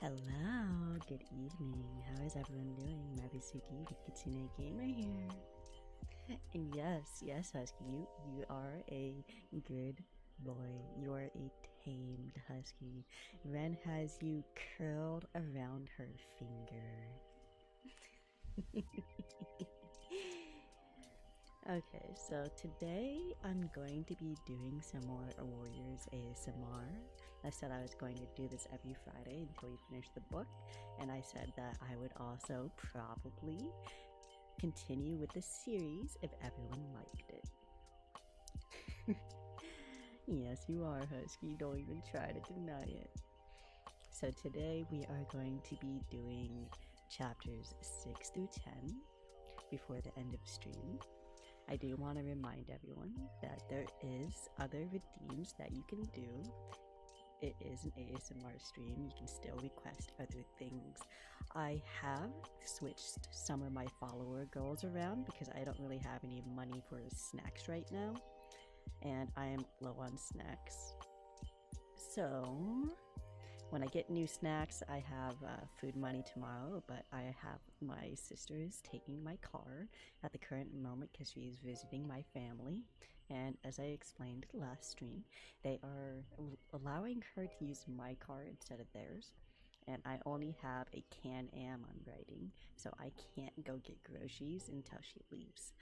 Hello, good evening. How is everyone doing? Mabisuki with Kitsune Gamer here. And yes, Husky, you are a good boy. You are a tamed husky. Ren has you curled around her finger. Okay, so today I'm going to be doing some more Warriors ASMR. I said I was going to do this every Friday until we finish the book, and I said that I would also probably continue with the series if everyone liked it. Yes, you are, Husky. Don't even try to deny it. So today we are going to be doing chapters 6 through 10 before the end of stream. I do want to remind everyone that there is other redeems that you can do. It is an ASMR stream. You can still request other things. I have switched some of my follower goals around because I don't really have any money for snacks right now, and I am low on snacks. So when I get new snacks, I have food money tomorrow, but I have my sisters taking my car at the current moment because she's visiting my family. And as I explained last stream, they are allowing her to use my car instead of theirs. And I only have a Can-Am I'm riding, so I can't go get groceries until she leaves.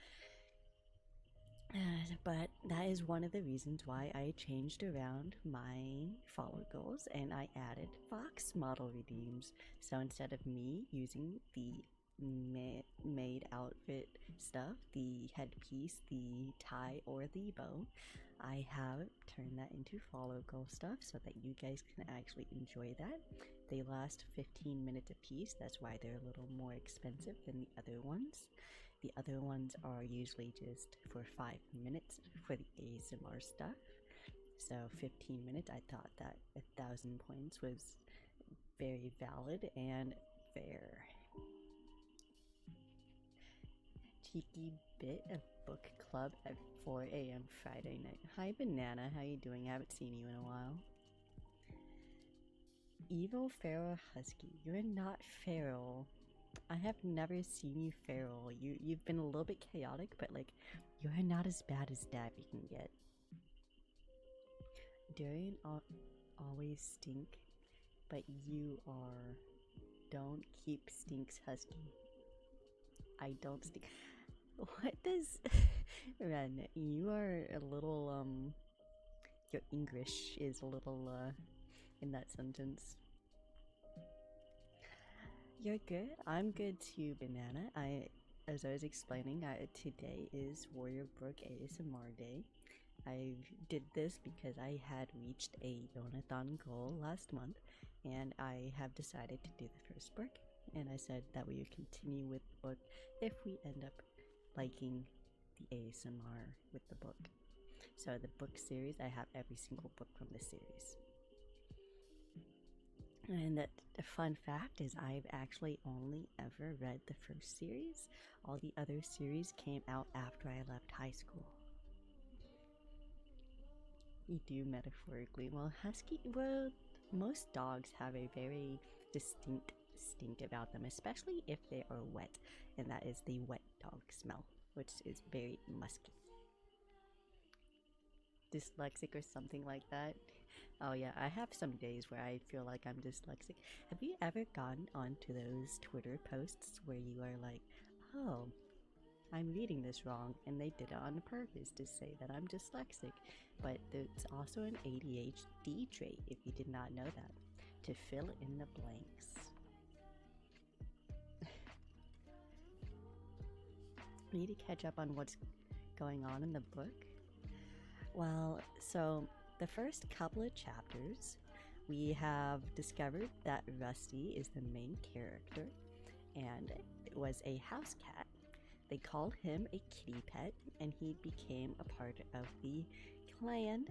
But that is one of the reasons why I changed around my follow goals and I added Fox model redeems. So instead of me using the maid outfit stuff, the headpiece, the tie, or the bow, I have turned that into follow goal stuff so that you guys can actually enjoy that. They last 15 minutes a piece, that's why they're a little more expensive than the other ones. The other ones are usually just for 5 minutes for the ASMR stuff. So 15 minutes, I thought that 1,000 points was very valid and fair. Cheeky bit of book club at 4 a.m. Friday night. Hi Banana, how you doing? I haven't seen you in a while. Evil Feral Husky, you're not feral. I have never seen you feral. You've been a little bit chaotic, but like you're not as bad as Daffy can get. Durian always stink, but you are. Don't keep stinks, Husky. I don't stink. What does Ren? You are a little your English is a little in that sentence. You're good. I'm good too, Banana. As I was explaining, today is Warrior Brook ASMR Day. I did this because I had reached a Yonathon goal last month, and I have decided to do the first book. And I said that we would continue with the book if we end up liking the ASMR with the book. So the book series, I have every single book from the series. And the fun fact is I've actually only ever read the first series. All the other series came out after I left high school. You do metaphorically. Well, most dogs have a very distinct stink about them, especially if they are wet, and that is the wet dog smell, which is very musky. Dyslexic or something like that. Oh yeah, I have some days where I feel like I'm dyslexic. Have you ever gone onto those Twitter posts where you are like, oh, I'm reading this wrong, and they did it on purpose to say that I'm dyslexic? But it's also an ADHD trait, if you did not know that, to fill in the blanks. I need to catch up on what's going on in the book. Well, so the first couple of chapters, we have discovered that Rusty is the main character and it was a house cat. They called him a kitty pet, and he became a part of the clan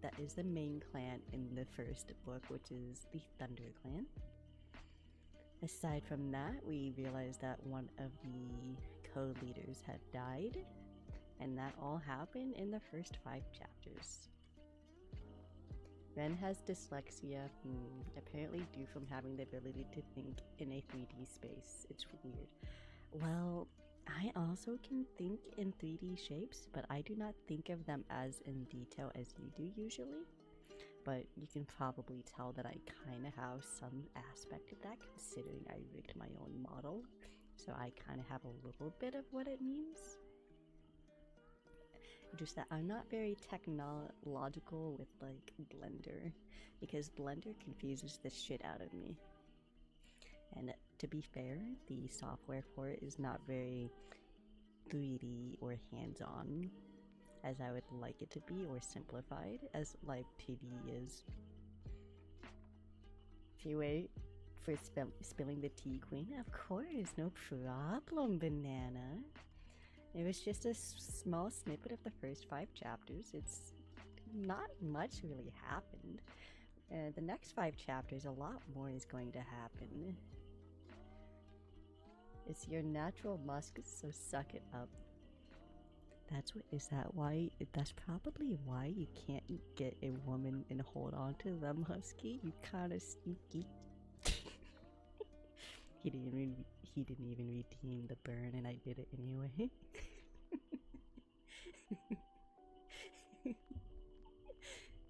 that is the main clan in the first book, which is the Thunder Clan. Aside from that, we realized that one of the co-leaders had died, and that all happened in the first 5 chapters. Ren has dyslexia, apparently due from having the ability to think in a 3D space. It's weird. Well, I also can think in 3D shapes, but I do not think of them as in detail as you do usually. But you can probably tell that I kind of have some aspect of that, considering I rigged my own model. So I kind of have a little bit of what it means. Just that I'm not very technological with like Blender, because Blender confuses the shit out of me. And to be fair, the software for it is not very 3D or hands-on as I would like it to be, or simplified as Live TV is. If you wait for spilling the tea, Queen, of course, no problem, Banana. It was just a small snippet of the first 5 chapters. It's not much really happened. The next 5 chapters, a lot more is going to happen. It's your natural musk, so suck it up. That's probably why you can't get a woman and hold on to them, Husky. You kinda sneaky. He didn't even redeem the burn, and I did it anyway.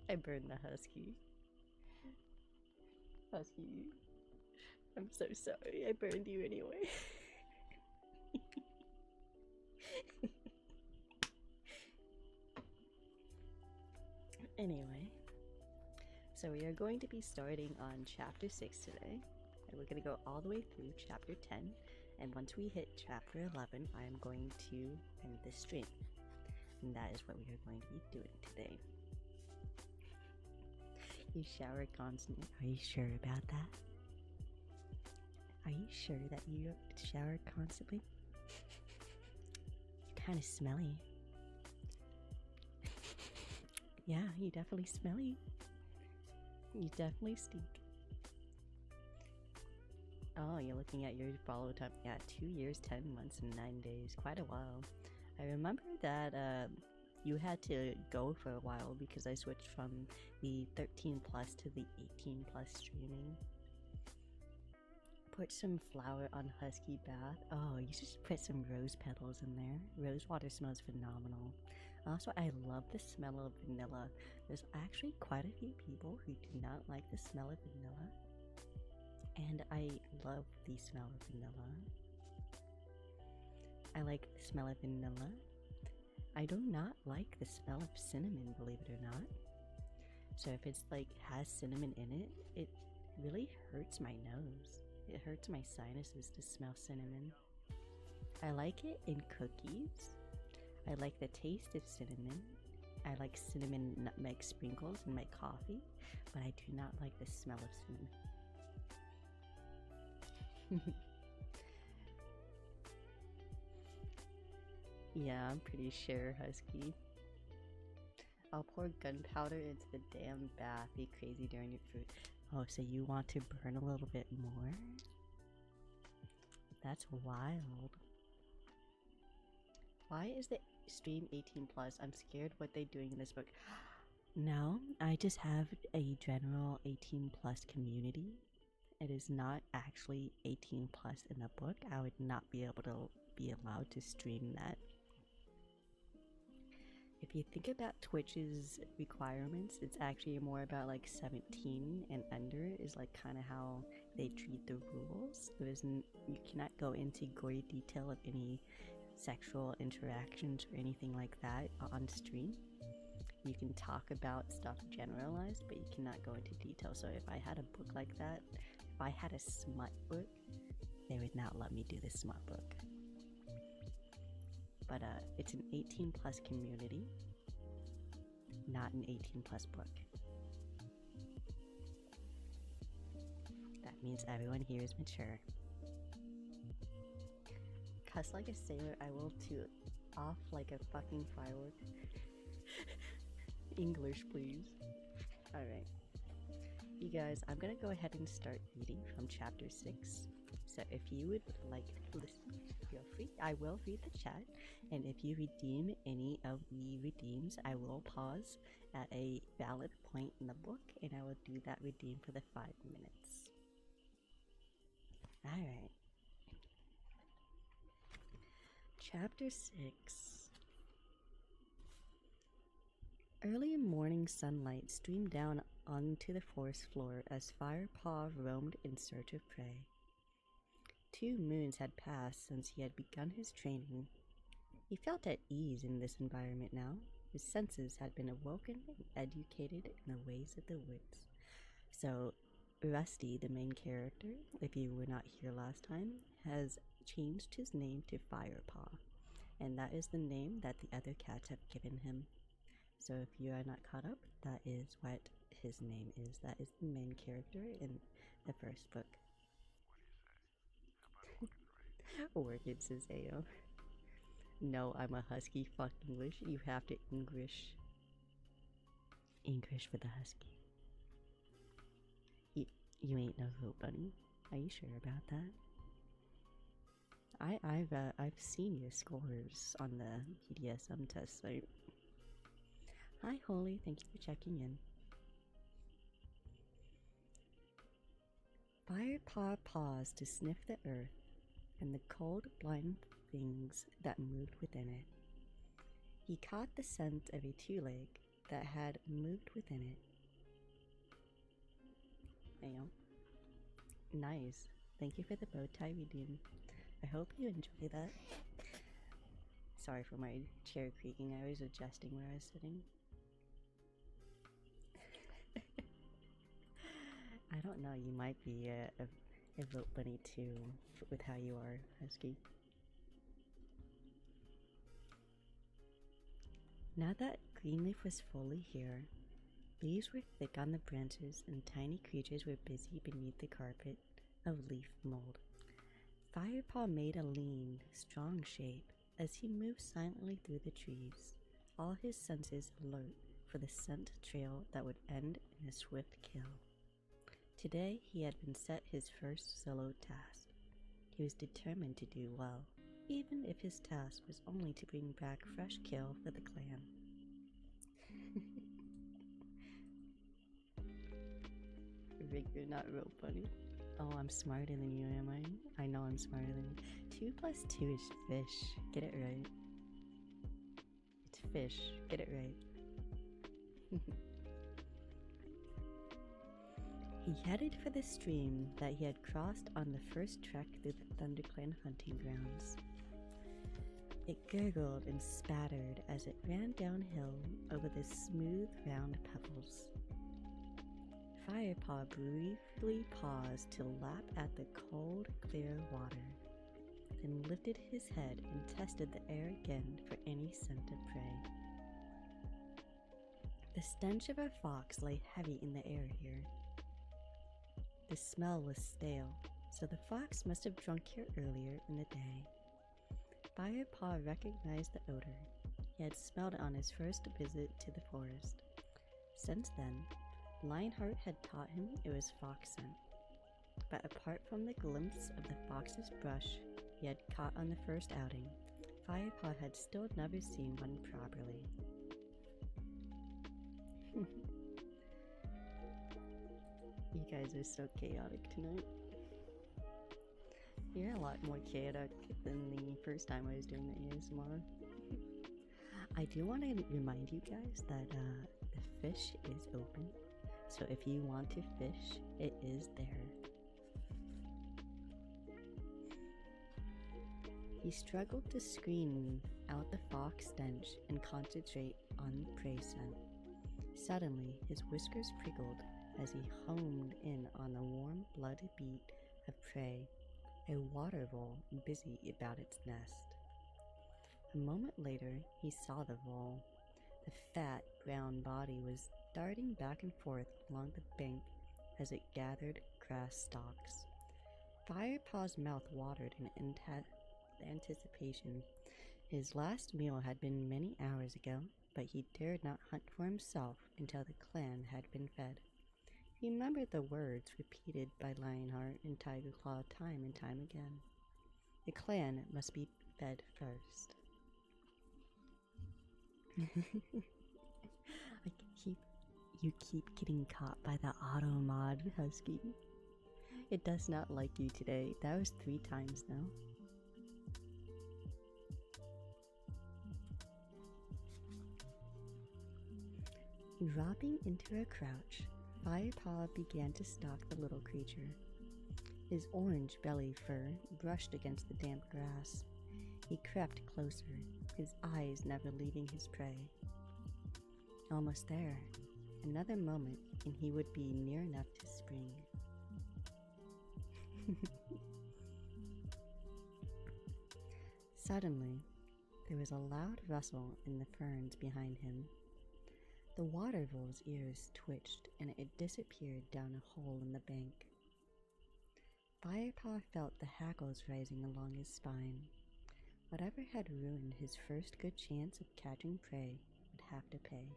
I burned the Husky. Husky, I'm so sorry. I burned you anyway. Anyway, so we are going to be starting on chapter 6 today, and we're going to go all the way through chapter 10, and once we hit chapter 11, I am going to end the stream, and that is what we are going to be doing today. You shower constantly. Are you sure about that? Are you sure that you shower constantly? You're kind of smelly. Yeah, you definitely smelly. You definitely stink. Oh, you're looking at your follow time. Yeah, 2 years, 10 months, and 9 days. Quite a while. I remember that you had to go for a while because I switched from the 13 plus to the 18 plus streaming. Put some flour on Husky bath. Oh, you should put some rose petals in there. Rose water smells phenomenal. Also, I love the smell of vanilla. There's actually quite a few people who do not like the smell of vanilla. And I love the smell of vanilla. I like the smell of vanilla. I do not like the smell of cinnamon, believe it or not. So if it's like has cinnamon in it, it really hurts my nose. It hurts my sinuses to smell cinnamon. I like it in cookies. I like the taste of cinnamon. I like cinnamon nutmeg sprinkles in my coffee, but I do not like the smell of cinnamon. Yeah, I'm pretty sure, Husky. I'll pour gunpowder into the damn bath. Be crazy during your food. Oh, so you want to burn a little bit more? That's wild. Why is the stream 18 plus? I'm scared what they're doing in this book. No, I just have a general 18 plus community. It is not actually 18 plus in the book. I would not be able to be allowed to stream that. If you think about Twitch's requirements, it's actually more about like 17 and under is like kind of how they treat the rules. You cannot go into gory detail of any sexual interactions or anything like that on stream. You can talk about stuff generalized, but you cannot go into detail. So if I had a book like that, if I had a smut book, they would not let me do the smut book. But it's an 18 plus community, not an 18 plus book. That means everyone here is mature. Cuss like a sailor, I will too. Off like a fucking firework. English, please. Alright. You guys, I'm gonna go ahead and start reading from chapter 6. So if you would like to listen, feel free. I will read the chat, and if you redeem any of the redeems, I will pause at a valid point in the book, and I will do that redeem for the 5 minutes. Alright. Chapter 6. Early morning sunlight streamed down onto the forest floor as Firepaw roamed in search of prey. 2 moons had passed since he had begun his training. He felt at ease in this environment now. His senses had been awoken and educated in the ways of the woods. So, Rusty, the main character, if you were not here last time, has changed his name to Firepaw, and that is the name that the other cats have given him. So if you are not caught up, that is what his name is. That is the main character in the first book. Orchid says Ayo. No, I'm a husky. Fuck English. You have to English. English for the husky. You ain't no little bunny. Are you sure about that? I've seen your scores on the BDSM test site. Hi Holy, thank you for checking in. Firepaw paused to sniff the earth and the cold, blind things that moved within it. He caught the scent of a 2-leg that had moved within it. Ayo. Nice. Thank you for the bow tie redeem. I hope you enjoy that. Sorry for my chair creaking. I was adjusting where I was sitting. I don't know. You might be a vote bunny too, with how you are, Husky. Now that Greenleaf was fully here, leaves were thick on the branches and tiny creatures were busy beneath the carpet of leaf mold. Firepaw made a lean, strong shape as he moved silently through the trees, all his senses alert for the scent trail that would end in a swift kill. Today he had been set his first solo task. He was determined to do well, even if his task was only to bring back fresh kill for the clan. Rick, you're not real funny. Oh, I'm smarter than you, am I? I know I'm smarter than you. 2 plus 2 is fish. Get it right. It's fish. Get it right. He headed for the stream that he had crossed on the first trek through the ThunderClan hunting grounds. It gurgled and spattered as it ran downhill over the smooth, round pebbles. Firepaw briefly paused to lap at the cold, clear water, then lifted his head and tested the air again for any scent of prey. The stench of a fox lay heavy in the air here. The smell was stale, so the fox must have drunk here earlier in the day. Firepaw recognized the odor. He had smelled it on his first visit to the forest. Since then, Lionheart had taught him it was fox scent. But apart from the glimpse of the fox's brush he had caught on the first outing, Firepaw had still never seen one properly. You guys are so chaotic tonight. You're a lot more chaotic than the first time I was doing the ASMR. I do want to remind you guys that the fish is open. So if you want to fish, it is there. He struggled to screen out the fox stench and concentrate on prey scent. Suddenly, his whiskers prickled as he homed in on the warm blood beat of prey, a water vole busy about its nest. A moment later, he saw the vole. The fat, brown body was darting back and forth along the bank as it gathered grass stalks. Firepaw's mouth watered in anticipation. His last meal had been many hours ago, but he dared not hunt for himself until the clan had been fed. He remembered the words repeated by Lionheart and Tiger Claw time and time again. The clan must be fed first. You keep getting caught by the auto mod, Husky. It does not like you today. That was 3 times now. Dropping into a crouch, Firepaw began to stalk the little creature. His orange belly fur brushed against the damp grass. He crept closer, his eyes never leaving his prey. Almost there. Another moment, and he would be near enough to spring. Suddenly, there was a loud rustle in the ferns behind him. The water vole's ears twitched, and it disappeared down a hole in the bank. Firepaw felt the hackles rising along his spine. Whatever had ruined his first good chance of catching prey would have to pay.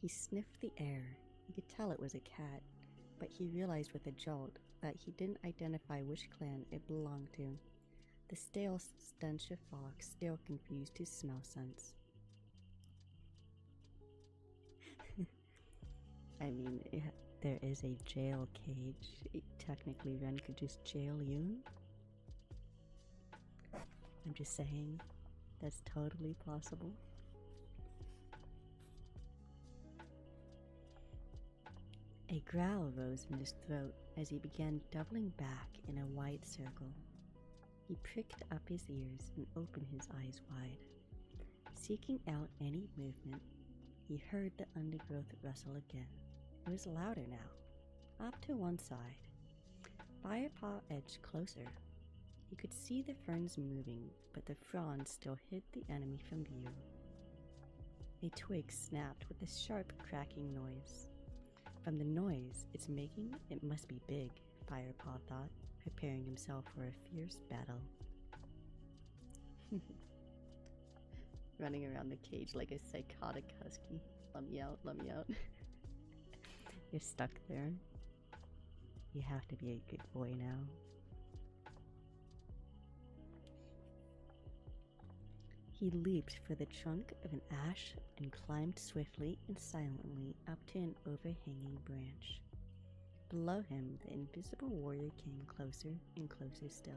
He sniffed the air. He could tell it was a cat, but he realized with a jolt that he didn't identify which clan it belonged to. The stale stench of fox still confused his smell sense. I mean, there is a jail cage. Technically, Ren could just jail you. I'm just saying, that's totally possible. A growl rose in his throat as he began doubling back in a wide circle. He pricked up his ears and opened his eyes wide. Seeking out any movement, he heard the undergrowth rustle again. It was louder now, up to one side. Firepaw edged closer. He could see the ferns moving, but the fronds still hid the enemy from view. A twig snapped with a sharp cracking noise. From the noise it's making, it must be big, Firepaw thought, preparing himself for a fierce battle. Running around the cage like a psychotic husky. Let me out, let me out. You're stuck there. You have to be a good boy now. He leaped for the trunk of an ash and climbed swiftly and silently up to an overhanging branch. Below him, the invisible warrior came closer and closer still.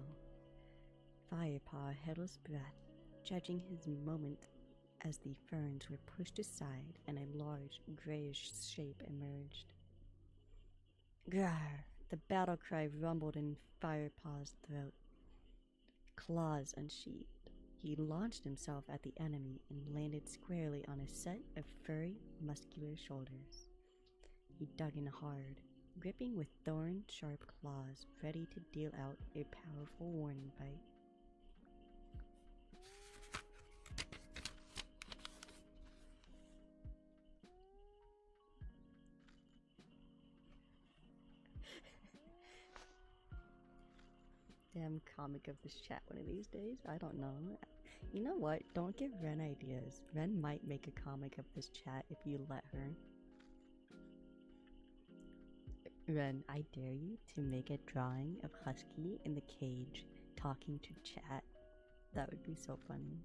Firepaw held his breath, judging his moment as the ferns were pushed aside and a large, grayish shape emerged. Grrr! The battle cry rumbled in Firepaw's throat. Claws unsheathed, he launched himself at the enemy and landed squarely on a set of furry, muscular shoulders. He dug in hard, gripping with thorn-sharp claws, ready to deal out a powerful warning bite. Damn comic of this chat one of these days. I don't know. You know what? Don't give Ren ideas. Ren might make a comic of this chat if you let her. Ren, I dare you to make a drawing of Husky in the cage talking to chat. That would be so funny.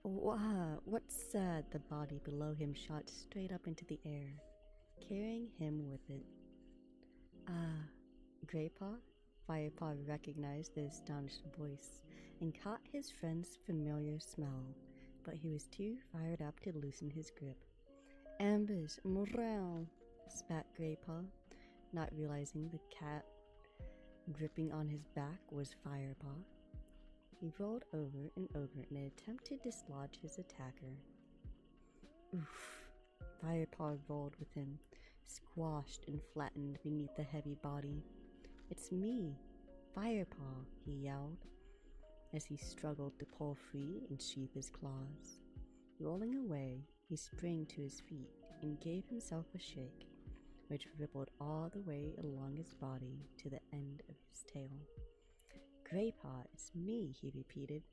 Wow, what's sad? The body below him shot straight up into the air, carrying him with it. Ah, Greypaw? Firepaw recognized the astonished voice and caught his friend's familiar smell, but he was too fired up to loosen his grip. Ambush, morale, spat Greypaw, not realizing the cat gripping on his back was Firepaw. He rolled over and over in an attempt to dislodge his attacker. Oof! Firepaw rolled with him, squashed and flattened beneath the heavy body. It's me, Firepaw, he yelled, as he struggled to pull free and sheath his claws. Rolling away, he sprang to his feet and gave himself a shake, which rippled all the way along his body to the end of his tail. Greypaw, it's me, he repeated.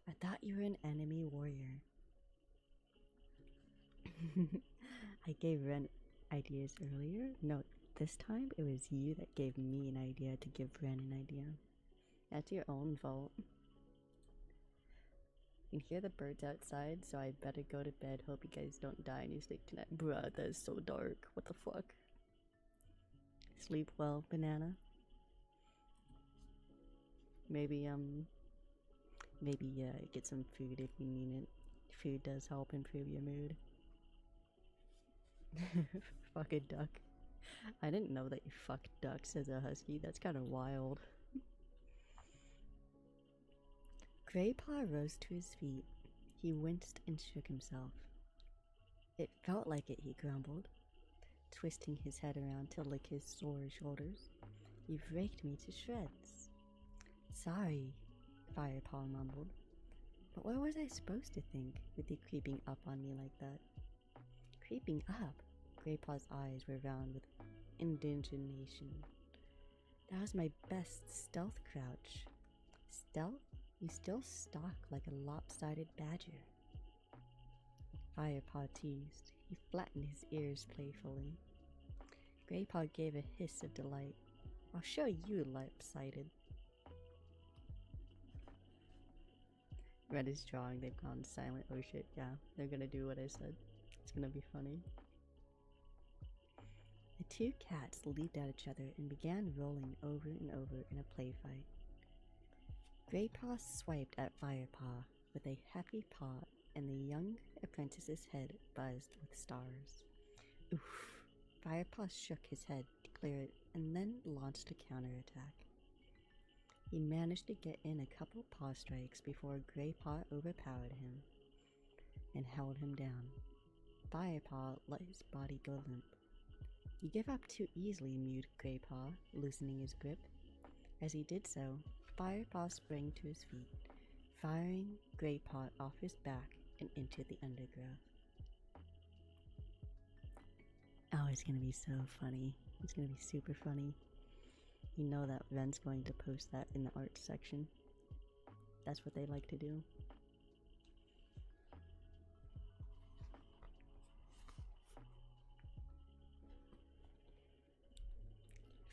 I thought you were an enemy warrior. I gave Ren ideas earlier. No, this time it was you that gave me an idea to give Ren an idea. That's your own fault. You can hear the birds outside, so I better go to bed. Hope you guys don't die in your sleep tonight. Bruh, that is so dark. What the fuck? Sleep well, banana. Maybe get some food if you need it. Food does help improve your mood. Fuck a duck. I didn't know that you fucked ducks as a husky. That's kind of wild. Graypaw rose to his feet. He winced and shook himself. It felt like it, he grumbled, twisting his head around to lick his sore shoulders. You've raked me to shreds. Sorry, Firepaw mumbled. But what was I supposed to think with you creeping up on me like that? Creeping up? Graypaw's eyes were round with indignation. That was my best stealth crouch. Stealth? You still stalk like a lopsided badger. Firepaw teased. He flattened his ears playfully. Graypaw gave a hiss of delight. I'll show you, lopsided. Red is drawing. They've gone silent. Oh shit, yeah. They're gonna do what I said. It's gonna be funny. The two cats leaped at each other and began rolling over and over in a play fight. Graypaw swiped at Firepaw with a heavy paw, and the young apprentice's head buzzed with stars. Oof! Firepaw shook his head to clear it and then launched a counterattack. He managed to get in a couple paw strikes before Graypaw overpowered him and held him down. Firepaw let his body go limp. You give up too easily, mewed Graypaw, loosening his grip. As he did so, Firepaw sprang to his feet, firing Graypaw off his back and into the undergrowth. Oh, it's gonna be so funny. It's gonna be super funny. You know that Ren's going to post that in the art section. That's what they like to do.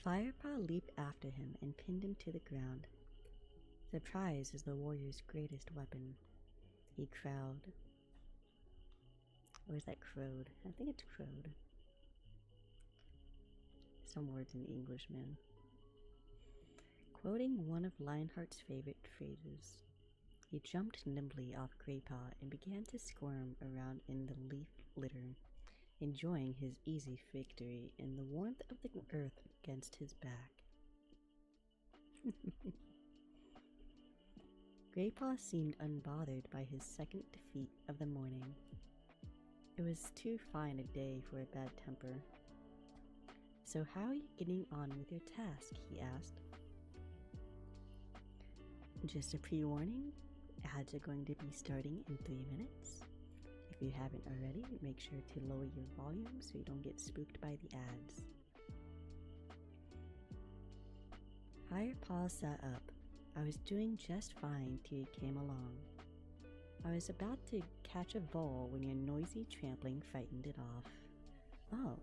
Firepaw leaped after him and pinned him to the ground. Surprise is the warrior's greatest weapon. He crowed. Or is that crowed? I think it's crowed. Some words in English, man. Quoting one of Lionheart's favorite phrases, he jumped nimbly off Graypaw and began to squirm around in the leaf litter, enjoying his easy victory in the warmth of the earth against his back. Graypaw seemed unbothered by his second defeat of the morning. It was too fine a day for a bad temper. So how are you getting on with your task? He asked. Just a pre-warning, ads are going to be starting in 3 minutes. If you haven't already, make sure to lower your volume so you don't get spooked by the ads. Firepaw sat up. I was doing just fine till you came along. I was about to catch a vole when your noisy trampling frightened it off. Oh,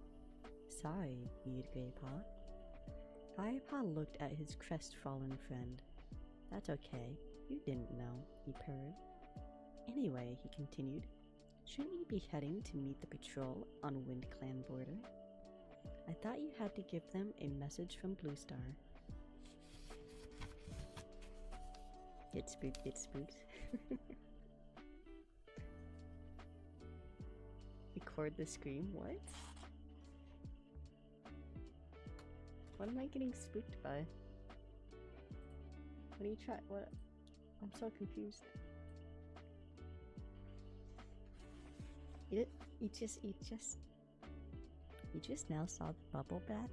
sorry, mewed Graypaw. Firepaw looked at his crestfallen friend. That's okay. You didn't know, he purred. Anyway, he continued, shouldn't you be heading to meet the patrol on WindClan border? I thought you had to give them a message from Bluestar. Get spooked, get spooked. Record the scream, what? What am I getting spooked by? What are you trying? What? I'm so confused. You just now saw the bubble bath?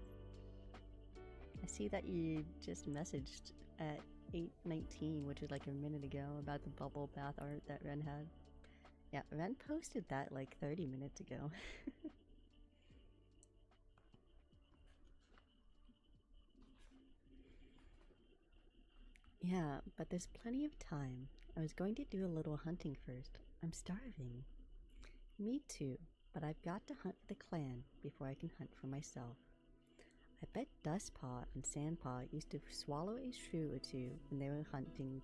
I see that you just messaged at 8:19, which is like a minute ago, about the bubble bath art that Ren had. Yeah, Ren posted that like 30 minutes ago. Yeah, but there's plenty of time. I was going to do a little hunting first. I'm starving. Me too, but I've got to hunt for the clan before I can hunt for myself. I bet Dustpaw and Sandpaw used to swallow a shrew or two when they were hunting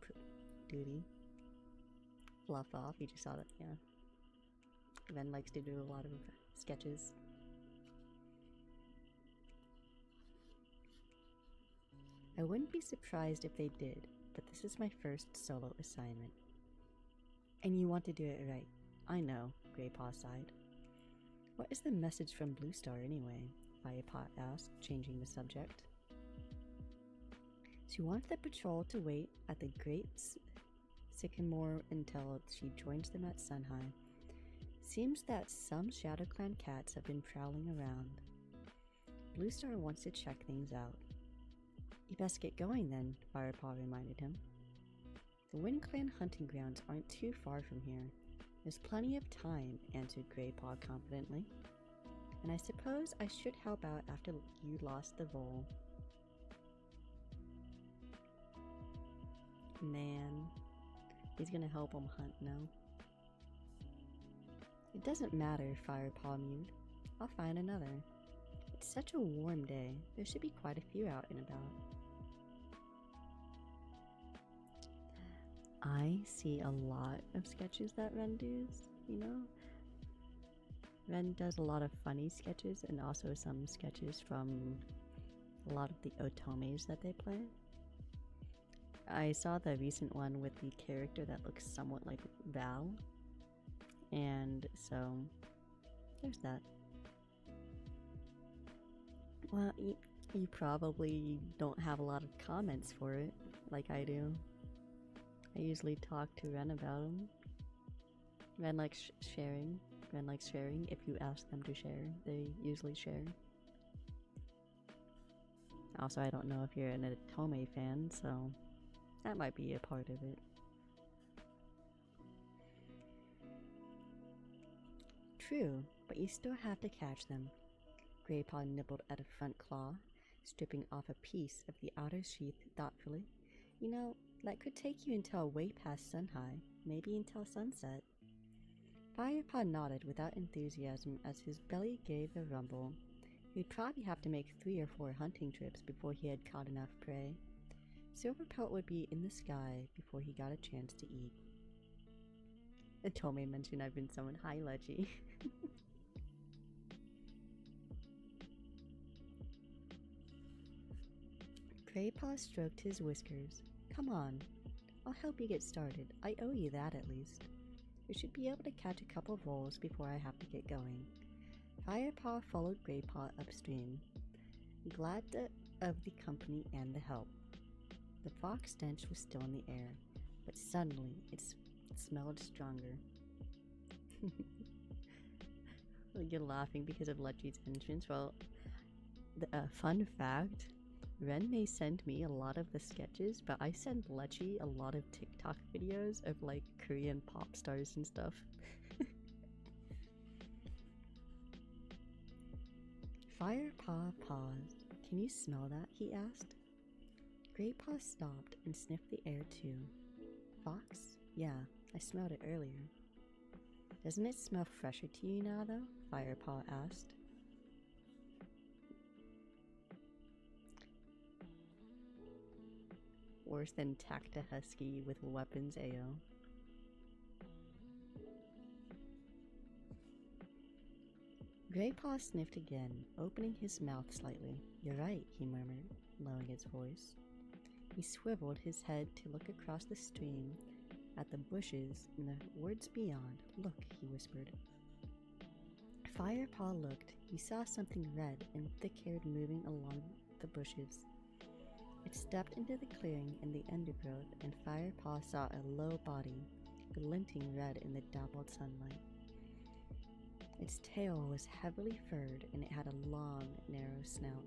duty. Fluff off, you just saw that, yeah. Ren likes to do a lot of sketches. I wouldn't be surprised if they did, but this is my first solo assignment. And you want to do it right. I know, Greypaw sighed. What is the message from Bluestar anyway? Firepaw asked, changing the subject. She wants the patrol to wait at the Great Sycamore until she joins them at Sunhigh. Seems that some Shadow Clan cats have been prowling around. Bluestar wants to check things out. You best get going then, Firepaw reminded him. The Wind Clan hunting grounds aren't too far from here. There's plenty of time, answered Greypaw confidently. And I suppose I should help out after you lost the vole. Man, he's gonna help him hunt now. It doesn't matter, Firepaw mewed. I'll find another. It's such a warm day. There should be quite a few out and about. I see a lot of sketches that Ren does, you know? Ren does a lot of funny sketches and also some sketches from a lot of the otomes that they play. I saw the recent one with the character that looks somewhat like Val, and so there's that. Well, you probably don't have a lot of comments for it, like I do. I usually talk to Ren about them. Ren likes sharing. Ren likes sharing. If you ask them to share, they usually share. Also, I don't know if you're an Otome fan, so that might be a part of it. True, but you still have to catch them. Greypaw nibbled at a front claw, stripping off a piece of the outer sheath thoughtfully. You know, that could take you until way past Sunhigh, maybe until sunset. Firepaw nodded without enthusiasm as his belly gave a rumble. He'd probably have to make 3 or 4 hunting trips before he had caught enough prey. Silverpelt would be in the sky before he got a chance to eat. Otome mentioned I've been summoned. Hi, Lechy. Greypaw stroked his whiskers. Come on, I'll help you get started. I owe you that at least. We should be able to catch a couple voles before I have to get going. Firepaw followed Greypaw upstream, glad of the company and the help. The fox stench was still in the air, but suddenly it smelled stronger. You're laughing because of Lechy's entrance. Well, fun fact, Ren may send me a lot of the sketches, but I send Lechy a lot of TikTok videos of like Korean pop stars and stuff. Firepaw paused. Can you smell that? He asked. Greypaw stopped and sniffed the air too. Fox? Yeah, I smelled it earlier. Doesn't it smell fresher to you now though? Firepaw asked. Worse than Tactahusky with weapons AO. Greypaw sniffed again, opening his mouth slightly. You're right, he murmured, lowering his voice. He swiveled his head to look across the stream at the bushes in the woods beyond. Look, he whispered. Firepaw looked. He saw something red and thick-haired moving along the bushes. It stepped into the clearing in the undergrowth, and Firepaw saw a low body, glinting red in the dappled sunlight. Its tail was heavily furred, and it had a long, narrow snout.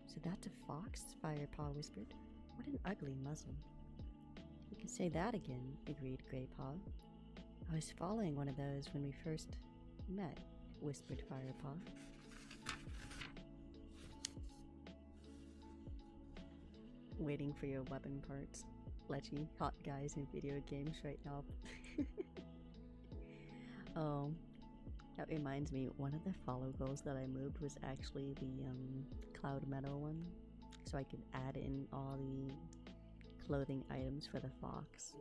So that's a fox? Firepaw whispered. What an ugly muzzle. You can say that again, agreed Greypaw. I was following one of those when we first met, whispered Firepaw. Waiting for your weapon parts. Lechy, hot guys in video games right now. Oh, That reminds me, one of the follow goals that I moved was actually the Cloud Meadow one. So I could add in all the clothing items for the fox.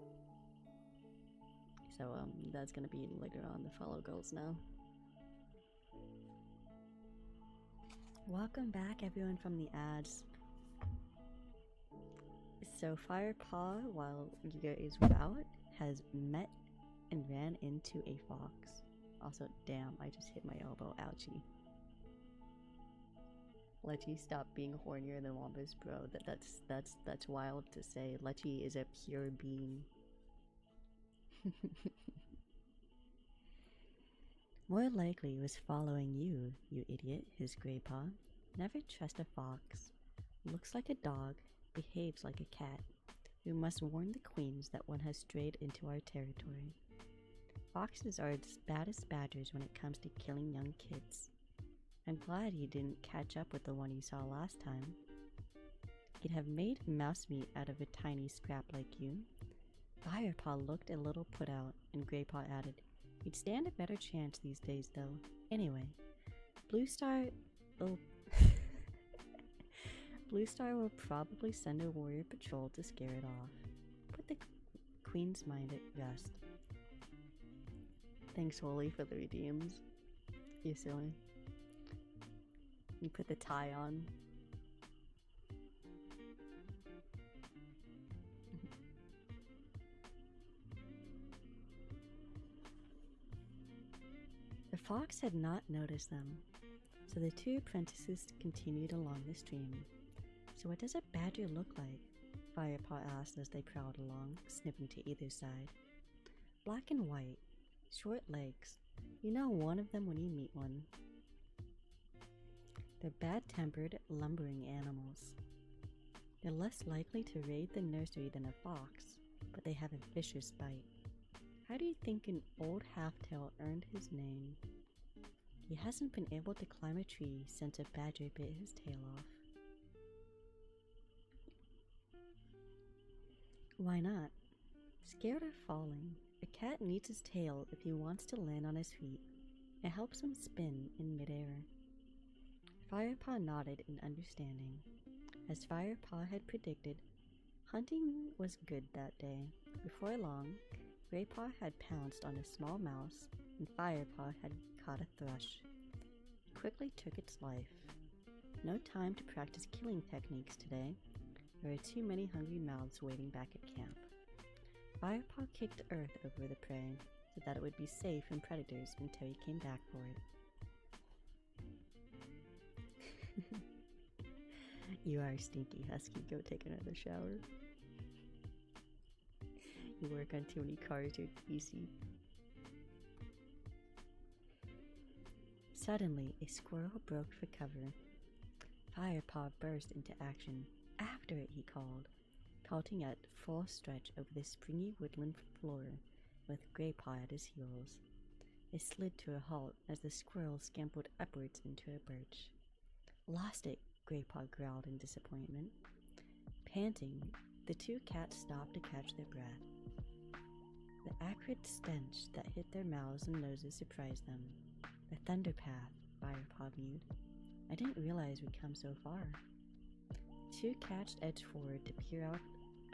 So that's gonna be later on the follow goals now. Welcome back everyone from the ads. So Firepaw, while Giga is out, has met and ran into a fox. Also, damn, I just hit my elbow, ouchie. Lechi, stop being hornier than Wombus, bro. That's wild to say. Lechi is a pure being. More likely was following you, you idiot, his grey paw. Never trust a fox. Looks like a dog, behaves like a cat. We must warn the queens that one has strayed into our territory. Foxes are as bad as badgers when it comes to killing young kids. I'm glad you didn't catch up with the one you saw last time. He'd have made mouse meat out of a tiny scrap like you. Firepaw looked a little put out, and Greypaw added, "You'd stand a better chance these days, though. Anyway, Blue Star will will probably send a warrior patrol to scare it off. Put the queen's mind at rest." Thanks, Wooly, for the redeems. You silly. You put the tie on. The fox had not noticed them, so the two apprentices continued along the stream. "So what does a badger look like?" Firepaw asked as they prowled along, sniffing to either side. "Black and white, short legs. You know one of them when you meet one. They're bad-tempered, lumbering animals. They're less likely to raid the nursery than a fox, but they have a vicious bite. How do you think an old half-tail earned his name? He hasn't been able to climb a tree since a badger bit his tail off." "Why not? Scared of falling, a cat needs his tail if he wants to land on his feet. It helps him spin in midair." Firepaw nodded in understanding. As Firepaw had predicted, hunting was good that day. Before long, Greypaw had pounced on a small mouse, and Firepaw had caught a thrush. He quickly took its life. No time to practice killing techniques today. There were too many hungry mouths waiting back at camp. Firepaw kicked earth over the prey so that it would be safe from predators until he came back for it. "You are stinky, Husky. Go take another shower. You work on too many cars, you're greasy." Suddenly, a squirrel broke for cover. Firepaw burst into action. "After it," he called, pelting at full stretch over the springy woodland floor with Greypaw at his heels. It slid to a halt as the squirrel scampered upwards into a birch. "Lost it," Greypaw growled in disappointment. Panting, the two cats stopped to catch their breath. The acrid stench that hit their mouths and noses surprised them. "The Thunder Path," Firepaw mewed. "I didn't realize we'd come so far." The two cats edged forward to peer out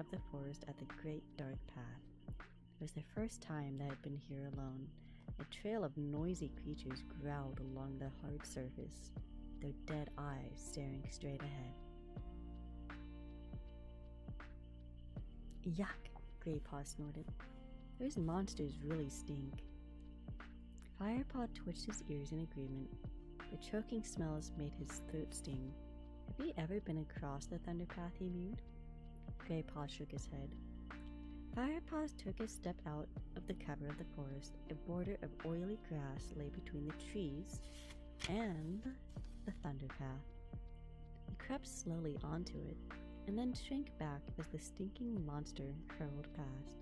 of the forest at the great dark path. It was the first time they had been here alone. A trail of noisy creatures growled along the hard surface, their dead eyes staring straight ahead. "Yuck," Greypaw snorted. "Those monsters really stink." Firepaw twitched his ears in agreement. The choking smells made his throat sting. "Have you ever been across the Thunder Path?" he mewed. Greypaw shook his head. Firepaw took a step out of the cover of the forest. A border of oily grass lay between the trees and the Thunder Path. He crept slowly onto it, and then shrank back as the stinking monster hurled past.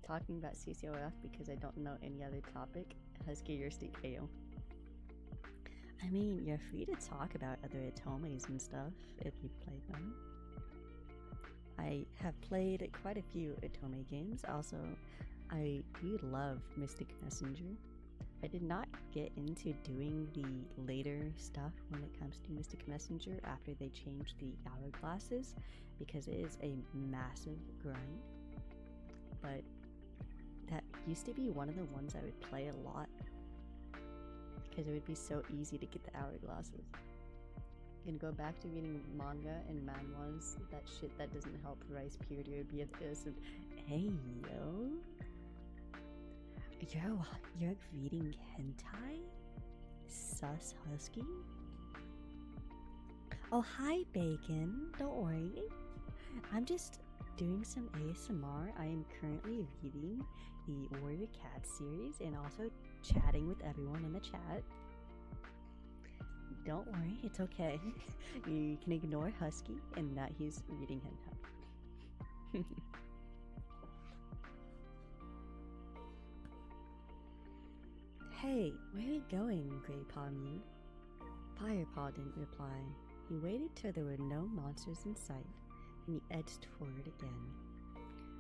Talking about CCOF because I don't know any other topic. Husky, you're AO. I mean, you're free to talk about other Atomes and stuff if you've played them. I have played quite a few Atome games. Also, I do love Mystic Messenger. I did not get into doing the later stuff when it comes to Mystic Messenger after they changed the hourglasses because it is a massive grind. But that used to be one of the ones I would play a lot because it would be so easy to get the hourglasses. I'm gonna go back to reading manga and manhwas. That shit that doesn't help Rice period be innocent. Hey yo, you're reading hentai? Sus Husky? Oh hi Bacon, don't worry. I'm just doing some ASMR. I am currently reading the Warrior Cat series and also chatting with everyone in the chat. Don't worry, it's okay. You can ignore Husky and that he's reading hentai. Hey, where are you going, Greypaw mewed. Firepaw didn't reply. He waited till there were no monsters in sight, and he edged forward again.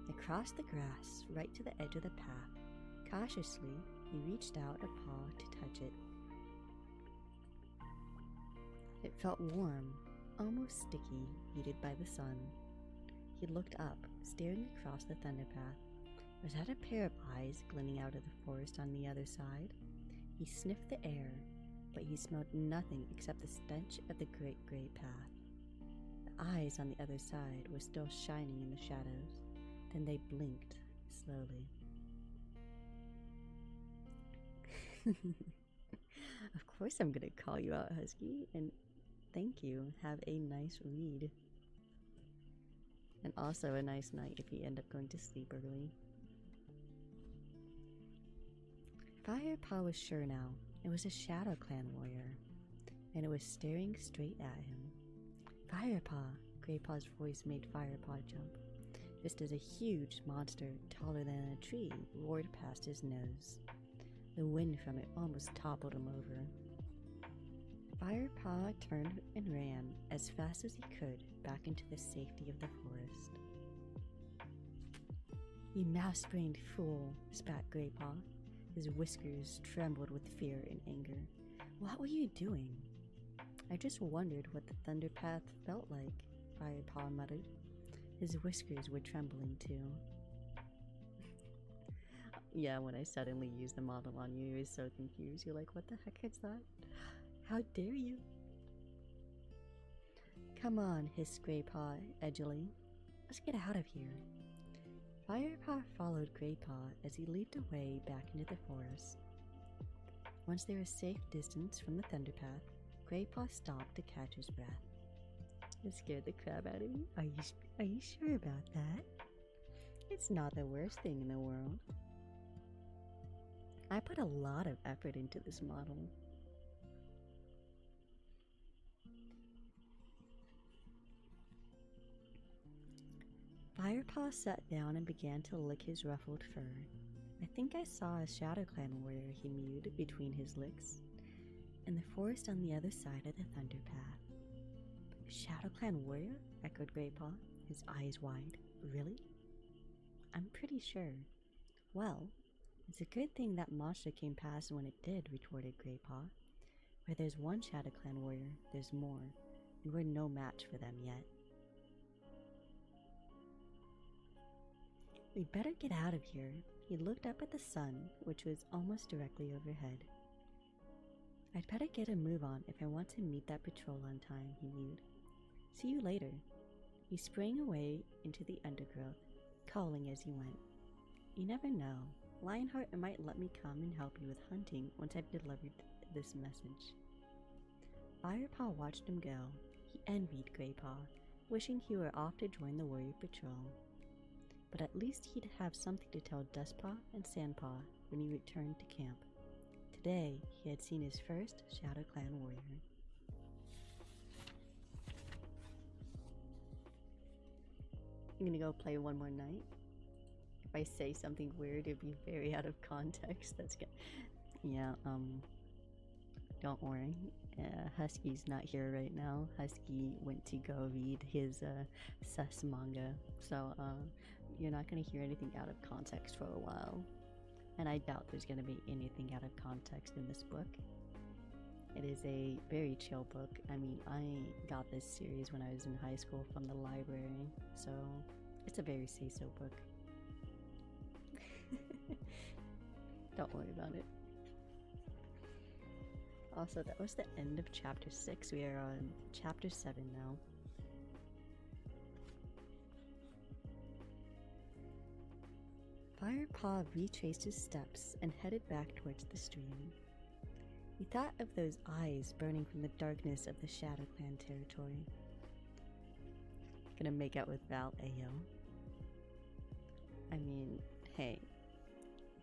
Across the grass, right to the edge of the path, cautiously, he reached out a paw to touch it. It felt warm, almost sticky, heated by the sun. He looked up, staring across the thunderpath. Was that a pair of eyes glinting out of the forest on the other side? He sniffed the air, but he smelled nothing except the stench of the great gray path. The eyes on the other side were still shining in the shadows. Then they blinked slowly. Of course I'm gonna call you out, Husky, and thank you. Have a nice read. And also a nice night if you end up going to sleep early. Firepaw was sure now. It was a Shadow Clan warrior, and it was staring straight at him. Firepaw! Greypaw's voice made Firepaw jump, just as a huge monster taller than a tree roared past his nose. The wind from it almost toppled him over. Firepaw turned and ran as fast as he could back into the safety of the forest. You mouse-brained fool, spat Greypaw. His whiskers trembled with fear and anger. What were you doing? I just wondered what the Thunderpath felt like, Firepaw muttered. His whiskers were trembling too. Yeah, when I suddenly used the model on you, you were so confused. You're like, what the heck is that? How dare you? Come on, hissed Greypaw edgily. Let's get out of here. Firepaw followed Greypaw as he leaped away back into the forest. Once they were a safe distance from the Thunderpath, Greypaw stopped to catch his breath. It scared the crap out of me. Are you sure about that? It's not the worst thing in the world. I put a lot of effort into this model. Firepaw sat down and began to lick his ruffled fur. I think I saw a Shadow Clan warrior, he mewed between his licks. In the forest on the other side of the Thunderpath. Shadow Clan warrior? Echoed Greypaw, his eyes wide. Really? I'm pretty sure. Well, it's a good thing that monster came past when it did, retorted Greypaw. Where there's one Shadow Clan warrior, there's more, and we're no match for them yet. We'd better get out of here. He looked up at the sun, which was almost directly overhead. I'd better get a move on if I want to meet that patrol on time, he mewed. See you later. He sprang away into the undergrowth, calling as he went. You never know. Lionheart might let me come and help you with hunting once I've delivered this message. Firepaw watched him go. He envied Greypaw, wishing he were off to join the warrior patrol. But at least he'd have something to tell Dustpaw and Sandpaw when he returned to camp. Today, he had seen his first Shadow Clan warrior. I'm gonna go play one more night. If I say something weird, it'd be very out of context. That's good. Yeah, don't worry. Husky's not here right now. Husky went to go read his sus manga. So, you're not going to hear anything out of context for a while. And I doubt there's going to be anything out of context in this book. It is a very chill book. I mean, I got this series when I was in high school from the library, so it's a very say-so book. Don't worry about it. Also, that was the end of chapter 6. We are on chapter 7 now. Firepaw retraced his steps and headed back towards the stream. He thought of those eyes burning from the darkness of the Shadow Clan territory. Gonna make out with Val Ayo. I mean, hey,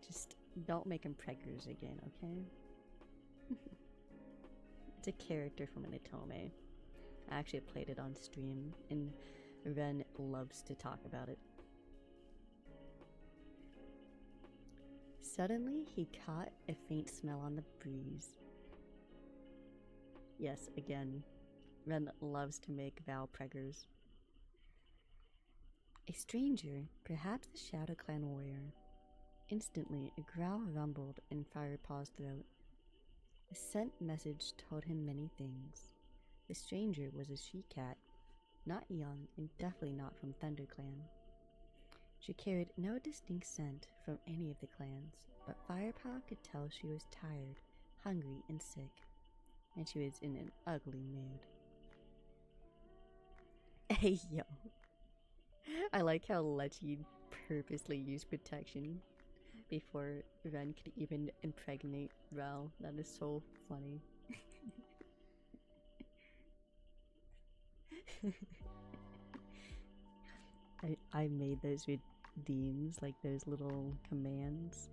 just don't make him preggers again, okay? It's a character from an Otome. I actually played it on stream, and Ren loves to talk about it. Suddenly, he caught a faint smell on the breeze. Yes, again, Ren loves to make Val preggers. A stranger, perhaps the Shadow Clan warrior. Instantly, a growl rumbled in Firepaw's throat. The scent message told him many things. The stranger was a she-cat, not young and definitely not from ThunderClan. She carried no distinct scent from any of the clans, but Firepaw could tell she was tired, hungry, and sick, and she was in an ugly mood. Hey yo! I like how Lechi purposely used protection before Ren could even impregnate Ral. That is so funny. I made those redeems, like those little commands,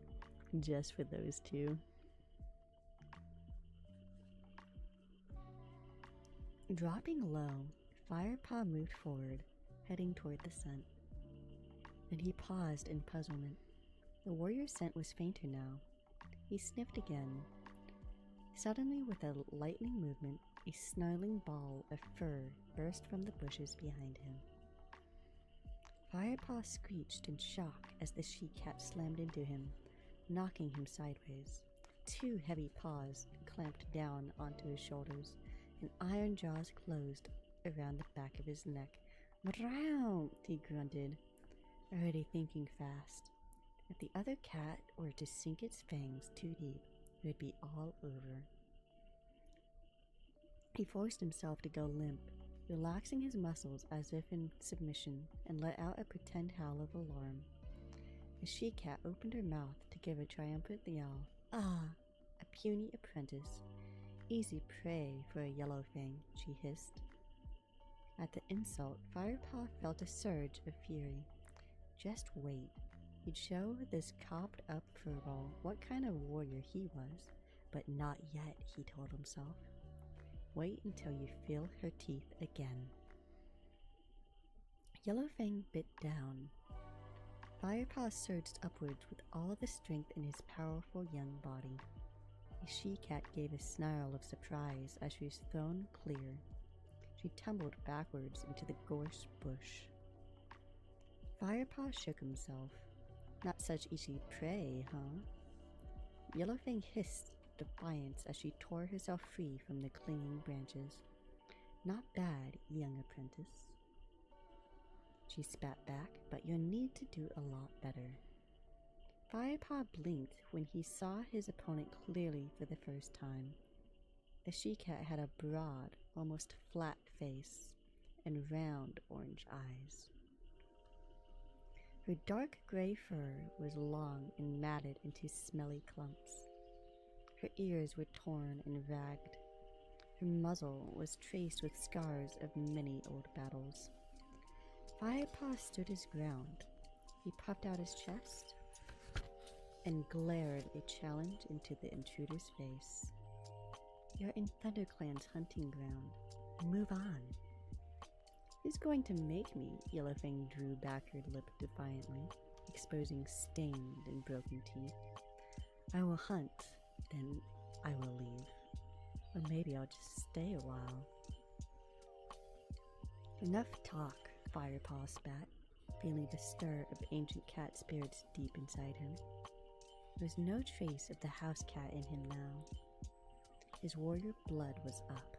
just for those two. Dropping low, Firepaw moved forward, heading toward the scent. Then he paused in puzzlement. The warrior's scent was fainter now. He sniffed again. Suddenly, with a lightning movement, a snarling ball of fur burst from the bushes behind him. Firepaw screeched in shock as the she-cat slammed into him, knocking him sideways. Two heavy paws clamped down onto his shoulders, and iron jaws closed around the back of his neck. "Meow!" he grunted, already thinking fast. If the other cat were to sink its fangs too deep, it would be all over. He forced himself to go limp, relaxing his muscles as if in submission, and let out a pretend howl of alarm. The she-cat opened her mouth to give a triumphant yell. Ah, a puny apprentice. Easy prey for a Yellowfang, she hissed. At the insult, Firepaw felt a surge of fury. Just wait. He'd show this copped-up furball what kind of warrior he was, but not yet, he told himself. Wait until you feel her teeth again. Yellowfang bit down. Firepaw surged upwards with all the strength in his powerful young body. The she-cat gave a snarl of surprise as she was thrown clear. She tumbled backwards into the gorse bush. Firepaw shook himself. Not such easy prey, huh? Yellowfang hissed defiance as she tore herself free from the clinging branches. Not bad, young apprentice. She spat back, but you'll need to do a lot better. Firepaw blinked when he saw his opponent clearly for the first time. The she-cat had a broad, almost flat face and round orange eyes. Her dark gray fur was long and matted into smelly clumps. Her ears were torn and ragged. Her muzzle was traced with scars of many old battles. Firepaw stood his ground. He puffed out his chest and glared a challenge into the intruder's face. You're in ThunderClan's hunting ground. Move on. Who's going to make me? Yellowfang drew back her lip defiantly, exposing stained and broken teeth. I will hunt, then I will leave. Or maybe I'll just stay a while. Enough talk, Firepaw spat. feeling the stir of ancient cat spirits deep inside him. There was no trace of the house cat in him now. His warrior blood was up.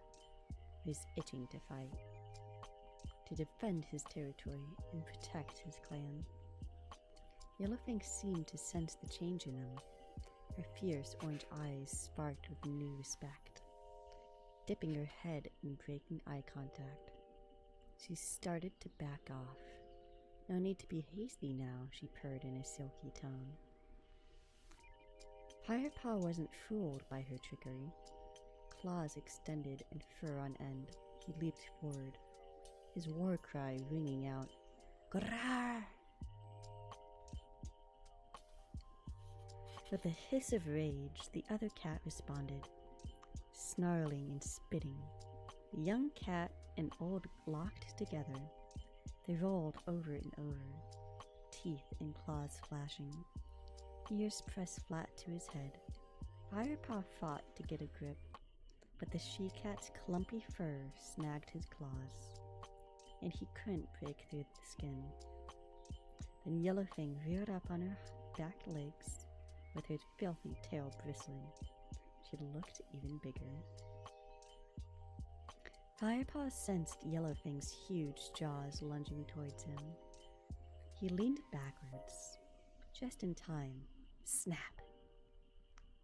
He was itching to fight, to defend his territory and protect his clan. Yellowfang seemed to sense the change in him. Her fierce orange eyes sparked with new respect. Dipping her head and breaking eye contact, she started to back off. No need to be hasty now, she purred in a silky tone. Firepaw wasn't fooled by her trickery. Claws extended and fur on end, he leaped forward, his war cry ringing out, "G'rar!" With a hiss of rage, the other cat responded, snarling and spitting. The young cat and old locked together. They rolled over and over, teeth and claws flashing, ears pressed flat to his head. Firepaw fought to get a grip, but the she-cat's clumpy fur snagged his claws, and he couldn't break through the skin. Then Yellowfang reared up on her back legs, with her filthy tail bristling. She looked even bigger. Firepaw sensed Yellowfang's huge jaws lunging towards him. He leaned backwards, just in time. Snap!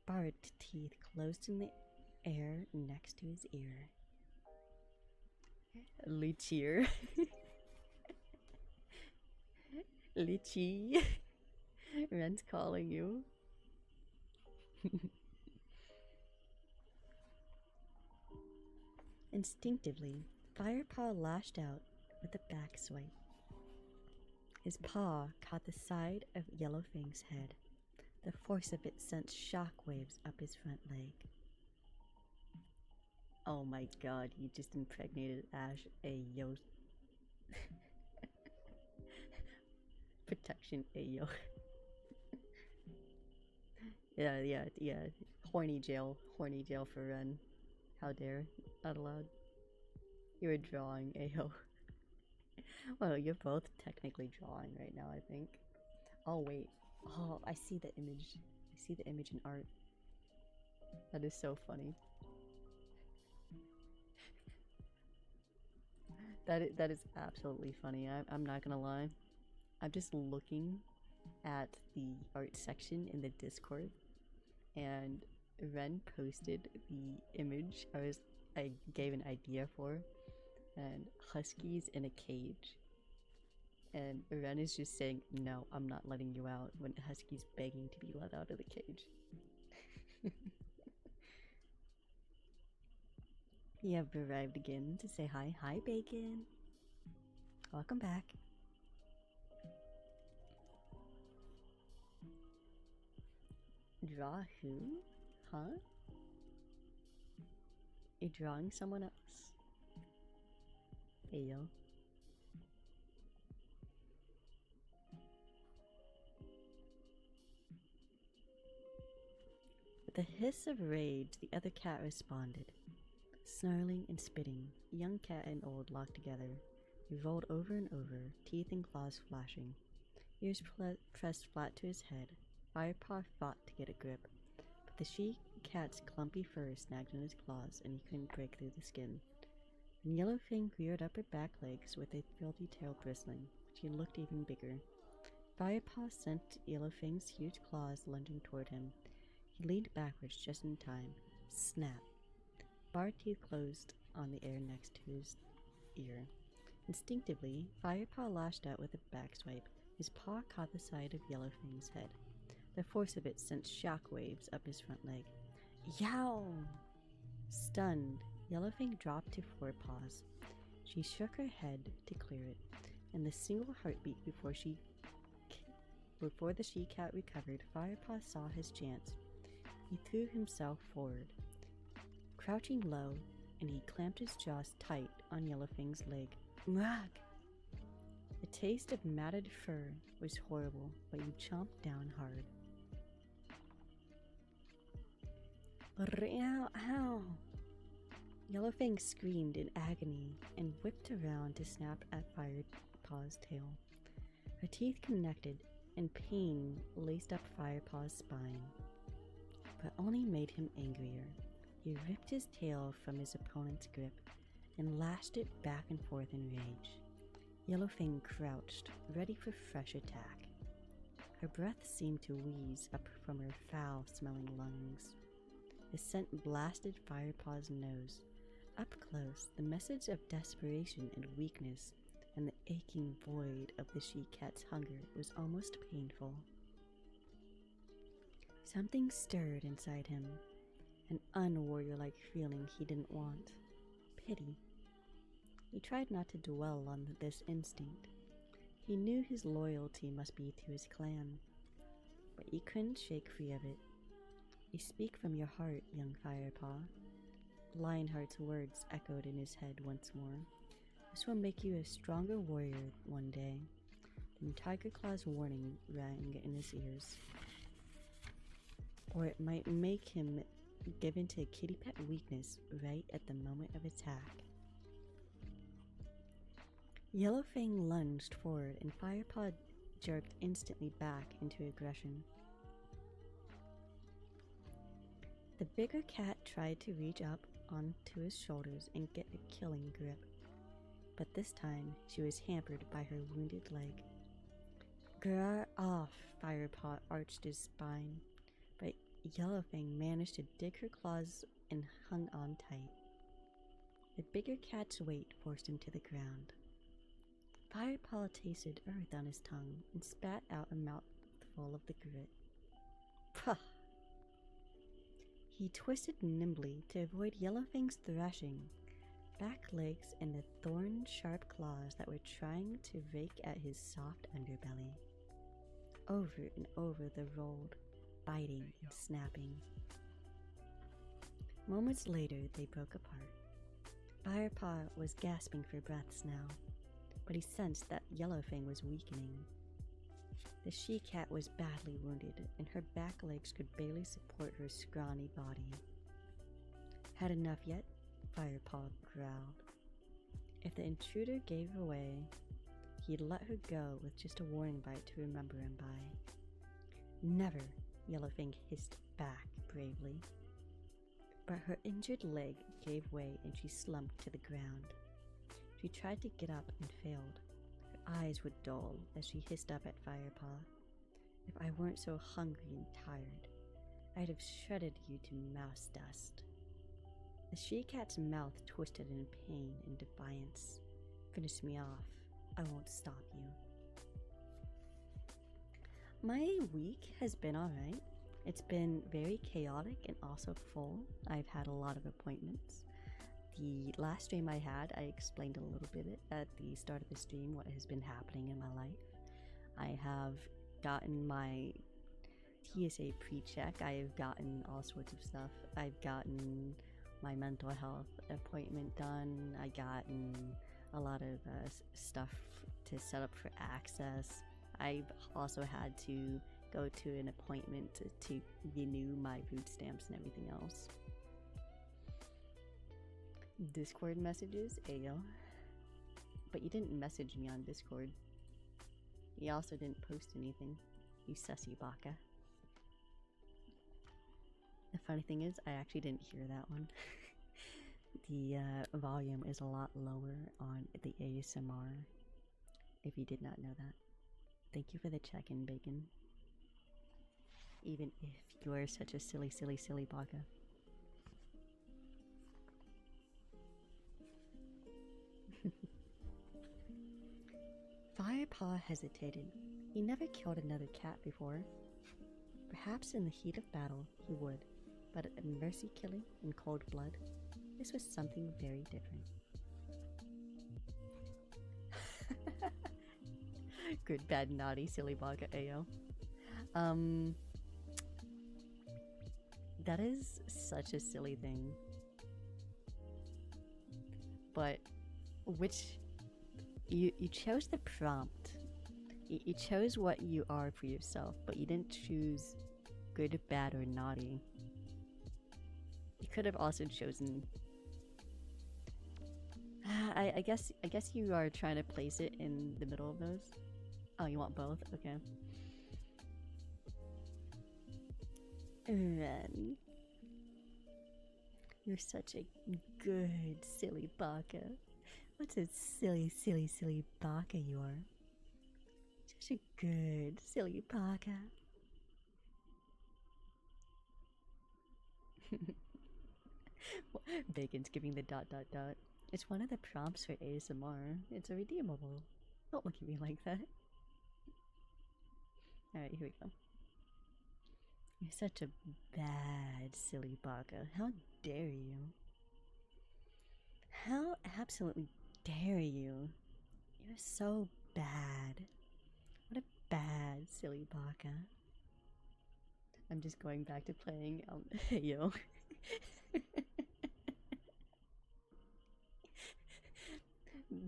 Barbed teeth closed in the air next to his ear. Lichier. Litchi. Ren's calling you. Instinctively, Firepaw lashed out with a back swipe. His paw caught the side of Yellowfang's head. The force of it sent shockwaves up his front leg. Oh my god, he just impregnated Ash. Ayo. Protection, ayo. Yeah. Horny jail for Ren. How dare, not allowed. You were drawing, ayo. Well, you're both technically drawing right now, I think. Oh, wait. Oh, I see the image. I see the image in art. That is so funny. That is absolutely funny. I'm not gonna lie. I'm just looking at the art section in the Discord, and Ren posted the image I gave an idea for, and huskies in a cage. And Ren is just saying, "No, I'm not letting you out," when Husky's begging to be let out of the cage. You have arrived again to say hi. Hi, Bacon. Welcome back. Draw who? Huh? You drawing someone else? Hey, yo. With a hiss of rage, the other cat responded, snarling and spitting. Young cat and old locked together. He rolled over and over, teeth and claws flashing, ears pressed flat to his head. Firepaw fought to get a grip, but the she-cat's clumpy fur snagged in his claws, and he couldn't break through the skin. And Yellowfang reared up her back legs with a filthy tail bristling. She looked even bigger. Firepaw sent Yellowfang's huge claws lunging toward him. He leaned backwards just in time. Snap! Barred teeth closed on the air next to his ear. Instinctively, Firepaw lashed out with a back swipe. His paw caught the side of Yellowfang's head. The force of it sent shockwaves up his front leg. Yow! Stunned, Yellowfang dropped to forepaws. She shook her head to clear it, and the single heartbeat before the she-cat recovered, Firepaw saw his chance. He threw himself forward, crouching low, and he clamped his jaws tight on Yellowfang's leg. Mwag! The taste of matted fur was horrible, but you chomped down hard. Ow, ow! Yellowfang screamed in agony and whipped around to snap at Firepaw's tail. Her teeth connected, and pain laced up Firepaw's spine, but only made him angrier. He ripped his tail from his opponent's grip and lashed it back and forth in rage. Yellowfang crouched, ready for fresh attack. Her breath seemed to wheeze up from her foul-smelling lungs. The scent blasted Firepaw's nose. Up close, the message of desperation and weakness and the aching void of the she-cat's hunger was almost painful. Something stirred inside him, an unwarrior-like feeling he didn't want. Pity. He tried not to dwell on this instinct. He knew his loyalty must be to his clan, but he couldn't shake free of it. You speak from your heart, young Firepaw. Lionheart's words echoed in his head once more. This will make you a stronger warrior one day. Then Tiger Claw's warning rang in his ears. Or it might make him give in to kitty pet weakness right at the moment of attack. Yellowfang lunged forward and Firepaw jerked instantly back into aggression. The bigger cat tried to reach up onto his shoulders and get a killing grip, but this time she was hampered by her wounded leg. "Grr off!" Firepaw arched his spine, but Yellowfang managed to dig her claws and hung on tight. The bigger cat's weight forced him to the ground. Firepaw tasted earth on his tongue and spat out a mouthful of the grit. Puh! He twisted nimbly to avoid Yellowfang's thrashing, back legs and the thorn-sharp claws that were trying to rake at his soft underbelly. Over and over they rolled, biting and snapping. Moments later, they broke apart. Firepaw was gasping for breaths now, but he sensed that Yellowfang was weakening. The she-cat was badly wounded, and her back legs could barely support her scrawny body. Had enough yet? Firepaw growled. If the intruder gave away, he'd let her go with just a warning bite to remember him by. Never, Yellowfang hissed back bravely. But her injured leg gave way and she slumped to the ground. She tried to get up and failed. Her eyes were dull as she hissed up at Firepaw. If I weren't so hungry and tired, I'd have shredded you to mouse dust. The she-cat's mouth twisted in pain and defiance. Finish me off. I won't stop you. My week has been alright. It's been very chaotic and also full. I've had a lot of appointments. The last stream I had, I explained a little bit at the start of the stream what has been happening in my life. I have gotten my TSA pre-check. I have gotten all sorts of stuff. I've gotten my mental health appointment done. I gotten a lot of stuff to set up for access. I've also had to go to an appointment to renew my food stamps and everything else. Discord messages, ayo. But you didn't message me on Discord. You also didn't post anything, you sussy baka. The funny thing is, I actually didn't hear that one. The volume is a lot lower on the ASMR, if you did not know that. Thank you for the check-in, Bacon. Even if you are such a silly, silly, silly baka. Firepaw hesitated. He never killed another cat before. Perhaps in the heat of battle he would, but a mercy killing in cold blood, this was something very different. Good, bad, naughty, silly baka, ayo. That is such a silly thing. But you chose the prompt. You chose what you are for yourself, but you didn't choose good, bad, or naughty. You could have also chosen. I guess you are trying to place it in the middle of those. Oh, you want both? Okay. Ren, you're such a good, silly baka. What's a silly, silly, silly baka you are? Such a good, silly baka. Bacon's giving the dot dot dot. It's one of the prompts for ASMR. It's a redeemable. Don't look at me like that. Alright, here we go. You're such a bad, silly baka. How dare you? How absolutely dare you? You're so bad. What a bad, silly baka. I'm just going back to playing yo.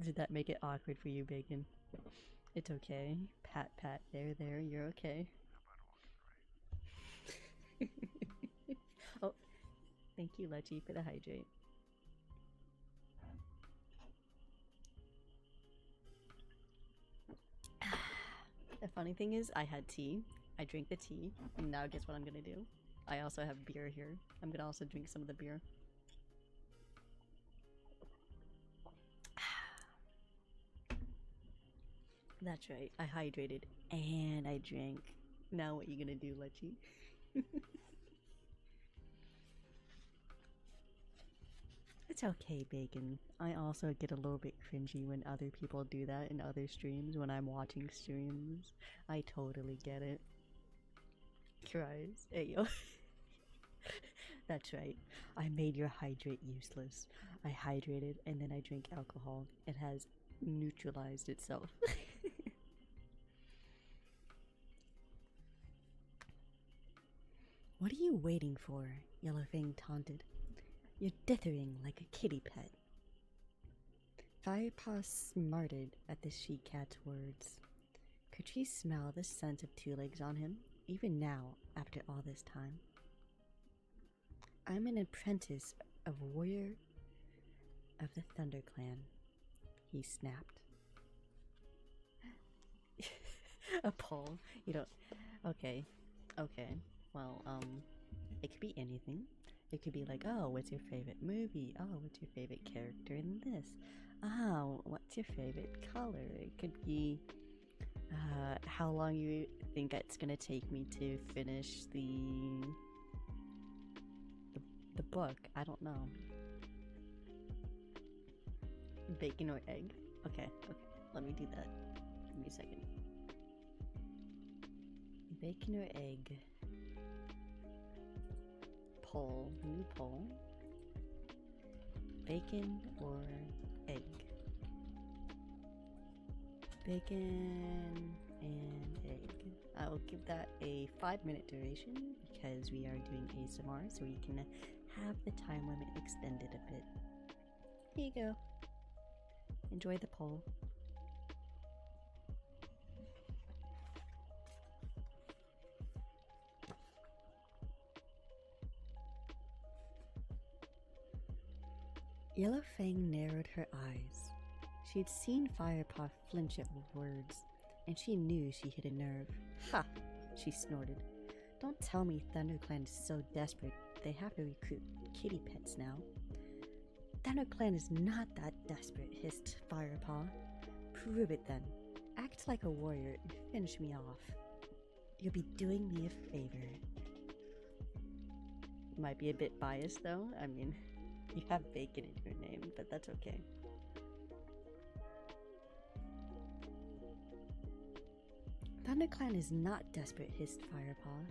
Did that make it awkward for you, Bacon? It's okay. Pat, pat, there, you're okay. Oh, thank you, Lechi, for the hydrate. The funny thing is, I had tea. I drank the tea, and now guess what I'm gonna do? I also have beer here. I'm gonna also drink some of the beer. That's right, I hydrated and I drank. Now what you gonna do, Lechi? It's okay, Bacon. I also get a little bit cringy when other people do that in other streams when I'm watching streams. I totally get it. Cries. Hey yo. That's right. I made your hydrate useless. I hydrated and then I drank alcohol. It has neutralized itself. What are you waiting for? Yellowfang taunted. You're dithering like a kitty pet. Firepaw smarted at the she-cat's words. Could she smell the scent of two legs on him, even now, after all this time? I'm an apprentice of warrior of the Thunder Clan, he snapped. A poll? You don't... Okay. Okay. Well, it could be anything. It could be like, oh, what's your favorite movie? Oh, what's your favorite character in this? Oh, what's your favorite color? It could be how long you think it's gonna take me to finish the book. I don't know. Bacon or egg? Okay, okay. Let me do that. Give me a second. Bacon or egg? Poll. New poll. Bacon or egg? Bacon and egg. I will give that a 5-minute duration because we are doing ASMR, so we can have the time limit extended a bit. Here you go. Enjoy the poll. Yellowfang narrowed her eyes. She had seen Firepaw flinch at words, and she knew she hit a nerve. Ha! She snorted. Don't tell me ThunderClan is so desperate they have to recruit kitty pets now. ThunderClan is not that desperate, hissed Firepaw. Prove it then. Act like a warrior and finish me off. You'll be doing me a favor. Might be a bit biased though. I mean, you have bacon in your name, but that's okay. ThunderClan is not desperate, hissed Firepaw.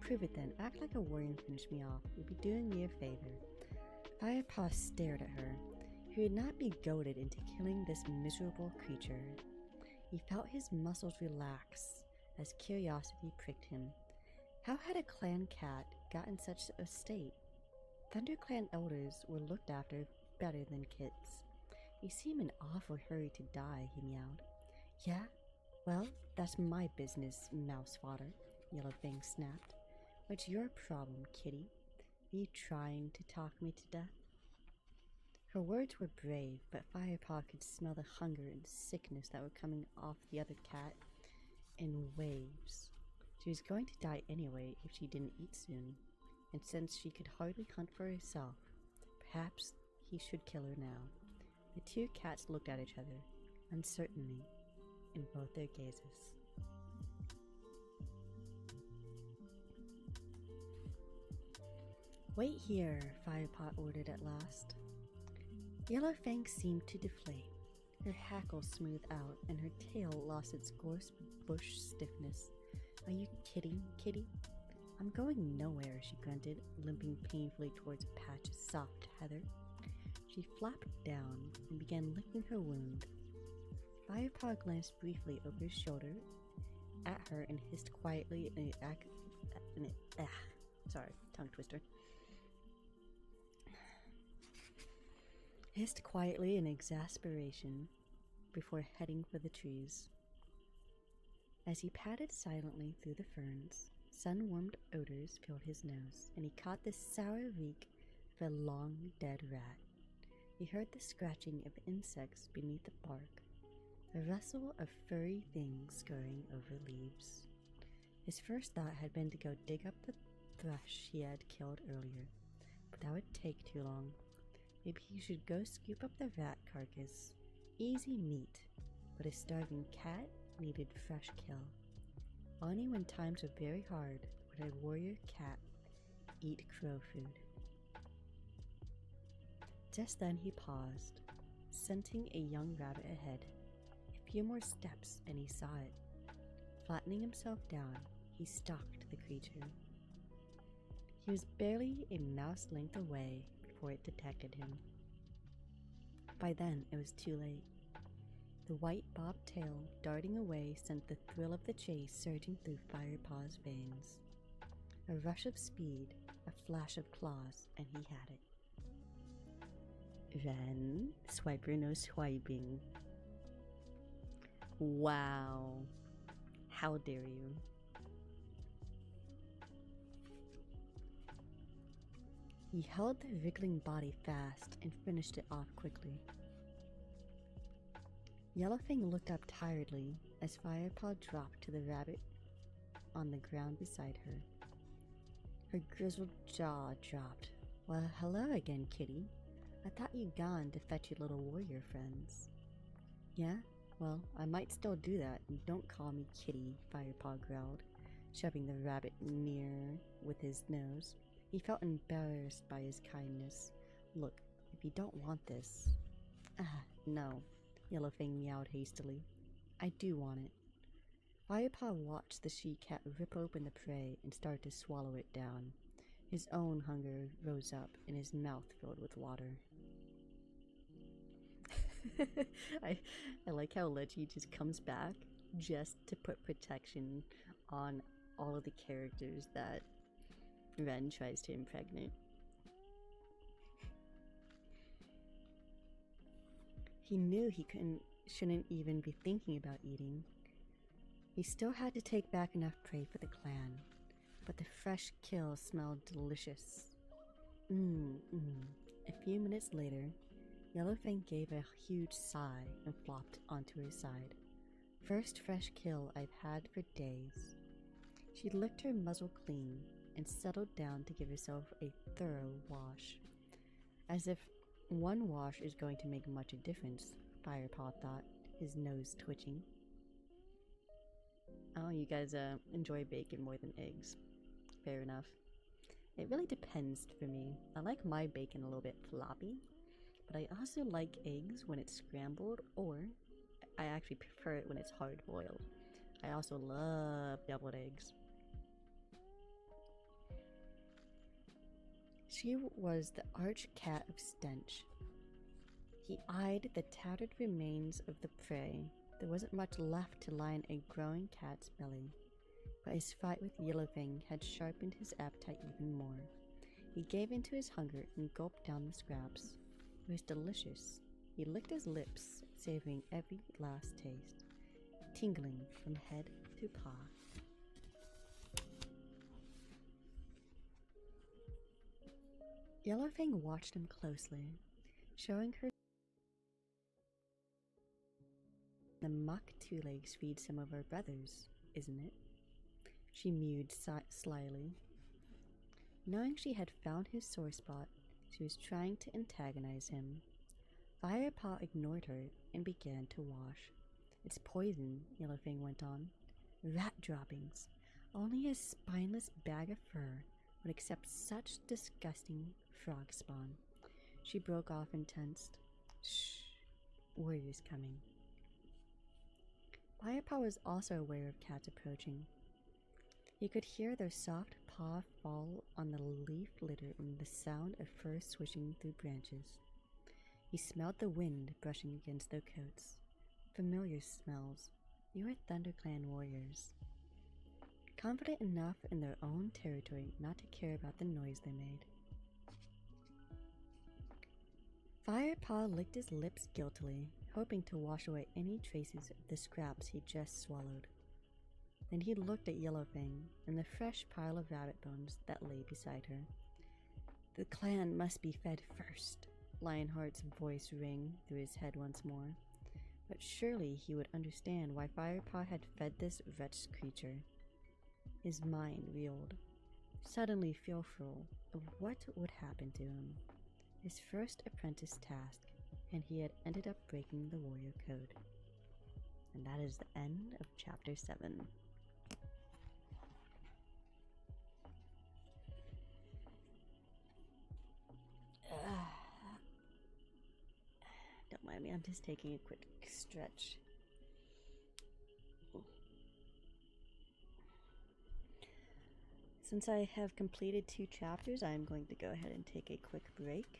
Prove it then. Act like a warrior and finish me off. You'll be doing me a favor. Firepaw stared at her. He would not be goaded into killing this miserable creature. He felt his muscles relax as curiosity pricked him. How had a clan cat gotten such a state? ThunderClan elders were looked after better than kits. You seem in awful hurry to die, he meowed. Yeah? Well, that's my business, mouse fodder, Yellowfang snapped. What's your problem, kitty? Are you trying to talk me to death? Her words were brave, but Firepaw could smell the hunger and sickness that were coming off the other cat. in waves. She was going to die anyway if she didn't eat soon, and since she could hardly hunt for herself, perhaps he should kill her now. The two cats looked at each other, uncertainly, in both their gazes. "Wait here," Firepot ordered at last. Yellowfang seemed to deflate. Her hackle smoothed out, and her tail lost its gorse bush stiffness. "Are you kidding, kitty?" "I'm going nowhere," she grunted, limping painfully towards a patch of soft heather. She flapped down and began licking her wound. Firepaw glanced briefly over his shoulder at her and hissed quietly tongue twister. Hissed quietly in exasperation before heading for the trees. As he padded silently through the ferns, sun-warmed odors filled his nose, and he caught the sour reek of a long dead rat. He heard the scratching of insects beneath the bark, the rustle of furry things scurrying over leaves. His first thought had been to go dig up the thrush he had killed earlier, but that would take too long. Maybe he should go scoop up the rat carcass. Easy meat, but a starving cat needed fresh kill. Only when times were very hard would a warrior cat eat crow food. Just then he paused, scenting a young rabbit ahead. A few more steps and he saw it. Flattening himself down, he stalked the creature. He was barely a mouse length away before it detected him. By then, it was too late. The white bobbed tail darting away sent the thrill of the chase surging through Firepaw's veins. A rush of speed, a flash of claws, and he had it. Then, swiper no swiping. Wow. How dare you? He held the wriggling body fast and finished it off quickly. Yellowfang looked up tiredly as Firepaw dropped to the rabbit on the ground beside her. Her grizzled jaw dropped. "Well, hello again, kitty. I thought you'd gone to fetch your little warrior friends." "Yeah? Well, I might still do that. Don't call me kitty," Firepaw growled, shoving the rabbit near with his nose. He felt embarrassed by his kindness. "Look, if you don't want this..." No," Yellowfang meowed hastily. "I do want it." Firepaw watched the she-cat rip open the prey and start to swallow it down. His own hunger rose up and his mouth filled with water. I like how Leggy just comes back just to put protection on all of the characters that Ren tries to impregnate. He knew he shouldn't even be thinking about eating. He still had to take back enough prey for the clan, but the fresh kill smelled delicious. A few minutes later, Yellowfang gave a huge sigh and flopped onto her side. "First fresh kill I've had for days." She licked her muzzle clean and settled down to give herself a thorough wash. As if one wash is going to make much of a difference, Firepaw thought, his nose twitching. Oh, you guys enjoy bacon more than eggs. Fair enough. It really depends for me. I like my bacon a little bit floppy, but I also like eggs when it's scrambled, or I actually prefer it when it's hard boiled. I also love deviled eggs. She was the arch cat of stench. He eyed the tattered remains of the prey. There wasn't much left to line a growing cat's belly, but his fight with Yellowfang had sharpened his appetite even more. He gave in to his hunger and gulped down the scraps. It was delicious. He licked his lips, savoring every last taste, tingling from head to paw. Yellowfang watched him closely, showing her the mock two-legs feed some of her brothers. isn't it? She mewed slyly. Knowing she had found his sore spot, she was trying to antagonize him. Firepaw ignored her and began to wash. It's poison, Yellowfang went on. Rat droppings. Only a spineless bag of fur would accept such disgusting frog spawn. She broke off and tensed. Shh. Warriors coming. Firepaw was also aware of cats approaching. He could hear their soft paw fall on the leaf litter and the sound of fur swishing through branches. He smelled the wind brushing against their coats. Familiar smells. They were ThunderClan warriors. Confident enough in their own territory not to care about the noise they made. Firepaw licked his lips guiltily, hoping to wash away any traces of the scraps he just swallowed. Then he looked at Yellowfang and the fresh pile of rabbit bones that lay beside her. The clan must be fed first, Lionheart's voice rang through his head once more. But surely he would understand why Firepaw had fed this wretched creature. His mind reeled, suddenly fearful of what would happen to him. His first apprentice task, and he had ended up breaking the warrior code. And that is the end of chapter 7. Don't mind me, I'm just taking a quick stretch. Since I have completed 2 chapters, I'm going to go ahead and take a quick break.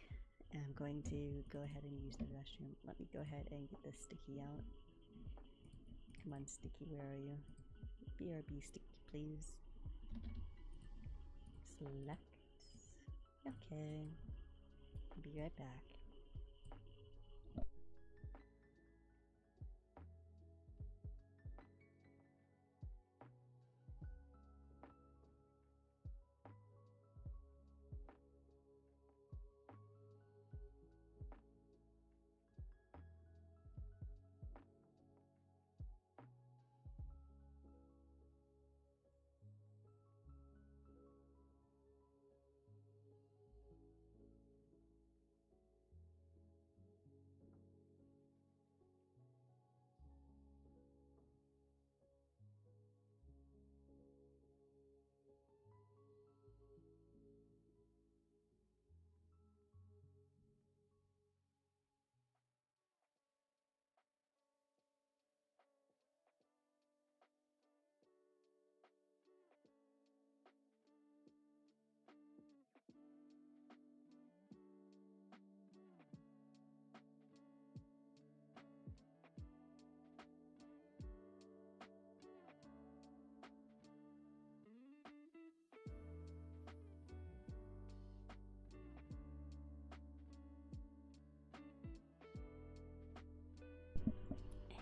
I'm going to go ahead and use the restroom. Let me go ahead and get the sticky out. Come on, Sticky, where are you? BRB Sticky, please. Select. Okay. I'll be right back.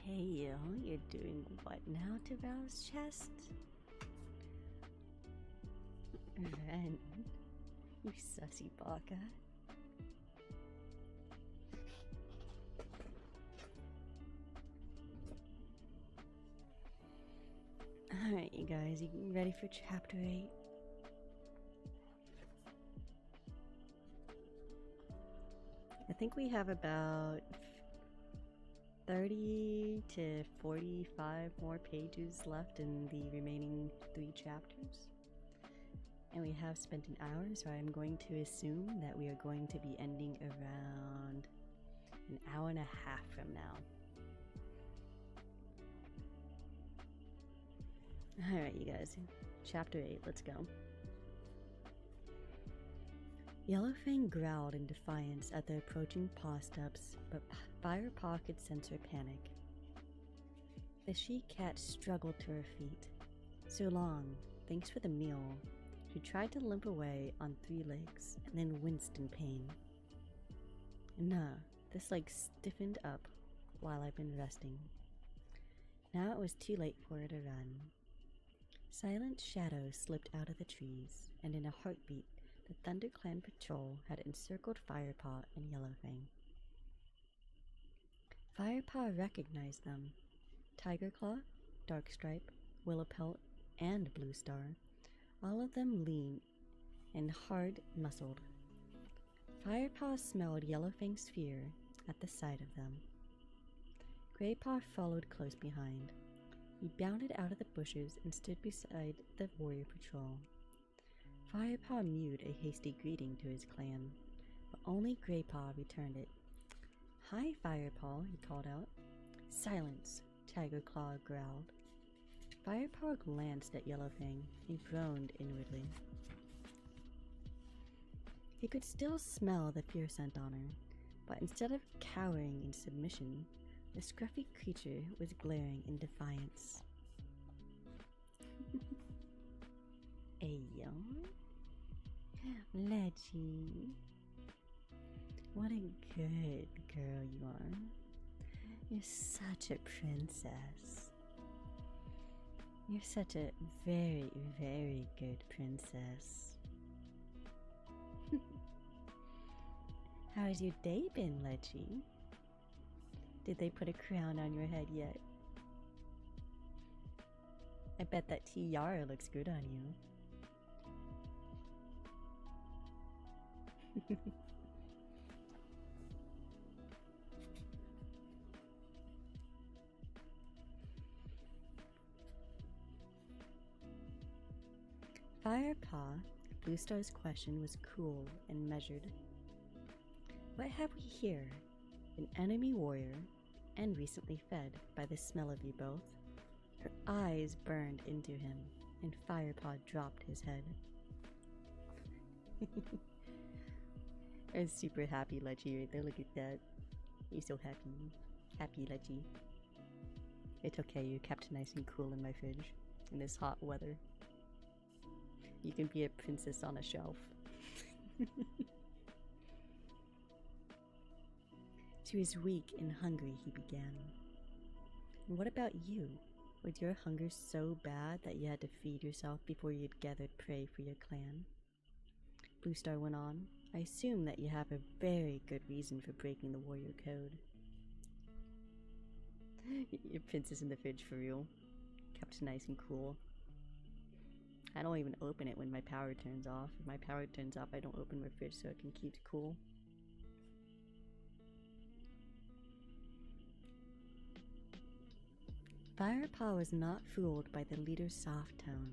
Hey yo, you're doing what now, Devour's chest? Ren, you sussy baka. Alright, you guys, you ready for chapter 8? I think we have about 30 to 45 more pages left in the remaining 3 chapters. And we have spent an hour, so I'm going to assume that we are going to be ending around an hour and a half from now. Alright, you guys, chapter 8, let's go. Yellowfang growled in defiance at the approaching paw steps, but Firepaw could sense her panic. The she-cat struggled to her feet. So long, thanks for the meal. She tried to limp away on 3 legs, and then winced in pain. Nah, this leg stiffened up while I've been resting. Now it was too late for her to run. Silent shadows slipped out of the trees, and in a heartbeat, the ThunderClan patrol had encircled Firepaw and Yellowfang. Firepaw recognized them. Tigerclaw, Darkstripe, Willowpelt, and Bluestar, all of them lean and hard-muscled. Firepaw smelled Yellowfang's fear at the sight of them. Greypaw followed close behind. He bounded out of the bushes and stood beside the warrior patrol. Firepaw mewed a hasty greeting to his clan, but only Greypaw returned it. "Hi, Firepaw," he called out. "Silence," Tigerclaw growled. Firepaw glanced at Yellowfang and groaned inwardly. He could still smell the fear scent on her, but instead of cowering in submission, the scruffy creature was glaring in defiance. Ayo, Ledgie, what a good girl you are. You're such a princess. You're such a very, very good princess. How's your day been, Ledgie? Did they put a crown on your head yet? I bet that tiara looks good on you. Firepaw, Bluestar's question was cool and measured. What have we here? An enemy warrior, and recently fed by the smell of you both. Her eyes burned into him, and Firepaw dropped his head. I'm super happy, Ledgie, right there. Look at that. You're so happy. Happy, Ledgie. It's okay, you kept nice and cool in my fridge in this hot weather. You can be a princess on a shelf. She was weak and hungry, he began. And what about you? Was your hunger so bad that you had to feed yourself before you'd gathered prey for your clan? Bluestar went on. I assume that you have a very good reason for breaking the warrior code. Your princess in the fridge for real. Kept nice and cool. I don't even open it when my power turns off. If my power turns off, I don't open my fridge so it can keep cool. Firepaw was not fooled by the leader's soft tone.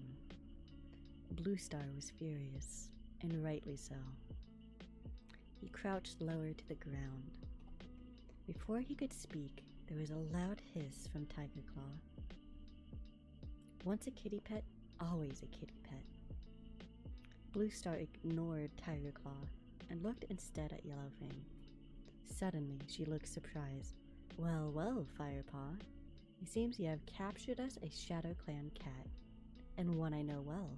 Bluestar was furious, and rightly so. He crouched lower to the ground. Before he could speak, there was a loud hiss from Tigerclaw. Once a kitty pet, always a kitty pet. Bluestar ignored Tigerclaw and looked instead at Yellowfang. Suddenly, she looked surprised. Well, well, Firepaw. It seems you have captured us a Shadow Clan cat, and one I know well.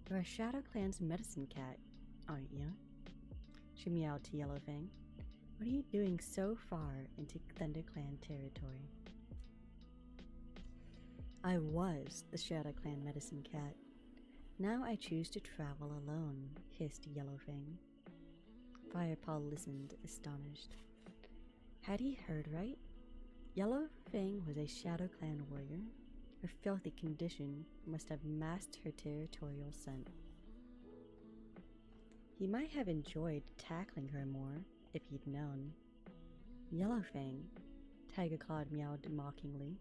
You're a Shadow Clan's medicine cat, aren't you? She meowed to Yellowfang. What are you doing so far into ThunderClan territory? I was the Shadow Clan medicine cat. Now I choose to travel alone, hissed Yellowfang. Firepaw listened, astonished. Had he heard right? Yellowfang was a Shadow Clan warrior. Her filthy condition must have masked her territorial scent. He might have enjoyed tackling her more if he'd known. Yellowfang, Tigerclaw meowed mockingly.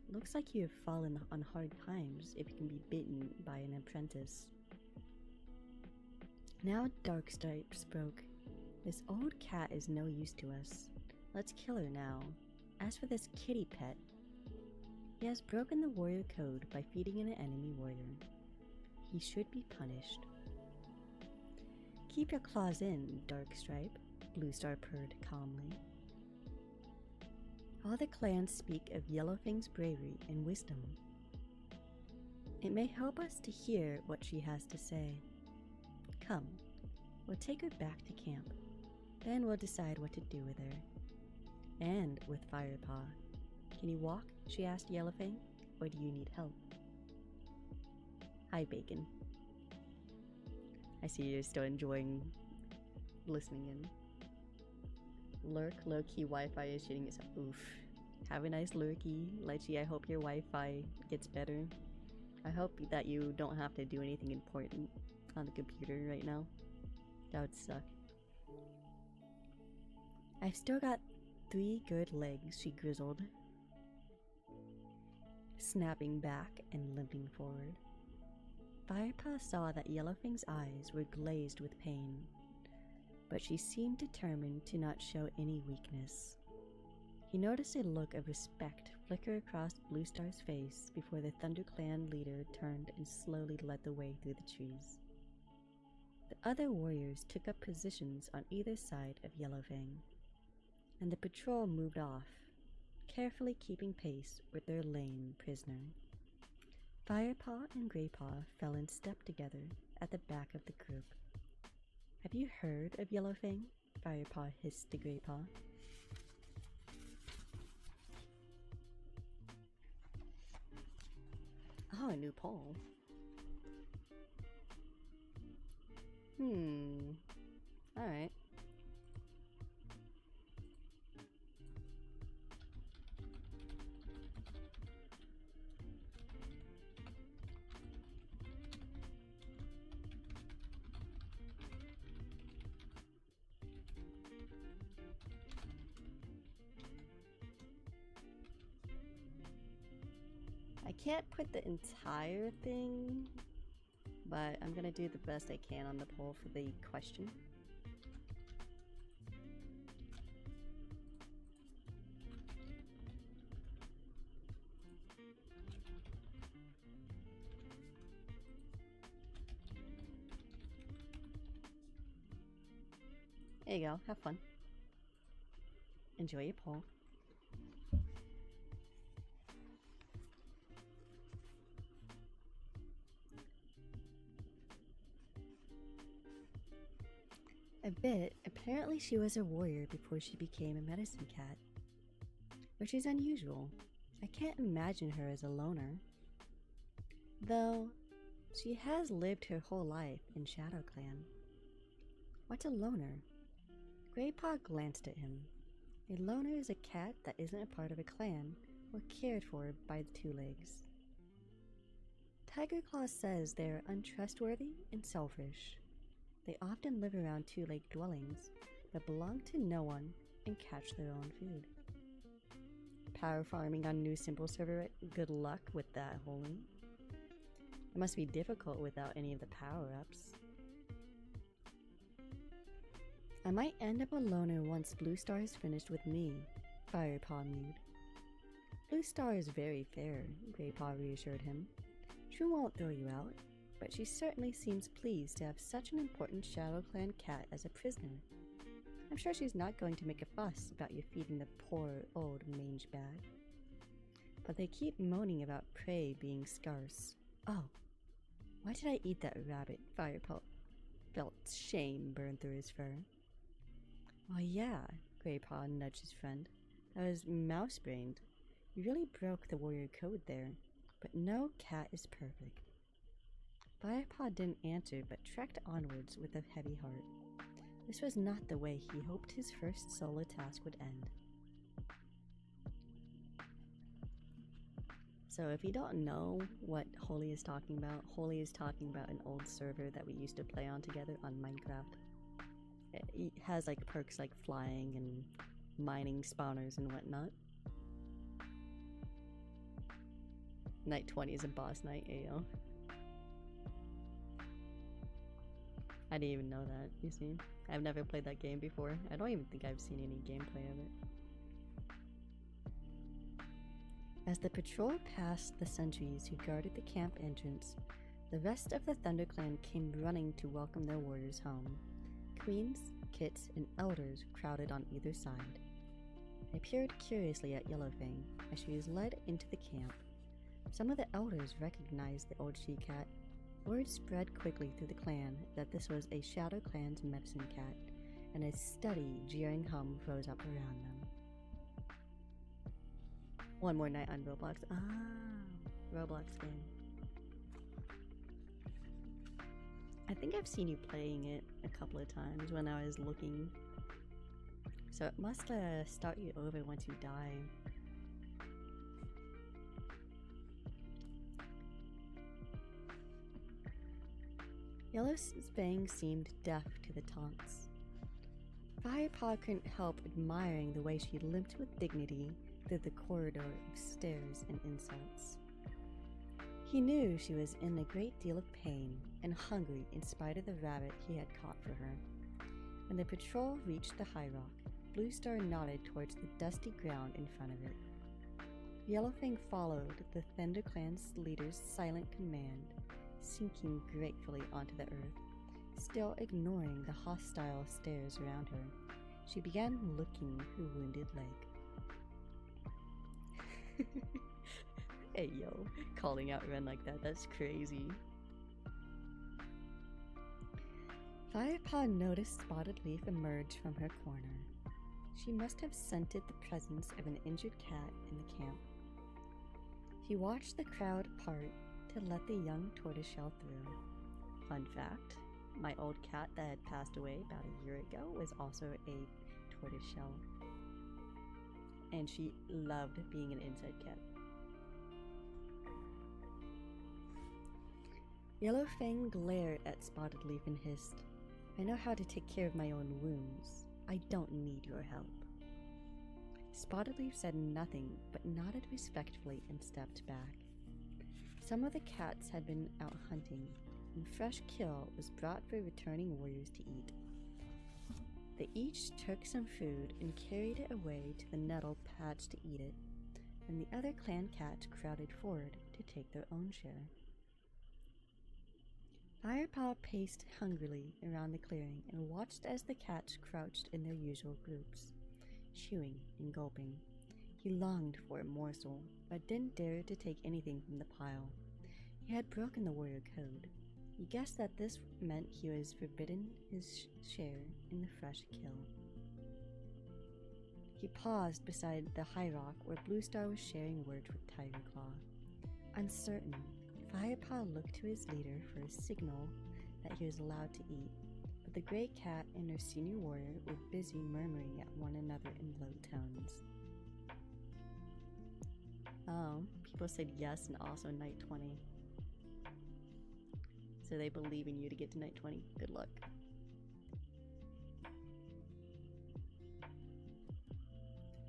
Looks like you have fallen on hard times if you can be bitten by an apprentice. Now Darkstripe spoke. This old cat is no use to us. Let's kill her now. As for this kitty pet, he has broken the warrior code by feeding an enemy warrior. He should be punished. Keep your claws in, Darkstripe, Bluestar purred calmly. All the clans speak of Yellowfang's bravery and wisdom. It may help us to hear what she has to say. Come, we'll take her back to camp. Then we'll decide what to do with her. And with Firepaw. Can you walk? She asked Yellowfang. Or do you need help? Hi, Bacon. I see you're still enjoying listening in. Lurk, low-key Wi-Fi is shitting itself. Oof. Have a nice lurky. Lychee, I hope your Wi-Fi gets better. I hope that you don't have to do anything important on the computer right now. That would suck. I've still got 3 good legs, she grizzled, snapping back and limping forward. Firepaw saw that Yellowfang's eyes were glazed with pain, but she seemed determined to not show any weakness. He noticed a look of respect flicker across Bluestar's face before the ThunderClan leader turned and slowly led the way through the trees. The other warriors took up positions on either side of Yellowfang, and the patrol moved off, carefully keeping pace with their lame prisoner. Firepaw and Greypaw fell in step together at the back of the group. Have you heard of Yellowfang? Firepaw hissed to Greypaw. Oh, a new poll. Alright. I can't put the entire thing, but I'm gonna do the best I can on the poll for the question. There you go, have fun. Enjoy your poll. A bit. Apparently she was a warrior before she became a medicine cat, which is unusual. I can't imagine her as a loner. Though, she has lived her whole life in ShadowClan. What's a loner? Greypaw glanced at him. A loner is a cat that isn't a part of a clan or cared for by the Two Legs. Tigerclaw says they are untrustworthy and selfish. They often live around two-leg dwellings that belong to no one and catch their own food. Power farming on new simple server, good luck with that, Holy. It must be difficult without any of the power-ups. I might end up a loner once Bluestar is finished with me, Firepaw mewed. Bluestar is very fair, Greypaw reassured him. She won't throw you out, but she certainly seems pleased to have such an important ShadowClan cat as a prisoner. I'm sure she's not going to make a fuss about you feeding the poor old mange bag. But they keep moaning about prey being scarce. Oh, why did I eat that rabbit? Firepaw felt shame burn through his fur. Oh yeah, Greypaw nudged his friend. I was mouse-brained. You really broke the warrior code there, but no cat is perfect. Firepaw didn't answer but trekked onwards with a heavy heart. This was not the way he hoped his first solo task would end. So if you don't know what Holy is talking about an old server that we used to play on together on Minecraft. It has like perks like flying and mining spawners and whatnot. Night 20 is a boss night, ayo. I didn't even know that, you see. I've never played that game before. I don't even think I've seen any gameplay of it. As the patrol passed the sentries who guarded the camp entrance, the rest of the ThunderClan came running to welcome their warriors home. Queens, kits, and elders crowded on either side. I peered curiously at Yellowfang as she was led into the camp. Some of the elders recognized the old she-cat. Word spread quickly through the clan that this was a ShadowClan's medicine cat, and a steady, jeering hum rose up around them. One more night on Roblox. Roblox game. I think I've seen you playing it a couple of times when I was looking. So it must start you over once you die. Yellow's Fang seemed deaf to the taunts. Firepaw couldn't help admiring the way she limped with dignity through the corridor of stares and insults. He knew she was in a great deal of pain and hungry in spite of the rabbit he had caught for her. When the patrol reached the high rock, Bluestar nodded towards the dusty ground in front of it. Yellowfang followed the ThunderClan's leader's silent command, sinking gratefully onto the earth. Still ignoring the hostile stares around her, she began licking her wounded leg. Hey yo, calling out Ren like that's crazy. Firepaw noticed Spotted Leaf emerge from her corner. She must have scented the presence of an injured cat in the camp. He watched the crowd part to let the young tortoiseshell through. Fun fact, my old cat that had passed away about a year ago was also a tortoiseshell. And she loved being an inside cat. Yellowfang glared at Spotted Leaf and hissed, "I know how to take care of my own wounds. I don't need your help." Spotted Leaf said nothing but nodded respectfully and stepped back. Some of the cats had been out hunting, and fresh kill was brought for returning warriors to eat. They each took some food and carried it away to the nettle patch to eat it, and the other clan cats crowded forward to take their own share. Firepaw paced hungrily around the clearing and watched as the cats crouched in their usual groups, chewing and gulping. He longed for a morsel, but didn't dare to take anything from the pile. He had broken the warrior code. He guessed that this meant he was forbidden his share in the fresh kill. He paused beside the high rock where Bluestar was sharing words with Tigerclaw. Uncertain, Firepaw looked to his leader for a signal that he was allowed to eat, but the gray cat and her senior warrior were busy murmuring at one another in low tones. People said yes and also night 20. So they believe in you to get to night 20. Good luck.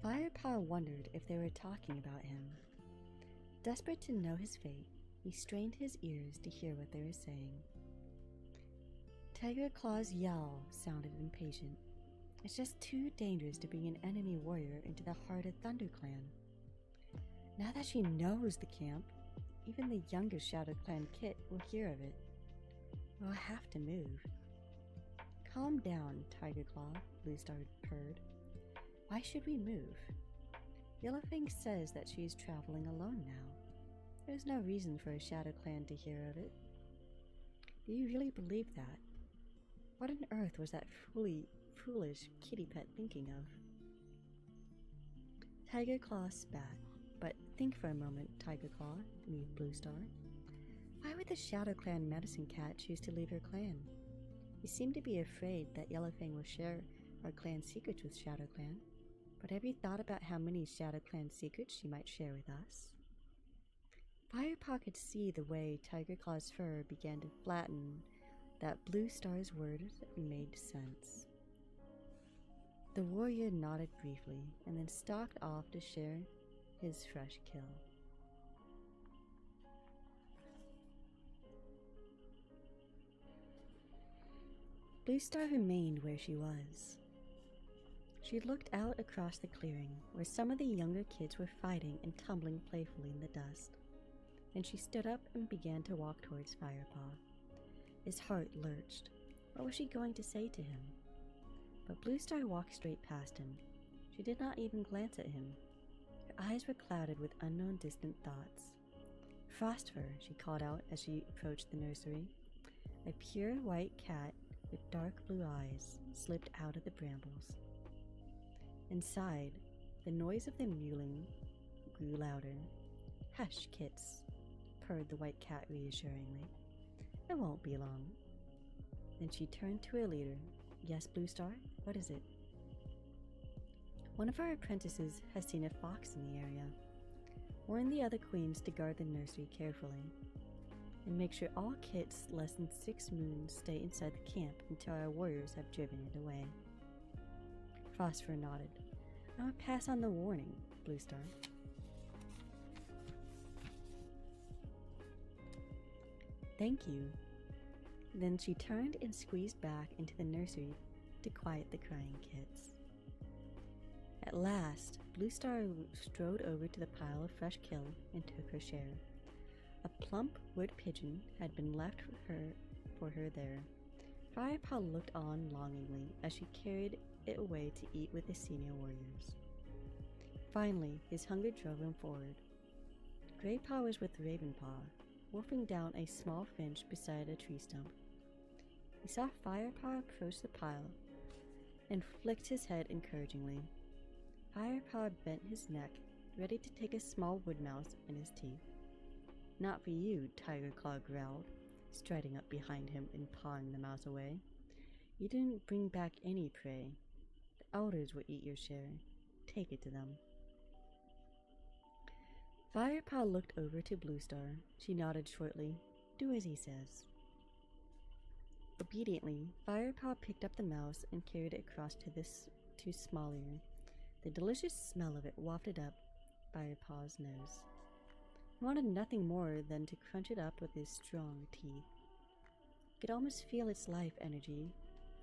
Firepaw wondered if they were talking about him. Desperate to know his fate, he strained his ears to hear what they were saying. Tigerclaw's yowl sounded impatient. It's just too dangerous to bring an enemy warrior into the heart of ThunderClan. Now that she knows the camp, even the youngest Shadow Clan Kit will hear of it. We'll have to move. Calm down, Tigerclaw, Bluestar purred. Why should we move? Yellowfang says that she's traveling alone now. There's no reason for a Shadow Clan to hear of it. Do you really believe that? What on earth was that foolish kitty pet thinking of? Tigerclaw spat. But think for a moment, Tigerclaw, mused Bluestar. Why would the Shadow Clan medicine cat choose to leave her clan? You seem to be afraid that Yellowfang will share our clan secrets with Shadow Clan. But have you thought about how many Shadow Clan secrets she might share with us? Firepaw could see the way Tigerclaw's fur began to flatten, that Bluestar's words made sense. The warrior nodded briefly and then stalked off to share his fresh kill. Bluestar remained where she was. She looked out across the clearing, where some of the younger kids were fighting and tumbling playfully in the dust. Then she stood up and began to walk towards Firepaw. His heart lurched. What was she going to say to him? But Bluestar walked straight past him. She did not even glance at him. Her eyes were clouded with unknown distant thoughts. Frostfur, she called out as she approached the nursery. A pure white cat with dark blue eyes slipped out of the brambles. Inside, the noise of the mewling grew louder. Hush, kits, purred the white cat reassuringly. It won't be long. Then she turned to her leader. Yes, Bluestar, what is it? One of our apprentices has seen a fox in the area. Warn the other queens to guard the nursery carefully. and make sure all kits less than 6 moons stay inside the camp until our warriors have driven it away. Phosphor nodded. I will pass on the warning, Bluestar. Thank you. Then she turned and squeezed back into the nursery to quiet the crying kits. At last, Bluestar strode over to the pile of fresh kill and took her share. A plump wood pigeon had been left for her there. Firepaw looked on longingly as she carried it away to eat with the senior warriors. Finally, his hunger drove him forward. Greypaw was with Ravenpaw, wolfing down a small finch beside a tree stump. He saw Firepaw approach the pile and flicked his head encouragingly. Firepaw bent his neck, ready to take a small wood mouse in his teeth. Not for you, Tigerclaw growled, striding up behind him and pawing the mouse away. You didn't bring back any prey. The elders will eat your share. Take it to them. Firepaw looked over to Bluestar. She nodded shortly. Do as he says. Obediently, Firepaw picked up the mouse and carried it across to Smallier. The delicious smell of it wafted up Firepaw's nose. He wanted nothing more than to crunch it up with his strong teeth. He could almost feel its life energy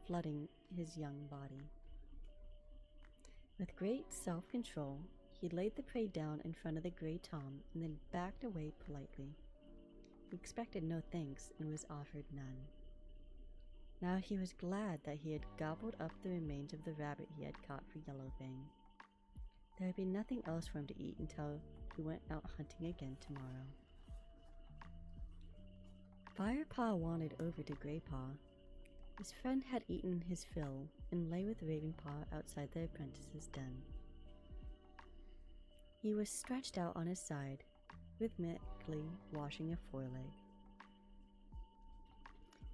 flooding his young body. With great self-control, he laid the prey down in front of the gray tom and then backed away politely. He expected no thanks and was offered none. Now he was glad that he had gobbled up the remains of the rabbit he had caught for Yellowfang. There would be nothing else for him to eat until he went out hunting again tomorrow. Firepaw wandered over to Greypaw. His friend had eaten his fill and lay with Ravenpaw outside the apprentice's den. He was stretched out on his side, rhythmically washing a foreleg.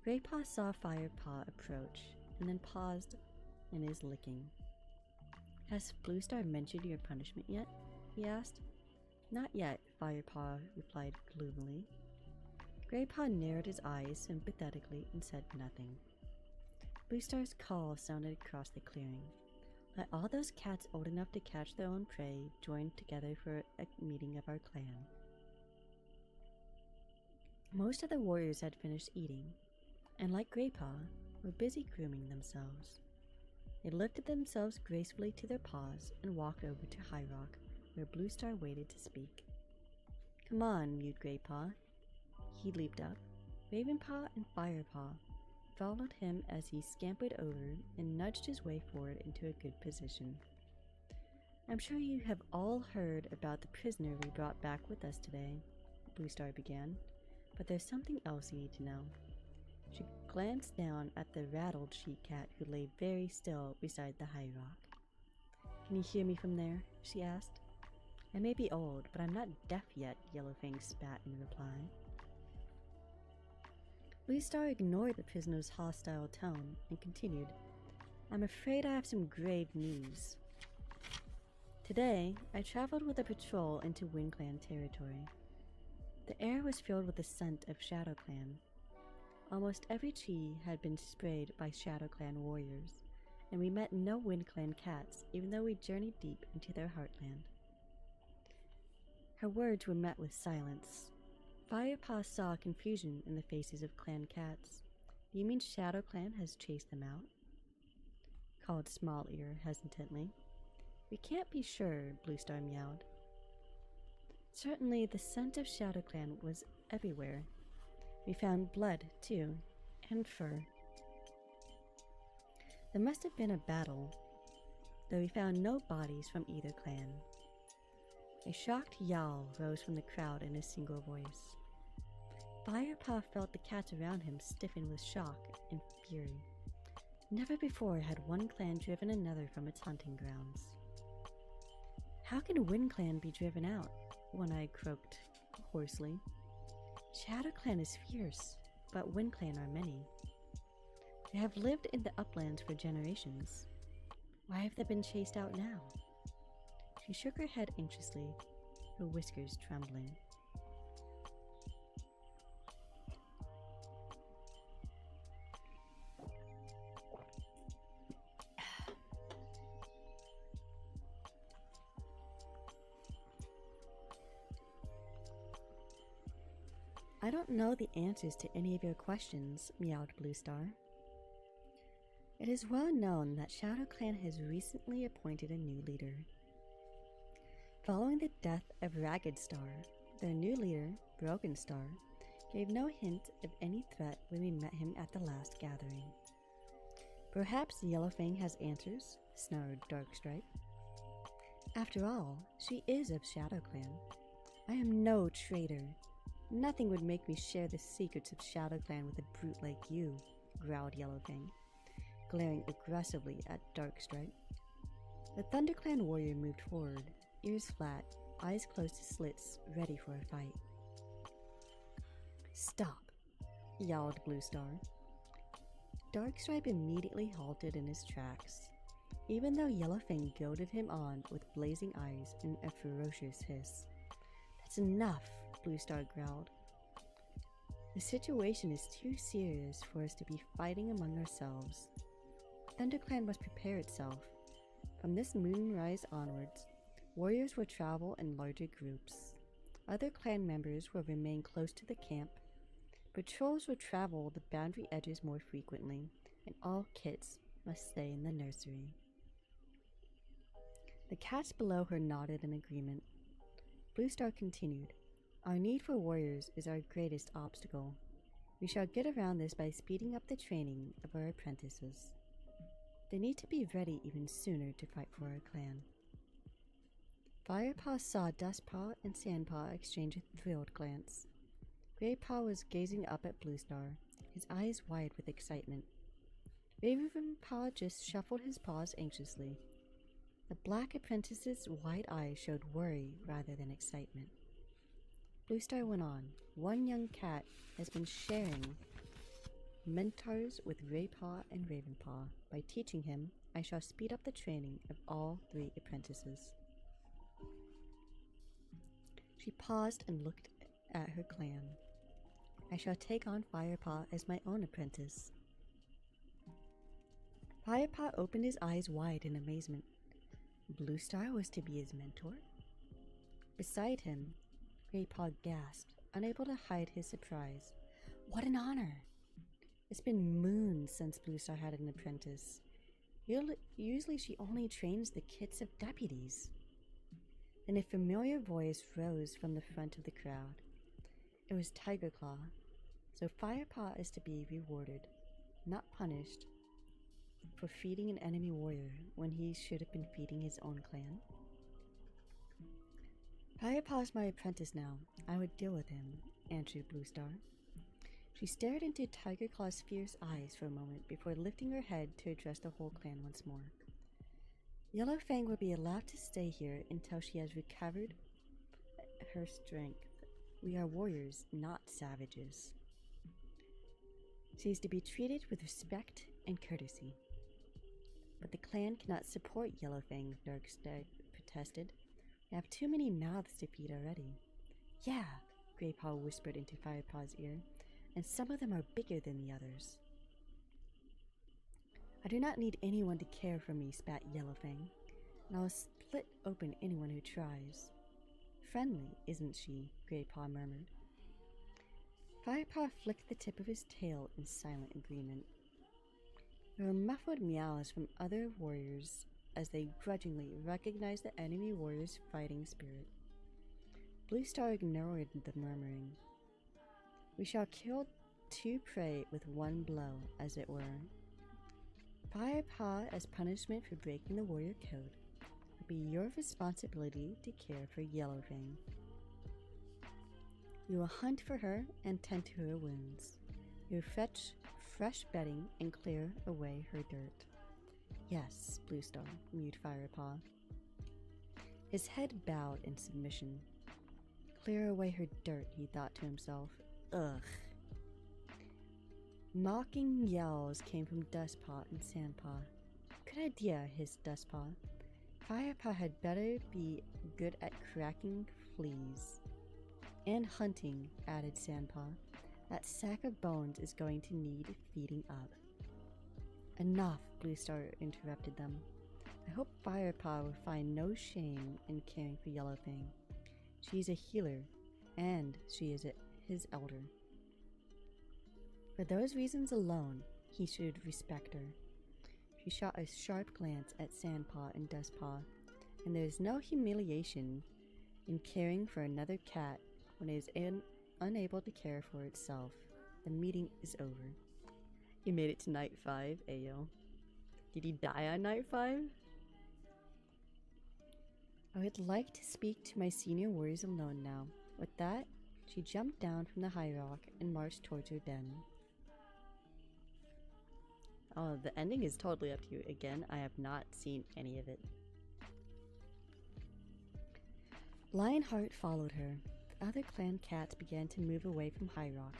Greypaw saw Firepaw approach and then paused in his licking. Has Bluestar mentioned your punishment yet? He asked. Not yet, Firepaw replied gloomily. Greypaw narrowed his eyes sympathetically and said nothing. Bluestar's call sounded across the clearing. Let all those cats old enough to catch their own prey join together for a meeting of our clan. Most of the warriors had finished eating, and like Greypaw, were busy grooming themselves. They lifted themselves gracefully to their paws and walked over to High Rock, where Bluestar waited to speak. Come on, mewed Greypaw. He leaped up. Ravenpaw and Firepaw followed him as he scampered over and nudged his way forward into a good position. I'm sure you have all heard about the prisoner we brought back with us today, Bluestar began, but there's something else you need to know. She glanced down at the rattled she-cat who lay very still beside the high rock. Can you hear me from there? She asked. I may be old, but I'm not deaf yet, Yellowfang spat in reply. Bluestar ignored the prisoner's hostile tone and continued, I'm afraid I have some grave news. Today, I traveled with a patrol into WindClan territory. The air was filled with the scent of ShadowClan. Almost every tree had been sprayed by ShadowClan warriors, and we met no WindClan cats, even though we journeyed deep into their heartland. Her words were met with silence. Firepaw saw confusion in the faces of clan cats. You mean ShadowClan has chased them out? Called Smallear hesitantly. We can't be sure, Bluestar meowed. Certainly the scent of ShadowClan was everywhere. We found blood, too, and fur. There must have been a battle, though we found no bodies from either clan. A shocked yowl rose from the crowd in a single voice. Firepaw felt the cats around him stiffen with shock and fury. Never before had one clan driven another from its hunting grounds. How can WindClan be driven out? One-Eye croaked hoarsely. ShadowClan is fierce, but WindClan are many. They have lived in the uplands for generations. Why have they been chased out now? She shook her head anxiously, her whiskers trembling. I don't know the answers to any of your questions, meowed Bluestar. It is well known that Shadow Clan has recently appointed a new leader. Following the death of Ragged Star, their new leader, Broken Star, gave no hint of any threat when we met him at the last gathering. Perhaps Yellowfang has answers, snarled Darkstripe. After all, she is of Shadow Clan. I am no traitor. Nothing would make me share the secrets of Shadow Clan with a brute like you, growled Yellowfang, glaring aggressively at Darkstripe. The ThunderClan warrior moved forward, ears flat, eyes close to slits, ready for a fight. Stop, yowled Bluestar. Darkstripe immediately halted in his tracks, even though Yellowfang goaded him on with blazing eyes and a ferocious hiss. That's enough, Bluestar growled. The situation is too serious for us to be fighting among ourselves. ThunderClan must prepare itself. From this moonrise onwards, warriors will travel in larger groups. Other clan members will remain close to the camp. Patrols will travel the boundary edges more frequently, and all kits must stay in the nursery. The cats below her nodded in agreement. Bluestar continued, Our need for warriors is our greatest obstacle. We shall get around this by speeding up the training of our apprentices. They need to be ready even sooner to fight for our clan. Firepaw saw Dustpaw and Sandpaw exchange a thrilled glance. Greypaw was gazing up at Bluestar, his eyes wide with excitement. Ravenpaw just shuffled his paws anxiously. The black apprentice's wide eyes showed worry rather than excitement. Bluestar went on. One young cat has been sharing mentors with Greypaw and Ravenpaw. By teaching him, I shall speed up the training of all 3 apprentices. She paused and looked at her clan. I shall take on Firepaw as my own apprentice. Firepaw opened his eyes wide in amazement. Bluestar was to be his mentor? Beside him, Greypaw gasped, unable to hide his surprise. What an honor! It's been moons since Bluestar had an apprentice. Usually she only trains the kits of deputies. Then a familiar voice rose from the front of the crowd. It was Tigerclaw. So Firepaw is to be rewarded, not punished, for feeding an enemy warrior when he should have been feeding his own clan. Firepaw's my apprentice now. I would deal with him, answered Bluestar. She stared into Tigerclaw's fierce eyes for a moment before lifting her head to address the whole clan once more. Yellowfang will be allowed to stay here until she has recovered her strength. We are warriors, not savages. She is to be treated with respect and courtesy. But the clan cannot support Yellowfang, Darkstripe protested. We have too many mouths to feed already. Yeah, Greypaw whispered into Firepaw's ear, and some of them are bigger than the others. I do not need anyone to care for me, spat Yellowfang, and I'll split open anyone who tries. Friendly, isn't she? Greypaw murmured. Firepaw flicked the tip of his tail in silent agreement. There were muffled meows from other warriors as they grudgingly recognized the enemy warrior's fighting spirit. Bluestar ignored the murmuring. We shall kill 2 prey with 1 blow, as it were. Firepaw, as punishment for breaking the warrior code, will be your responsibility to care for Yellowfang. You will hunt for her and tend to her wounds. You will fetch fresh bedding and clear away her dirt. Yes, Bluestar, mewed Firepaw. His head bowed in submission. Clear away her dirt, he thought to himself. Ugh. Mocking yells came from Dustpaw and Sandpaw. Good idea, hissed Dustpaw. Firepaw had better be good at cracking fleas. And hunting, added Sandpaw. That sack of bones is going to need feeding up. Enough, Bluestar interrupted them. I hope Firepaw will find no shame in caring for Yellowfang. She is a healer, and she is his elder. For those reasons alone, he should respect her. She shot a sharp glance at Sandpaw and Dustpaw, and there is no humiliation in caring for another cat when it is unable to care for itself. The meeting is over. You made it to night 5, Ayo. Did you die on night 5? I would like to speak to my senior warriors alone now. With that, she jumped down from the high rock and marched towards her den. Oh, the ending is totally up to you. Again, I have not seen any of it. Lionheart followed her. The other clan cats began to move away from High Rock.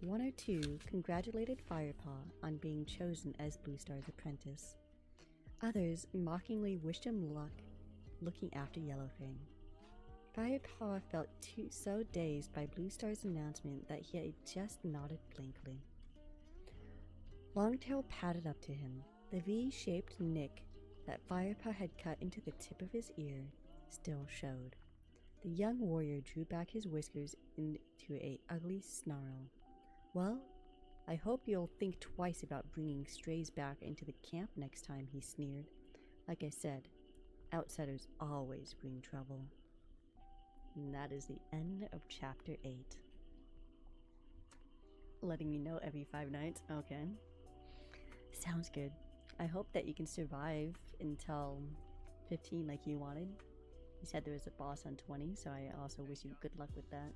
One or two congratulated Firepaw on being chosen as Bluestar's apprentice. Others mockingly wished him luck looking after Yellowfang. Firepaw felt so dazed by Bluestar's announcement that he had just nodded blankly. Longtail padded up to him. The V-shaped nick that Firepaw had cut into the tip of his ear still showed. The young warrior drew back his whiskers into an ugly snarl. Well, I hope you'll think twice about bringing strays back into the camp next time, he sneered. Like I said, outsiders always bring trouble. And that is the end of chapter 8. Letting me know every 5 nights? Okay. Sounds good. I hope that you can survive until 15 like you wanted. You said there was a boss on 20, so I also wish you good luck with that.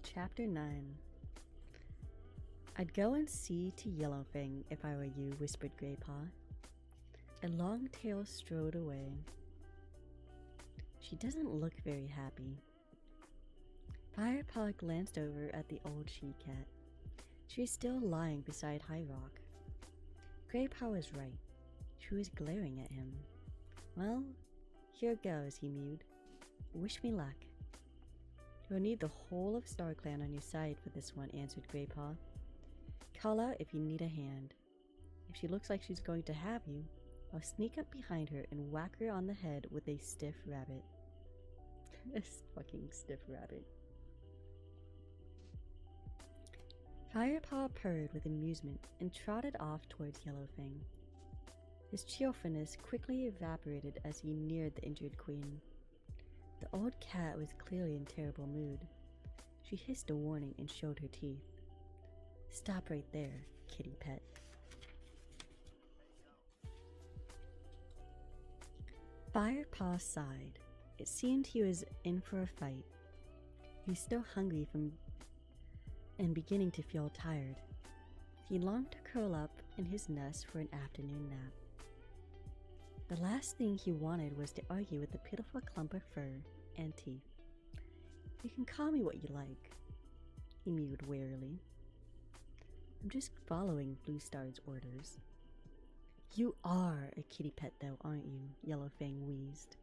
Chapter 9. I'd go and see to Yellowfang if I were you, whispered Greypaw. A Longtail strode away. She doesn't look very happy. Firepaw glanced over at the old she-cat. She was still lying beside High Rock. Greypaw was right. She was glaring at him. Well, here goes, he mewed. Wish me luck. You'll need the whole of StarClan on your side for this one, answered Greypaw. Call out if you need a hand. If she looks like she's going to have you, I'll sneak up behind her and whack her on the head with a stiff rabbit. A fucking stiff rabbit. Firepaw purred with amusement and trotted off towards Yellowfang. His cheerfulness quickly evaporated as he neared the injured queen. The old cat was clearly in terrible mood. She hissed a warning and showed her teeth. Stop right there, kitty pet. Firepaw sighed. It seemed he was in for a fight. He was still hungry and beginning to feel tired. He longed to curl up in his nest for an afternoon nap. The last thing he wanted was to argue with the pitiful clump of fur and teeth. You can call me what you like, he mewed wearily. I'm just following Bluestar's orders. You are a kitty pet though, aren't you? Yellowfang wheezed.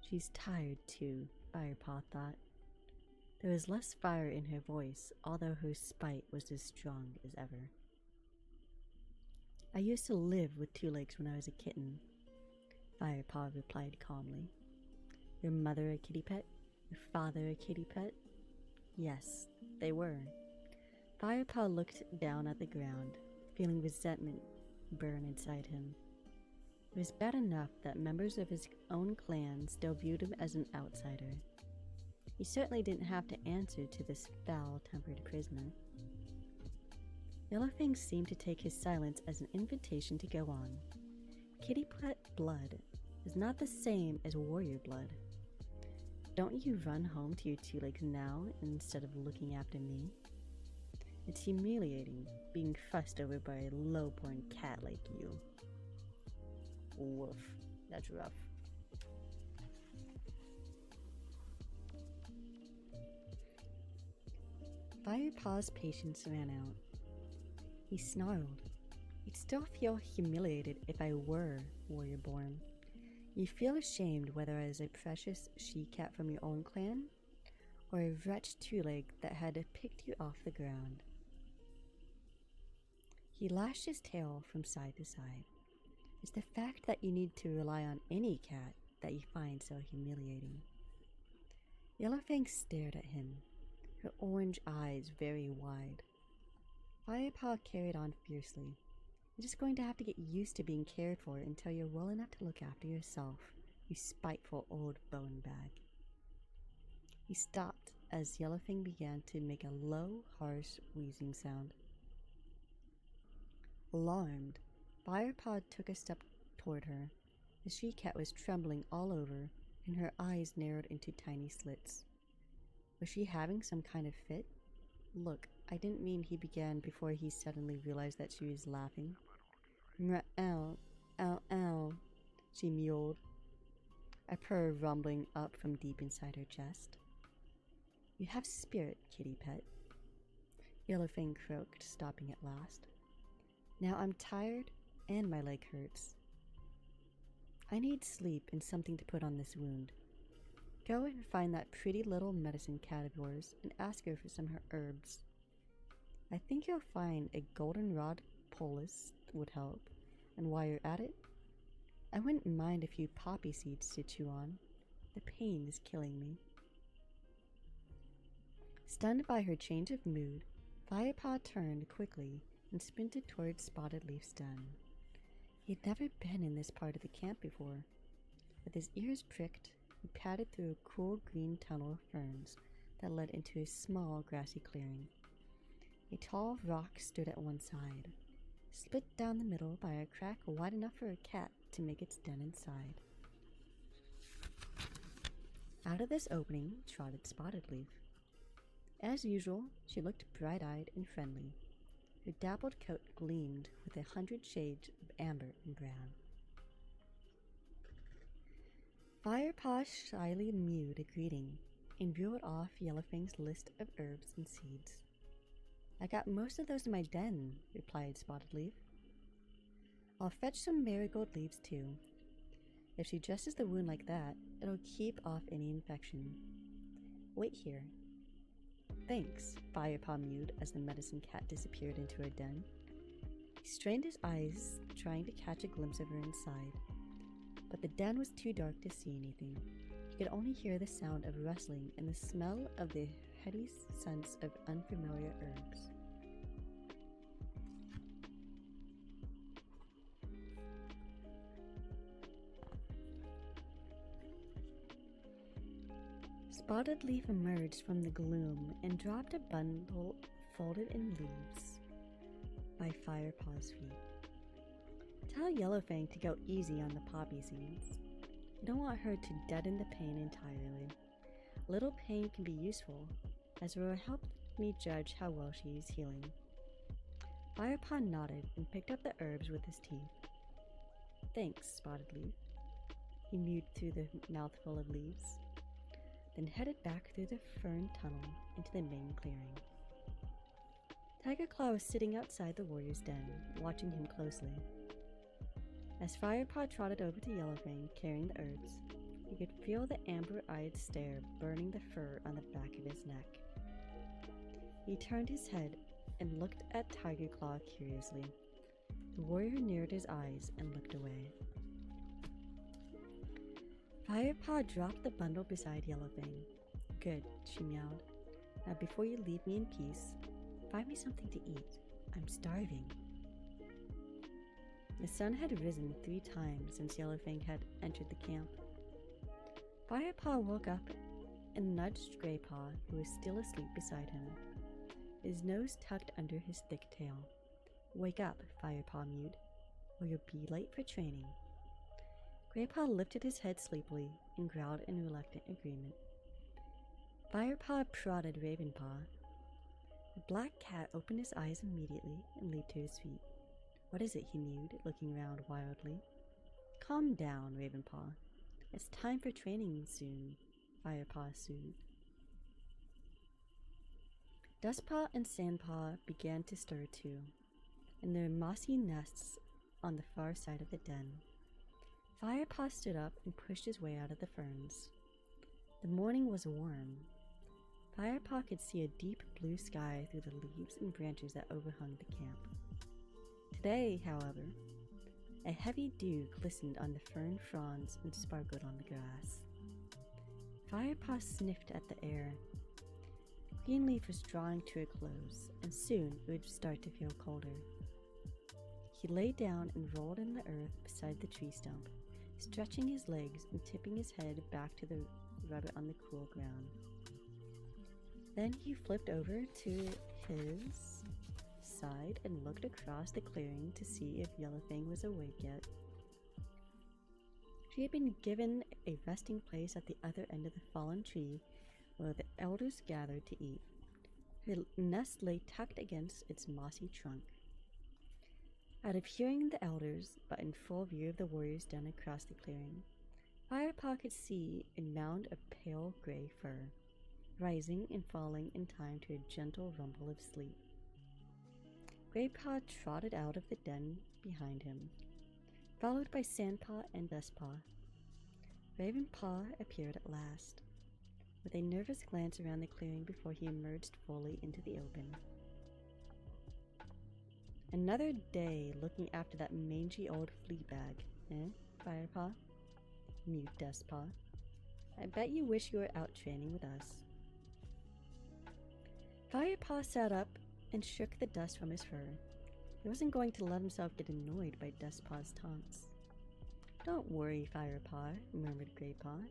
She's tired too, Firepaw thought. There was less fire in her voice, although her spite was as strong as ever. I used to live with two legs when I was a kitten, Firepaw replied calmly. Your mother a kitty pet? Your father a kitty pet? Yes, they were. Firepaw looked down at the ground, feeling resentment burn inside him. It was bad enough that members of his own clan still viewed him as an outsider. He certainly didn't have to answer to this foul-tempered prisoner. Yellowfang seemed to take his silence as an invitation to go on. Kitty pet blood is not the same as warrior blood. Don't you run home to your two legs now instead of looking after me? It's humiliating being fussed over by a low-born cat like you. Woof, that's rough. Firepaw's patience ran out. He snarled. You'd still feel humiliated if I were warrior-born. You feel ashamed whether as a precious she-cat from your own clan, or a wretched two-leg that had picked you off the ground. He lashed his tail from side to side. is the fact that you need to rely on any cat that you find so humiliating. Yellowfang stared at him, her orange eyes very wide. Firepaw carried on fiercely. You're just going to have to get used to being cared for until you're well enough to look after yourself, you spiteful old bone bag. He stopped as Yellowfang began to make a low, harsh, wheezing sound. Alarmed, Firepaw took a step toward her. The she-cat was trembling all over, and her eyes narrowed into tiny slits. Was she having some kind of fit? Look, I didn't mean, he began before he suddenly realized that she was laughing. Ow, ow, ow, she mewed, a purr rumbling up from deep inside her chest. You have spirit, kitty pet, Yellowfang croaked, stopping at last. Now I'm tired and my leg hurts. I need sleep and something to put on this wound. Go and find that pretty little medicine cat of yours and ask her for some herbs. I think you'll find a goldenrod poultice would help, and while you're at it, I wouldn't mind a few poppy seeds to chew on. The pain is killing me. Stunned by her change of mood, Firepaw turned quickly and sprinted towards Spotted Leaf's den. He'd never been in this part of the camp before. With his ears pricked, he padded through a cool green tunnel of ferns that led into a small grassy clearing. A tall rock stood at one side, split down the middle by a crack wide enough for a cat to make its den inside. Out of this opening trotted Spotted Leaf. As usual, she looked bright-eyed and friendly. Her dappled coat gleamed with 100 shades of amber and brown. Firepaw shyly mewed a greeting and reeled off Yellowfang's list of herbs and seeds. I got most of those in my den, replied Spotted Leaf. I'll fetch some marigold leaves too. If she dresses the wound like that, it'll keep off any infection. Wait here. Thanks, Firepaw mewed as the medicine cat disappeared into her den. He strained his eyes, trying to catch a glimpse of her inside, but the den was too dark to see anything. He could only hear the sound of rustling and the smell of the heady scents of unfamiliar herbs. Spotted Leaf emerged from the gloom and dropped a bundle folded in leaves by Firepaw's feet. Tell Yellowfang to go easy on the poppy seeds. You don't want her to deaden the pain entirely. A little pain can be useful, as it will help me judge how well she is healing. Firepaw nodded and picked up the herbs with his teeth. Thanks, Spotted Leaf. He mewed through the mouthful of leaves, then headed back through the fern tunnel into the main clearing. Tiger Claw was sitting outside the warrior's den, watching him closely. As Firepaw trotted over to Yellowfang, carrying the herbs, he could feel the amber-eyed stare burning the fur on the back of his neck. He turned his head and looked at Tiger Claw curiously. The warrior narrowed his eyes and looked away. Firepaw dropped the bundle beside Yellowfang. Good, she meowed. Now before you leave me in peace, find me something to eat. I'm starving. The sun had risen 3 times since Yellowfang had entered the camp. Firepaw woke up and nudged Graypaw, who was still asleep beside him, his nose tucked under his thick tail. Wake up, Firepaw mewed, or you'll be late for training. Graypaw lifted his head sleepily and growled in reluctant agreement. Firepaw prodded Ravenpaw. The black cat opened his eyes immediately and leaped to his feet. What is it? He mewed, looking round wildly. Calm down, Ravenpaw. It's time for training soon, Firepaw soothed. Dustpaw and Sandpaw began to stir too, in their mossy nests on the far side of the den. Firepaw stood up and pushed his way out of the ferns. The morning was warm. Firepaw could see a deep blue sky through the leaves and branches that overhung the camp. Today, however, A heavy dew glistened on the fern fronds and sparkled on the grass. Firepaw sniffed at the air. Greenleaf was drawing to a close, and soon it would start to feel colder. He lay down and rolled in the earth beside the tree stump, stretching his legs and tipping his head back to rub it on the cool ground. Then he flipped over to his side and looked across the clearing to see if Yellowfang was awake yet. She had been given a resting place at the other end of the fallen tree where the elders gathered to eat. Her nest lay tucked against its mossy trunk. Out of hearing the elders, but in full view of the warriors down across the clearing, Firepaw could see a mound of pale gray fur, rising and falling in time to a gentle rumble of sleep. Graypaw trotted out of the den behind him, followed by Sandpaw and Dustpaw. Ravenpaw appeared at last, with a nervous glance around the clearing before he emerged fully into the open. Another day looking after that mangy old flea bag, eh, Firepaw? Mewed Dustpaw. I bet you wish you were out training with us. Firepaw sat up and shook the dust from his fur. He wasn't going to let himself get annoyed by Dustpaw's taunts. Don't worry, Firepaw, murmured Graypaw.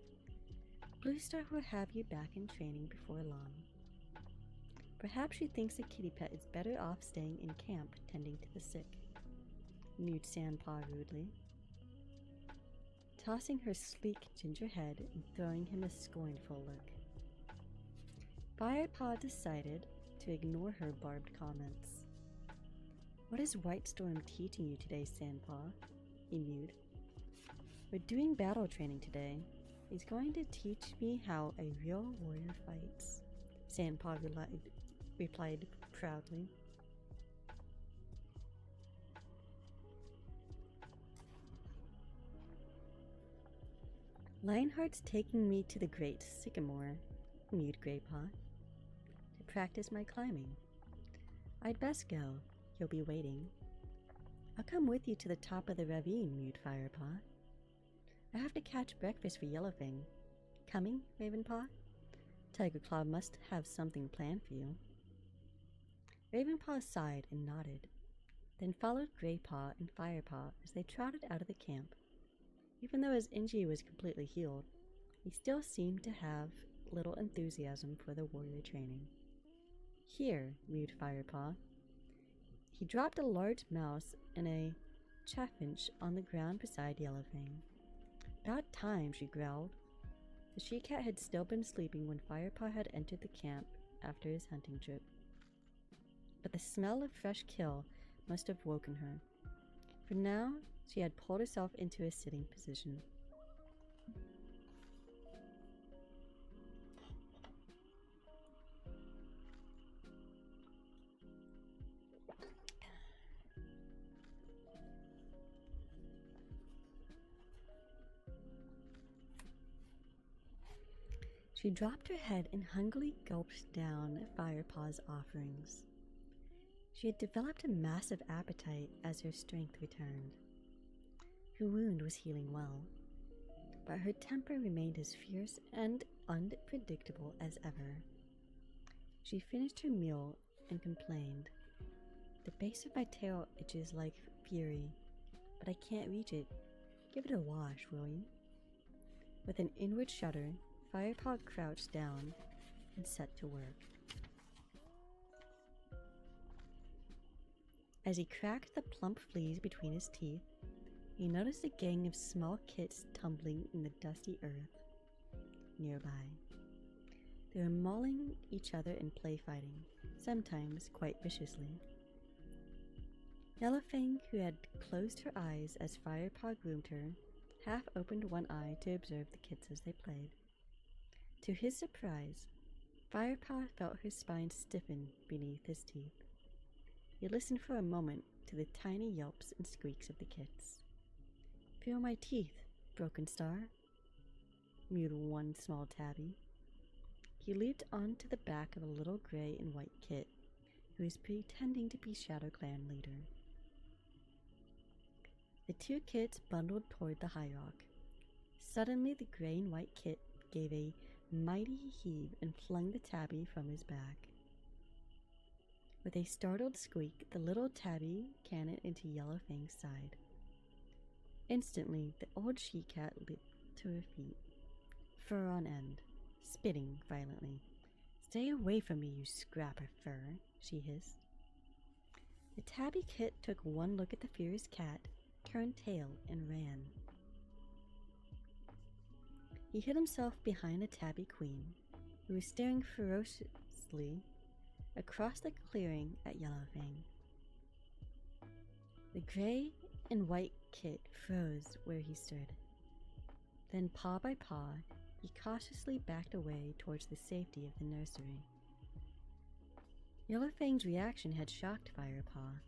Bluestar will have you back in training before long. Perhaps she thinks a kitty pet is better off staying in camp tending to the sick, mewed Sandpaw rudely, tossing her sleek ginger head and throwing him a scornful look. Firepaw decided to ignore her barbed comments. What is Whitestorm teaching you today, Sandpaw? He mewed. We're doing battle training today. He's going to teach me how a real warrior fights, Sandpaw replied proudly. Lionheart's taking me to the great sycamore, mewed Graypaw, to practice my climbing. I'd best go. He'll be waiting. I'll come with you to the top of the ravine, mewed Firepaw. I have to catch breakfast for Yellowfang. Coming, Ravenpaw? Tigerclaw must have something planned for you. Ravenpaw sighed and nodded, then followed Graypaw and Firepaw as they trotted out of the camp. Even though his injury was completely healed, he still seemed to have little enthusiasm for the warrior training. Here, mewed Firepaw. He dropped a large mouse and a chaffinch on the ground beside Yellowfang. About time, she growled. The she-cat had still been sleeping when Firepaw had entered the camp after his hunting trip. But the smell of fresh kill must have woken her. For now, she had pulled herself into a sitting position. She dropped her head and hungrily gulped down Firepaw's offerings. She had developed a massive appetite as her strength returned. Her wound was healing well, but her temper remained as fierce and unpredictable as ever. She finished her meal and complained, "The base of my tail itches like fury, but I can't reach it. Give it a wash, will you?" With an inward shudder, Firepaw crouched down and set to work. As he cracked the plump fleas between his teeth, he noticed a gang of small kits tumbling in the dusty earth nearby. They were mauling each other and play fighting, sometimes quite viciously. Yellowfang, who had closed her eyes as Firepaw groomed her, half opened one eye to observe the kits as they played. To his surprise, Firepaw felt her spine stiffen beneath his teeth. He listened for a moment to the tiny yelps and squeaks of the kits. "Feel my teeth, Broken Star," mewed one small tabby. He leaped onto the back of a little gray and white kit, who was pretending to be Shadow Clan leader. The two kids bundled toward the high rock. Suddenly, the gray and white kit gave a mighty heave and flung the tabby from his back. With a startled squeak, the little tabby cannoned into Yellowfang's side. Instantly, the old she-cat leaped to her feet, fur on end, spitting violently. "Stay away from me, you scrap of fur," she hissed. The tabby kit took one look at the furious cat, turned tail, and ran. He hid himself behind a tabby queen, who was staring ferociously across the clearing at Yellowfang. The gray and white kit froze where he stood. Then, paw by paw, he cautiously backed away towards the safety of the nursery. Yellowfang's reaction had shocked Firepaw.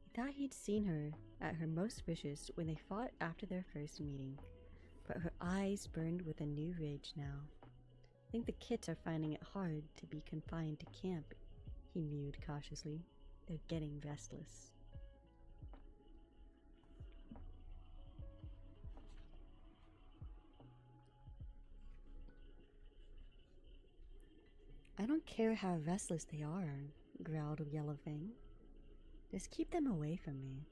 He thought he'd seen her at her most vicious when they fought after their first meeting, but her eyes burned with a new rage now. "I think the kits are finding it hard to be confined to camp," he mewed cautiously. "They're getting restless." "I don't care how restless they are," growled Yellowfang. "Just keep them away from me."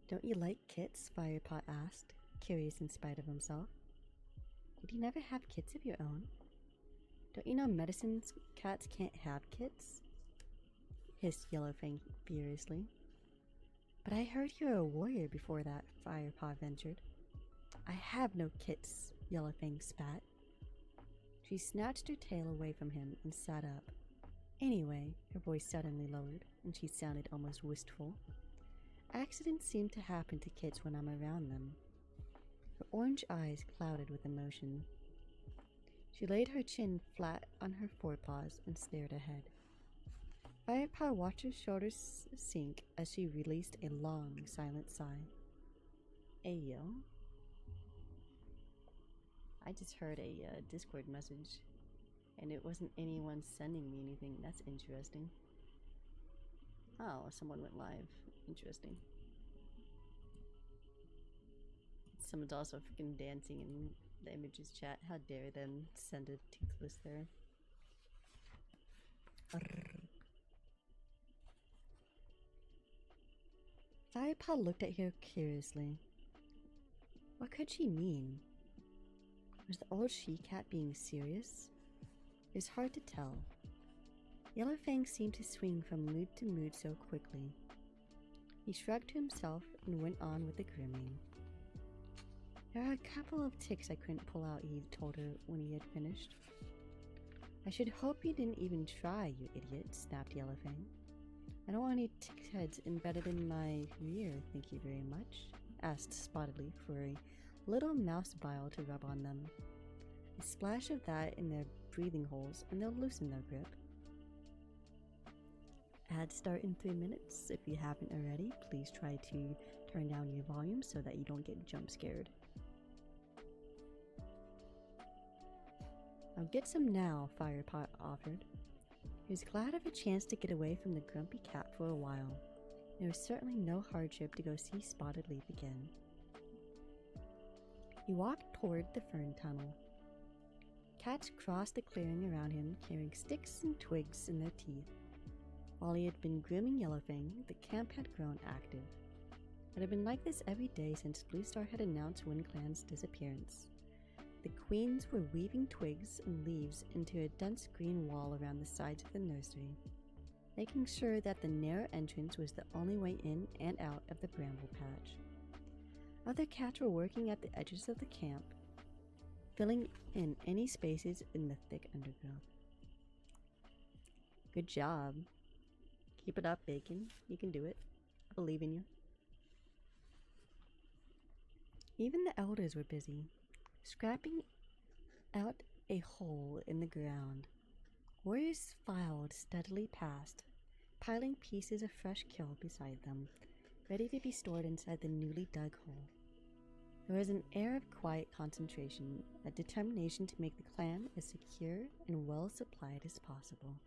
"Don't you like kits?" Firepaw asked, curious in spite of himself. "Did you never have kits of your own? Don't you know medicine cats can't have kits?" hissed Yellowfang furiously. "But I heard you were a warrior before that," Firepaw ventured. "I have no kits," Yellowfang spat. She snatched her tail away from him and sat up. "Anyway," her voice suddenly lowered, and she sounded almost wistful, "accidents seem to happen to kits when I'm around them." Her orange eyes clouded with emotion. She laid her chin flat on her forepaws and stared ahead. Firepaw watched her shoulders sink as she released a long, silent sigh. "Ayo." I just heard a Discord message, and it wasn't anyone sending me anything. That's interesting. Oh, someone went live. Interesting. Someone's also freaking dancing in the images chat. How dare them send a toothless there. Firepaw looked at her curiously. What could she mean? Was the old she-cat being serious? It was hard to tell. Yellowfang seemed to swing from mood to mood so quickly. He shrugged to himself and went on with the grooming. "There are a couple of ticks I couldn't pull out," he told her when he had finished. "I should hope you didn't even try, you idiot," snapped Yellowfang. "I don't want any tick heads embedded in my rear, thank you very much," asked Spottedly for a little mouse bile to rub on them. A splash of that in their breathing holes and they'll loosen their grip. Ads start in 3 minutes. If you haven't already, please try to turn down your volume so that you don't get jump scared. "I'll get some now," Firepaw offered. He was glad of a chance to get away from the grumpy cat for a while. There was certainly no hardship to go see Spotted Leaf again. He walked toward the fern tunnel. Cats crossed the clearing around him, carrying sticks and twigs in their teeth. While he had been grooming Yellowfang, the camp had grown active. It had been like this every day since Bluestar had announced WindClan's disappearance. The queens were weaving twigs and leaves into a dense green wall around the sides of the nursery, making sure that the narrow entrance was the only way in and out of the bramble patch. Other cats were working at the edges of the camp, filling in any spaces in the thick undergrowth. "Good job. Keep it up, Bacon. You can do it. I believe in you." Even the elders were busy, scrapping out a hole in the ground. Warriors filed steadily past, piling pieces of fresh kill beside them, ready to be stored inside the newly dug hole. There was an air of quiet concentration, a determination to make the clan as secure and well supplied as possible.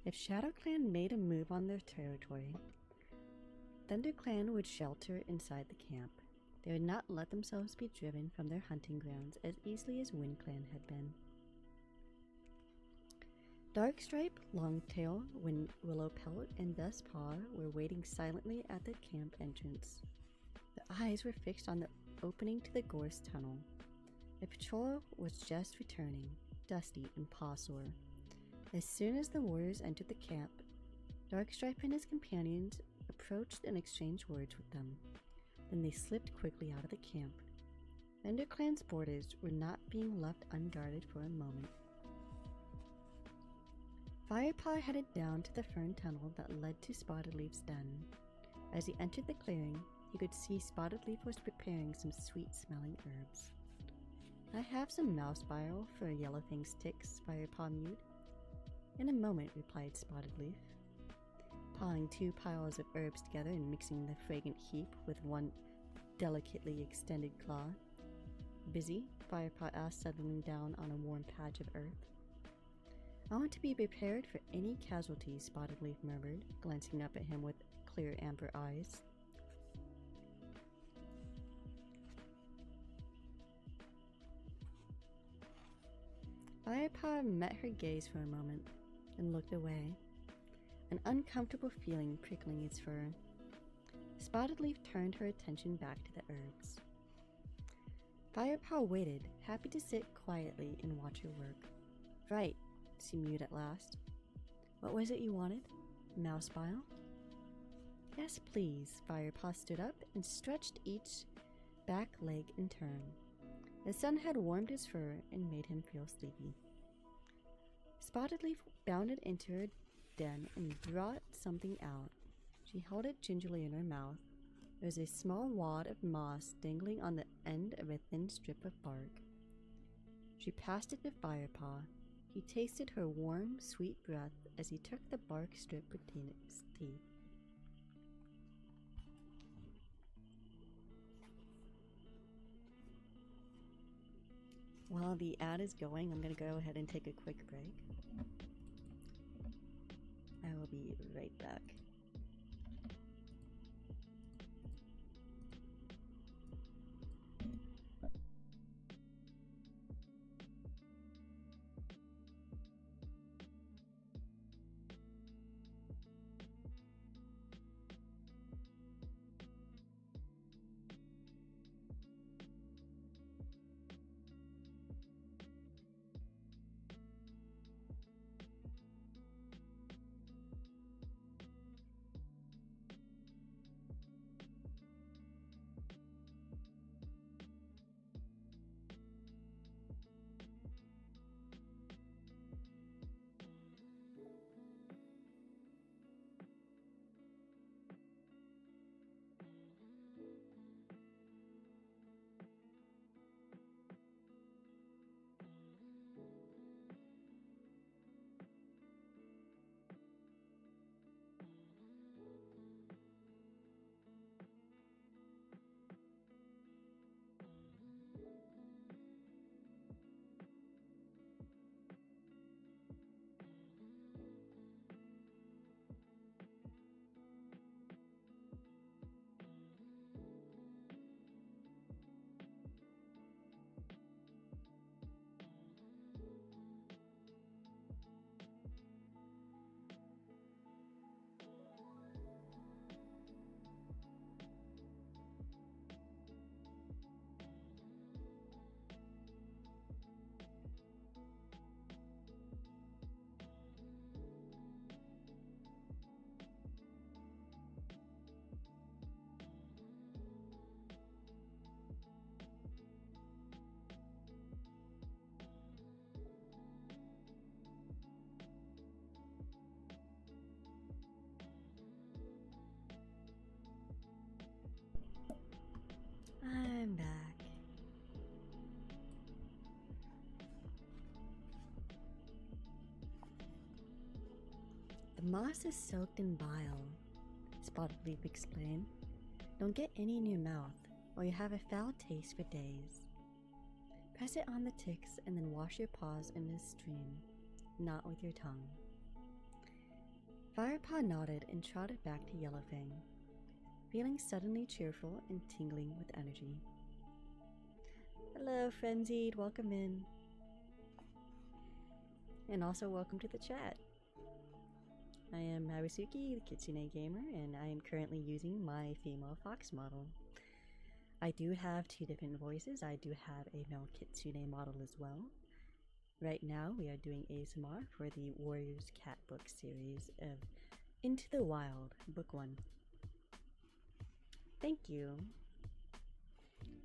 If ShadowClan made a move on their territory, ThunderClan would shelter inside the camp. They would not let themselves be driven from their hunting grounds as easily as WindClan had been. Darkstripe, Longtail, Willowpelt, and Bestpaw were waiting silently at the camp entrance. Their eyes were fixed on the opening to the Gorse Tunnel. A patrol was just returning, dusty and paw-sore. As soon as the warriors entered the camp, Darkstripe and his companions approached and exchanged words with them. Then they slipped quickly out of the camp. ThunderClan's borders were not being left unguarded for a moment. Firepaw headed down to the fern tunnel that led to Spotted Leaf's den. As he entered the clearing, he could see Spotted Leaf was preparing some sweet-smelling herbs. "I have some mouse bile for Yellowfang's ticks," Firepaw mewed. "In a moment," replied Spotted Leaf, pawing 2 piles of herbs together and mixing the fragrant heap with one delicately extended claw. "Busy?" Firepaw asked, settling down on a warm patch of earth. "I want to be prepared for any casualties," Spotted Leaf murmured, glancing up at him with clear amber eyes. Firepaw met her gaze for a moment, and looked away, an uncomfortable feeling prickling its fur. Spotted Leaf turned her attention back to the herbs. Firepaw waited, happy to sit quietly and watch her work. "Right," she mewed at last. "What was it you wanted? Mouse bile?" "Yes, please." Firepaw stood up and stretched each back leg in turn. The sun had warmed his fur and made him feel sleepy. Spotted Leaf bounded into her den and brought something out. She held it gingerly in her mouth. There was a small wad of moss dangling on the end of a thin strip of bark. She passed it to Firepaw. He tasted her warm, sweet breath as he took the bark strip between his teeth. While the ad is going, I'm going to go ahead and take a quick break. I will be right back. I'm back. The moss is soaked in bile, Spotted Leaf explained. Don't get any in your mouth, or you have a foul taste for days. Press it on the ticks and then wash your paws in this stream, not with your tongue. Firepaw nodded and trotted back to Yellowfang, feeling suddenly cheerful and tingling with energy. Hello, Frenzied. Welcome in. And also welcome to the chat. I am Harusuki, the Kitsune Gamer, and I am currently using my female fox model. I do have two different voices. I do have a male Kitsune model as well. Right now we are doing ASMR for the Warriors Cat Book series of Into the Wild, Book 1. Thank you.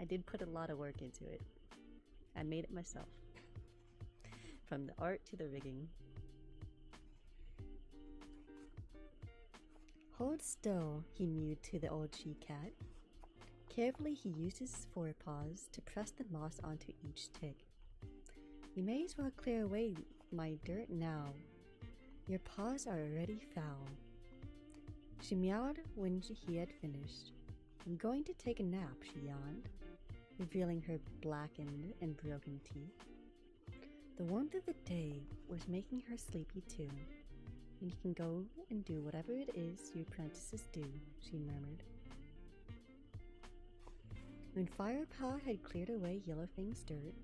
I did put a lot of work into it. I made it myself. From the art to the rigging. Hold still, he mewed to the old she-cat. Carefully he used his forepaws to press the moss onto each tick. You may as well clear away my dirt now. Your paws are already foul. She meowed when he had finished. I'm going to take a nap, she yawned, revealing her blackened and broken teeth. The warmth of the day was making her sleepy too. And you can go and do whatever it is you apprentices do, she murmured. When Firepaw had cleared away Yellowfang's dirt,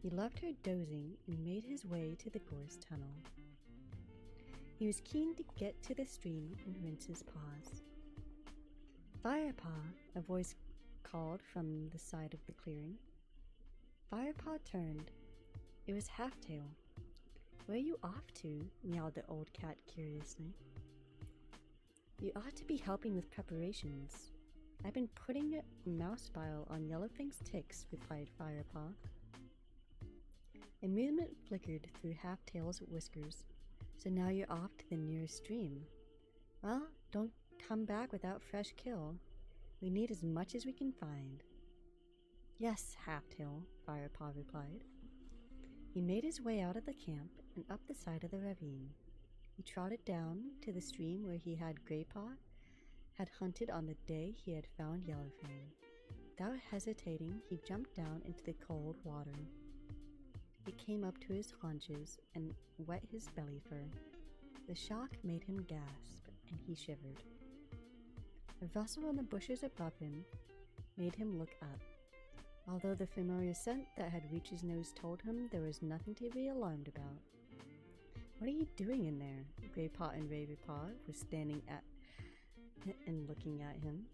he left her dozing and made his way to the gorse tunnel. He was keen to get to the stream and rinse his paws. Firepaw, a voice called from the side of the clearing. Firepaw turned. It was Halftail. Where are you off to? Meowed the old cat curiously. You ought to be helping with preparations. I've been putting a mouse bile on Yellowfang's ticks, replied Firepaw. Amusement flickered through Halftail's whiskers. So now you're off to the nearest stream. Well, don't come back without fresh kill. We need as much as we can find. Yes, Halftail, Firepaw replied. He made his way out of the camp and up the side of the ravine. He trotted down to the stream where he had Greypaw had hunted on the day he had found Yellowfang. Without hesitating, he jumped down into the cold water. It came up to his haunches and wet his belly fur. The shock made him gasp, and he shivered. A rustle in the bushes above him made him look up. Although the familiar scent that had reached his nose told him there was nothing to be alarmed about. What are you doing in there? Greypaw and Ravenpaw were standing at and looking at him,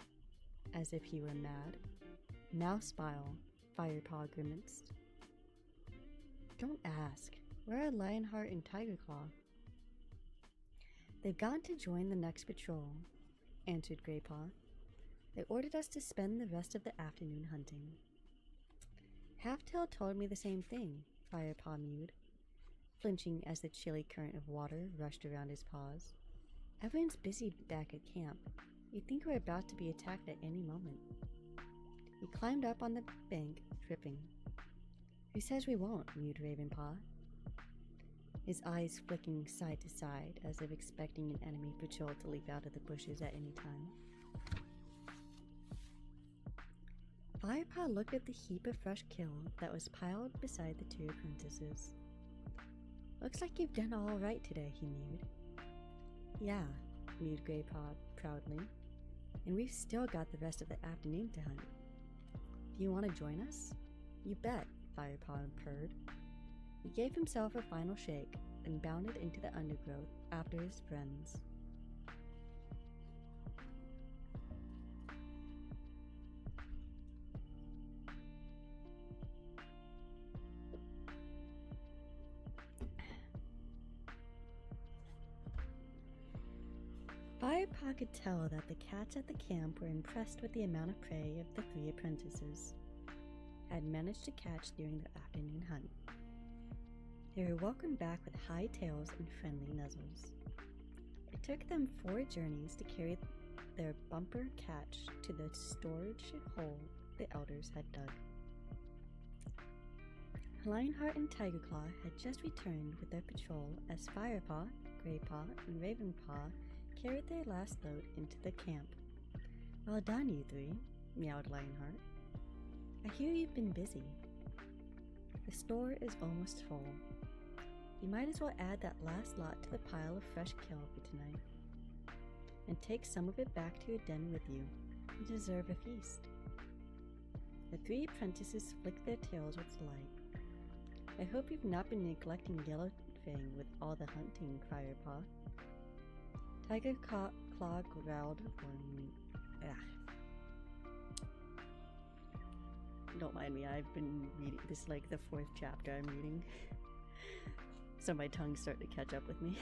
as if he were mad. Mousebile, Firepaw grimaced. Don't ask. Where are Lionheart and Tigerclaw? They've gone to join the next patrol, answered Greypaw. They ordered us to spend the rest of the afternoon hunting. Halftail told me the same thing, Firepaw mewed, flinching as the chilly current of water rushed around his paws. Everyone's busy back at camp. You'd think we're about to be attacked at any moment. He climbed up on the bank, dripping. Who says we won't? Mewed Ravenpaw, his eyes flicking side to side as if expecting an enemy patrol to leap out of the bushes at any time. Firepaw looked at the heap of fresh kill that was piled beside the two apprentices. Looks like you've done all right today, he mewed. Yeah, mewed Greypaw proudly, and we've still got the rest of the afternoon to hunt. Do you want to join us? You bet, Firepaw purred. He gave himself a final shake and bounded into the undergrowth after his friends. Firepaw could tell that the cats at the camp were impressed with the amount of prey of the three apprentices had managed to catch during the afternoon hunt. They were welcomed back with high tails and friendly nuzzles. It took them 4 journeys to carry their bumper catch to the storage hole the elders had dug. Lionheart and Tigerclaw had just returned with their patrol as Firepaw, Greypaw, and Ravenpaw carried their last load into the camp. Well done, you 3, meowed Lionheart. I hear you've been busy. The store is almost full. You might as well add that last lot to the pile of fresh kill for tonight. And take some of it back to your den with you. You deserve a feast. The three apprentices flicked their tails with delight. I hope you've not been neglecting Yellowfang with all the hunting, Firepaw. Tiger Claw growled warmly. Don't mind me, I've been reading this like the 4th chapter I'm reading. So my tongue's starting to catch up with me.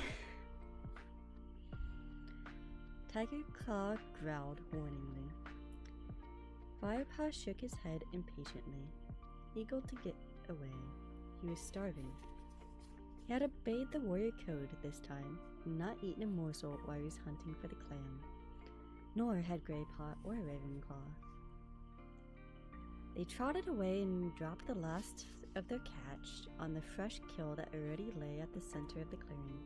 Tiger Claw growled warningly. Firepaw shook his head impatiently, eager to get away. He was starving. He had obeyed the warrior code this time, and not eaten a morsel while he was hunting for the clan. Nor had Greypaw or Ravenclaw. They trotted away and dropped the last of their catch on the fresh kill that already lay at the center of the clearing.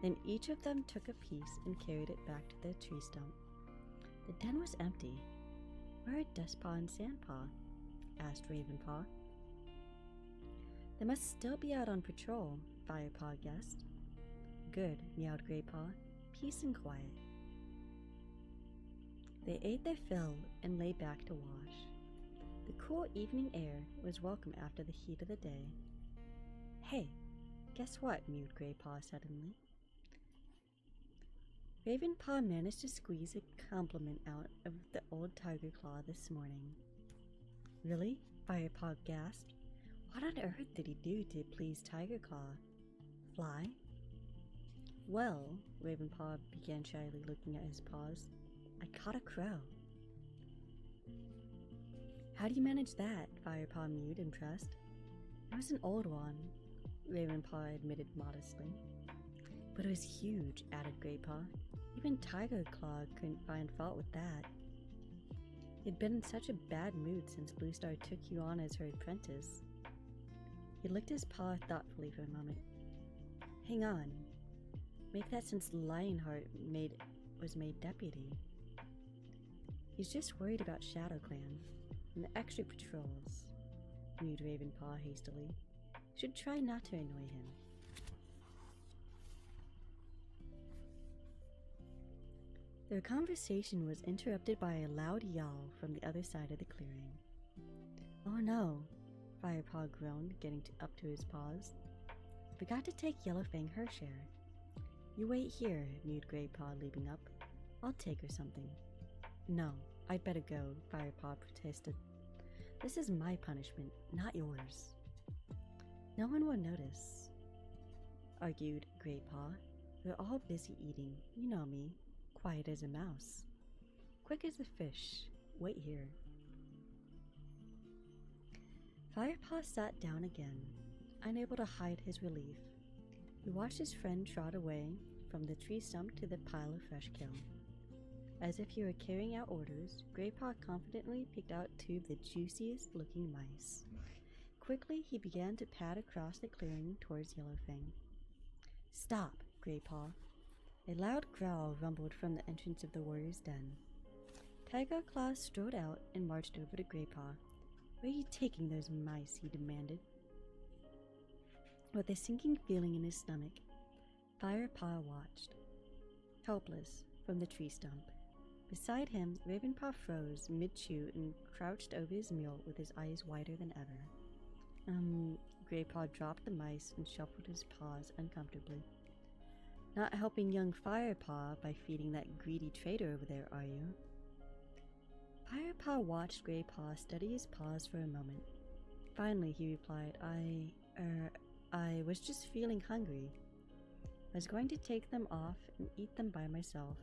Then each of them took a piece and carried it back to their tree stump. The den was empty. Where are Dustpaw and Sandpaw? Asked Ravenpaw. They must still be out on patrol, Firepaw guessed. Good, meowed Greypaw. Peace and quiet. They ate their fill and lay back to wash. The cool evening air was welcome after the heat of the day. Hey, guess what? Mewed Greypaw suddenly. Ravenpaw managed to squeeze a compliment out of the old Tiger Claw this morning. Really? Firepaw gasped. What on earth did he do to please Tiger Claw? Fly? Well, Ravenpaw began shyly looking at his paws. I caught a crow. How do you manage that? Firepaw mewed, impressed. It was an old one, Ravenpaw admitted modestly. But it was huge, added Greypaw. Even Tiger Claw couldn't find fault with that. He'd been in such a bad mood since Bluestar took you on as her apprentice. He licked his paw thoughtfully for a moment. Hang on. Make that since Lionheart was made deputy. He's just worried about ShadowClan and the extra patrols, mewed Ravenpaw hastily. Should try not to annoy him. Their conversation was interrupted by a loud yowl from the other side of the clearing. Oh no, Firepaw groaned, getting up to his paws. Forgot to take Yellowfang her share. You wait here, mewed Greypaw, leaping up. I'll take her something. No, I'd better go, Firepaw protested. This is my punishment, not yours. No one will notice, argued Greypaw. We're all busy eating, you know me. Quiet as a mouse. Quick as a fish. Wait here. Firepaw sat down again, unable to hide his relief. He watched his friend trot away from the tree stump to the pile of fresh kill. As if he were carrying out orders, Greypaw confidently picked out 2 of the juiciest looking mice. Quickly, he began to pad across the clearing towards Yellowfang. Stop, Greypaw. A loud growl rumbled from the entrance of the warrior's den. Tiger Claw strode out and marched over to Greypaw. Where are you taking those mice? He demanded. With a sinking feeling in his stomach, Firepaw watched, helpless, from the tree stump. Beside him, Ravenpaw froze mid-chew and crouched over his meal with his eyes wider than ever. Greypaw dropped the mice and shuffled his paws uncomfortably. Not helping young Firepaw by feeding that greedy traitor over there, are you? Firepaw watched Greypaw study his paws for a moment. Finally, he replied, I was just feeling hungry. I was going to take them off and eat them by myself.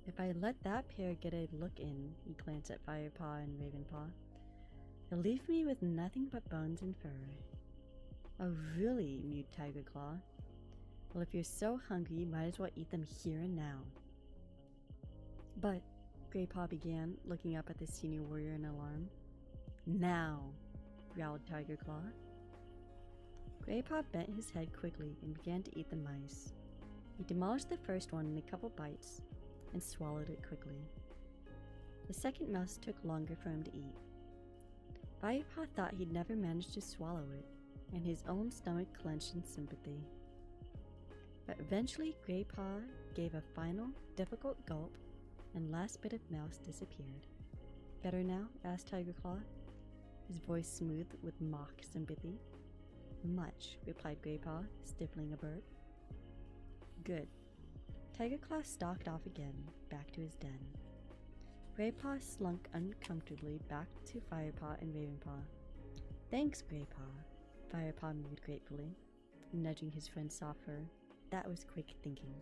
If I let that pair get a look in, he glanced at Firepaw and Ravenpaw, they'll leave me with nothing but bones and fur. Oh, really? Mewed Tiger Claw. Well, if you're so hungry, you might as well eat them here and now. But, Greypaw began, looking up at the senior warrior in alarm. Now, growled Tiger Claw. Greypaw bent his head quickly and began to eat the mice. He demolished the first one in a couple bites and swallowed it quickly. The second mouse took longer for him to eat. Firepaw thought he'd never manage to swallow it. and his own stomach clenched in sympathy. But eventually, Greypaw gave a final, difficult gulp, and last bit of mouse disappeared. Better now? Asked Tigerclaw, his voice smooth with mock sympathy. Much, replied Greypaw, stifling a burp. Good. Tigerclaw stalked off again, back to his den. Greypaw slunk uncomfortably back to Firepaw and Ravenpaw. Thanks, Greypaw, Firepaw mewed gratefully, nudging his friend's soft fur. That was quick thinking.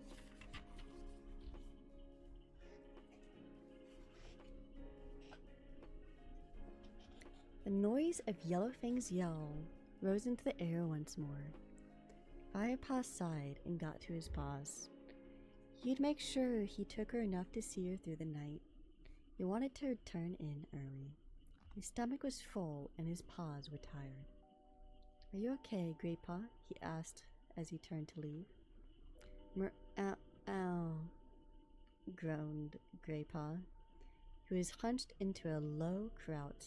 The noise of Yellowfang's yell rose into the air once more. Firepaw sighed and got to his paws. He'd make sure he took her enough to see her through the night. He wanted to return in early. His stomach was full and his paws were tired. Are you okay, Greypaw? He asked as he turned to leave. Ow, groaned Greypaw, who was hunched into a low crouch,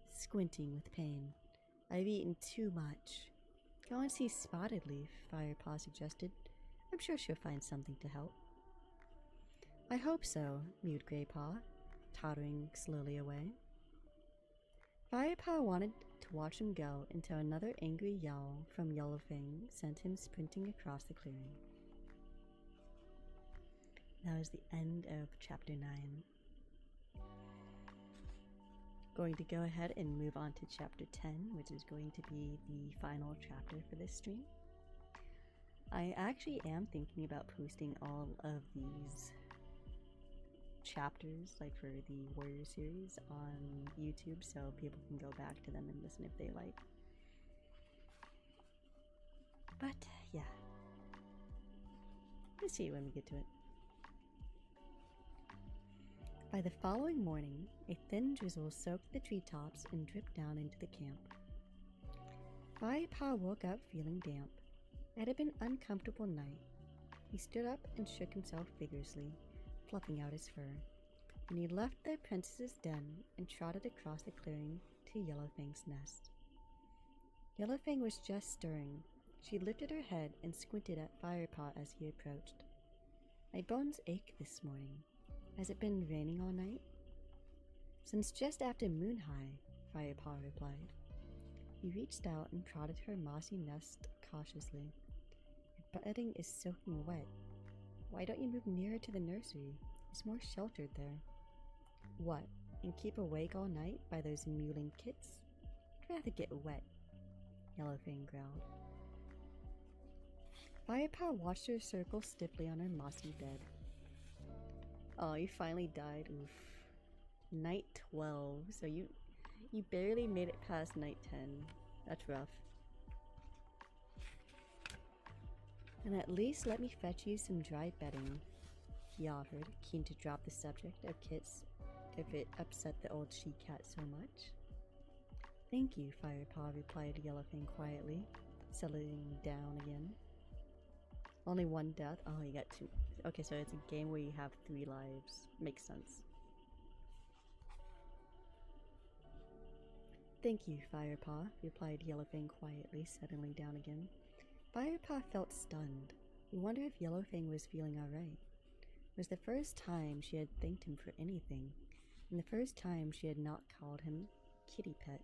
squinting with pain. I've eaten too much. Go and see Spotted Leaf, Firepaw suggested. I'm sure she'll find something to help. I hope so, mewed Greypaw, tottering slowly away. Firepaw wanted to watch him go until another angry yell from Yellowfang sent him sprinting across the clearing. That was the end of chapter 9. Going to go ahead and move on to chapter 10, which is going to be the final chapter for this stream. I actually am thinking about posting all of these chapters, like for the Warrior series, on YouTube so people can go back to them and listen if they like. But yeah, we'll see when we get to it. By the following morning, a thin drizzle soaked the treetops and dripped down into the camp. Firepaw woke up feeling damp. It had been an uncomfortable night. He stood up and shook himself vigorously, fluffing out his fur. And he left the apprentice's den and trotted across the clearing to Yellowfang's nest. Yellowfang was just stirring. She lifted her head and squinted at Firepaw as he approached. My bones ache this morning. Has it been raining all night? Since just after moon high, Firepaw replied. He reached out and prodded her mossy nest cautiously. Your bedding is soaking wet. Why don't you move nearer to the nursery? It's more sheltered there. What, and keep awake all night by those mewling kits? I'd rather get wet, Yellowfang growled. Firepaw watched her circle stiffly on her mossy bed. Oh, you finally died. Oof. Night 12. So you barely made it past night 10. That's rough. And at least let me fetch you some dry bedding, he offered, keen to drop the subject of kits if it upset the old she-cat so much. Thank you, Firepaw replied Yellowfang quietly, settling down again. Only one death? Oh, you got 2. Okay, so it's a game where you have 3 lives. Makes sense. Thank you, Firepaw, replied Yellowfang quietly, settling down again. Firepaw felt stunned. He wondered if Yellowfang was feeling alright. It was the first time she had thanked him for anything, and the first time she had not called him kitty pet.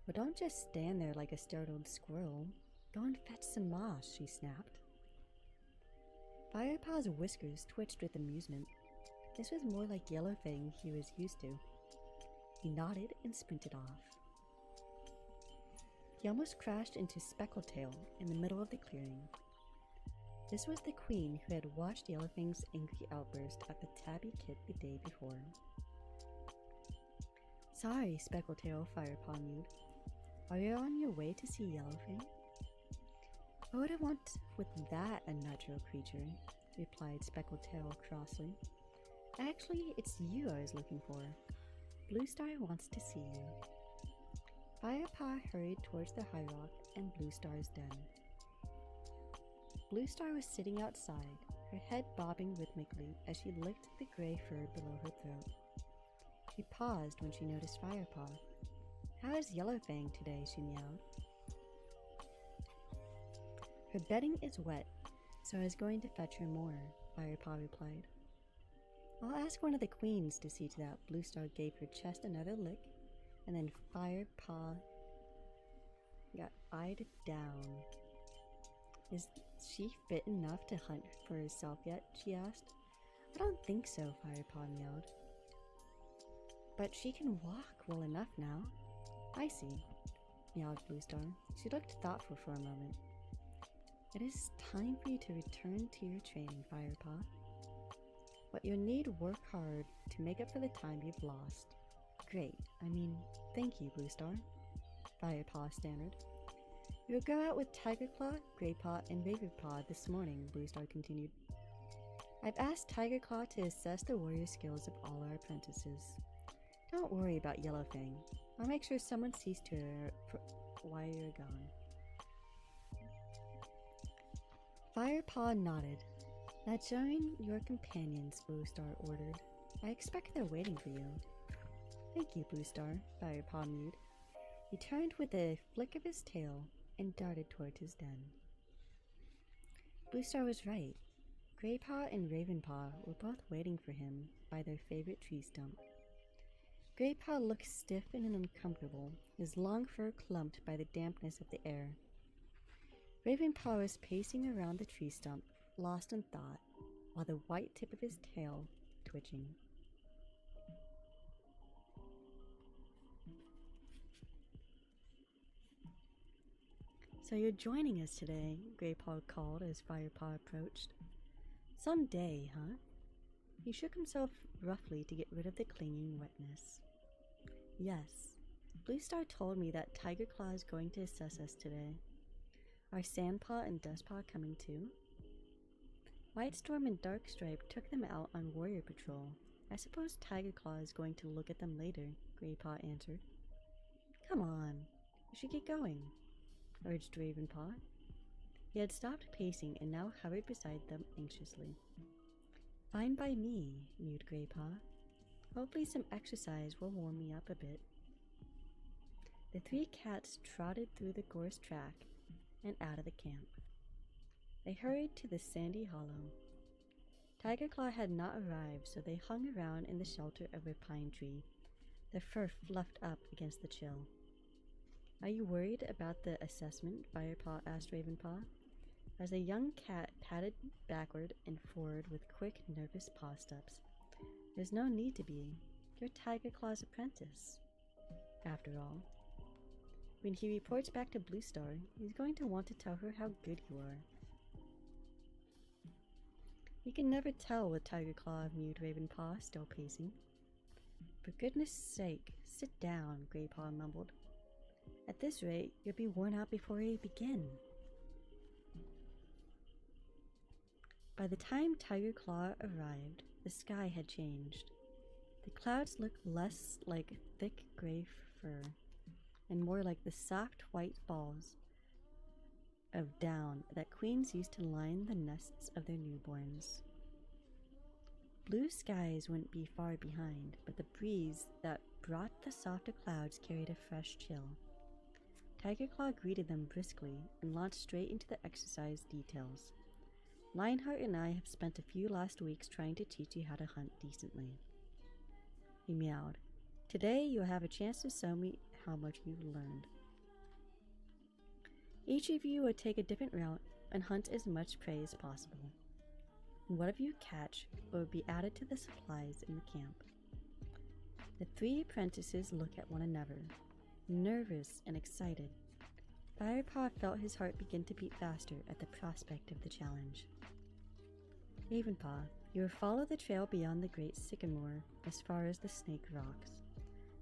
But don't just stand there like a startled squirrel. Go and fetch some moss, she snapped. Firepaw's whiskers twitched with amusement. This was more like Yellowfang he was used to. He nodded and sprinted off. He almost crashed into Speckletail in the middle of the clearing. This was the queen who had watched Yellowfang's angry outburst at the tabby kit the day before. Sorry, Speckletail, Firepaw mewed. Are you on your way to see Yellowfang? I wouldn't want with that unnatural creature, replied Speckletail crossly. Actually, it's you I was looking for. Bluestar wants to see you. Firepaw hurried towards the high rock and Bluestar's den. Bluestar was sitting outside, her head bobbing rhythmically as she licked the gray fur below her throat. She paused when she noticed Firepaw. How is Yellowfang today? She meowed. Her bedding is wet, so I was going to fetch her more, Firepaw replied. I'll ask one of the queens to see to that. Bluestar gave her chest another lick, and then Firepaw got eyed down. Is she fit enough to hunt for herself yet? She asked. I don't think so, Firepaw meowed. But she can walk well enough now. I see, meowed Bluestar. She looked thoughtful for a moment. It is time for you to return to your training, Firepaw. But you'll need to work hard to make up for the time you've lost. Great. Thank you, Bluestar, Firepaw stammered. You'll go out with Tigerclaw, Greypaw, and Ravenpaw this morning, Bluestar continued. I've asked Tigerclaw to assess the warrior skills of all our apprentices. Don't worry about Yellowfang. I'll make sure someone sees to her while you're gone. Firepaw nodded. Now join your companions, Bluestar ordered. I expect they're waiting for you. Thank you, Bluestar, Firepaw mewed. He turned with a flick of his tail and darted towards his den. Bluestar was right. Greypaw and Ravenpaw were both waiting for him by their favorite tree stump. Greypaw looked stiff and uncomfortable, his long fur clumped by the dampness of the air. Ravenpaw was pacing around the tree stump, lost in thought, while the white tip of his tail twitching. So you're joining us today, Greypaw called as Firepaw approached. Some day, huh? He shook himself roughly to get rid of the clinging wetness. Yes, Bluestar told me that Tigerclaw is going to assess us today. Are Sandpaw and Dustpaw coming too? Whitestorm and Darkstripe took them out on warrior patrol. I suppose Tigerclaw is going to look at them later, Greypaw answered. Come on, we should get going, urged Ravenpaw. He had stopped pacing and now hovered beside them anxiously. Fine by me, mewed Greypaw. Hopefully some exercise will warm me up a bit. The three cats trotted through the gorse track and out of the camp. They hurried to the sandy hollow. Tigerclaw had not arrived, so they hung around in the shelter of a pine tree, their fur fluffed up against the chill. Are you worried about the assessment? Firepaw asked Ravenpaw, as the young cat padded backward and forward with quick, nervous paw steps. There's no need to be. You're Tigerclaw's apprentice. After all, when he reports back to Bluestar, he's going to want to tell her how good you are. You can never tell with Tigerclaw, mewed Ravenpaw, still pacing. For goodness sake, sit down, Greypaw mumbled. At this rate, you'll be worn out before we begin. By the time Tigerclaw arrived, the sky had changed. The clouds looked less like thick gray fur and more like the soft white balls of down that queens used to line the nests of their newborns. Blue skies wouldn't be far behind, but the breeze that brought the softer clouds carried a fresh chill. Tigerclaw greeted them briskly and launched straight into the exercise details. Lionheart and I have spent a few last weeks trying to teach you how to hunt decently. He meowed. Today you'll have a chance to show me how much you've learned. Each of you will take a different route and hunt as much prey as possible. And whatever you catch will be added to the supplies in the camp. The three apprentices looked at one another, nervous and excited. Firepaw felt his heart begin to beat faster at the prospect of the challenge. Ravenpaw, you will follow the trail beyond the great sycamore as far as the Snake Rocks.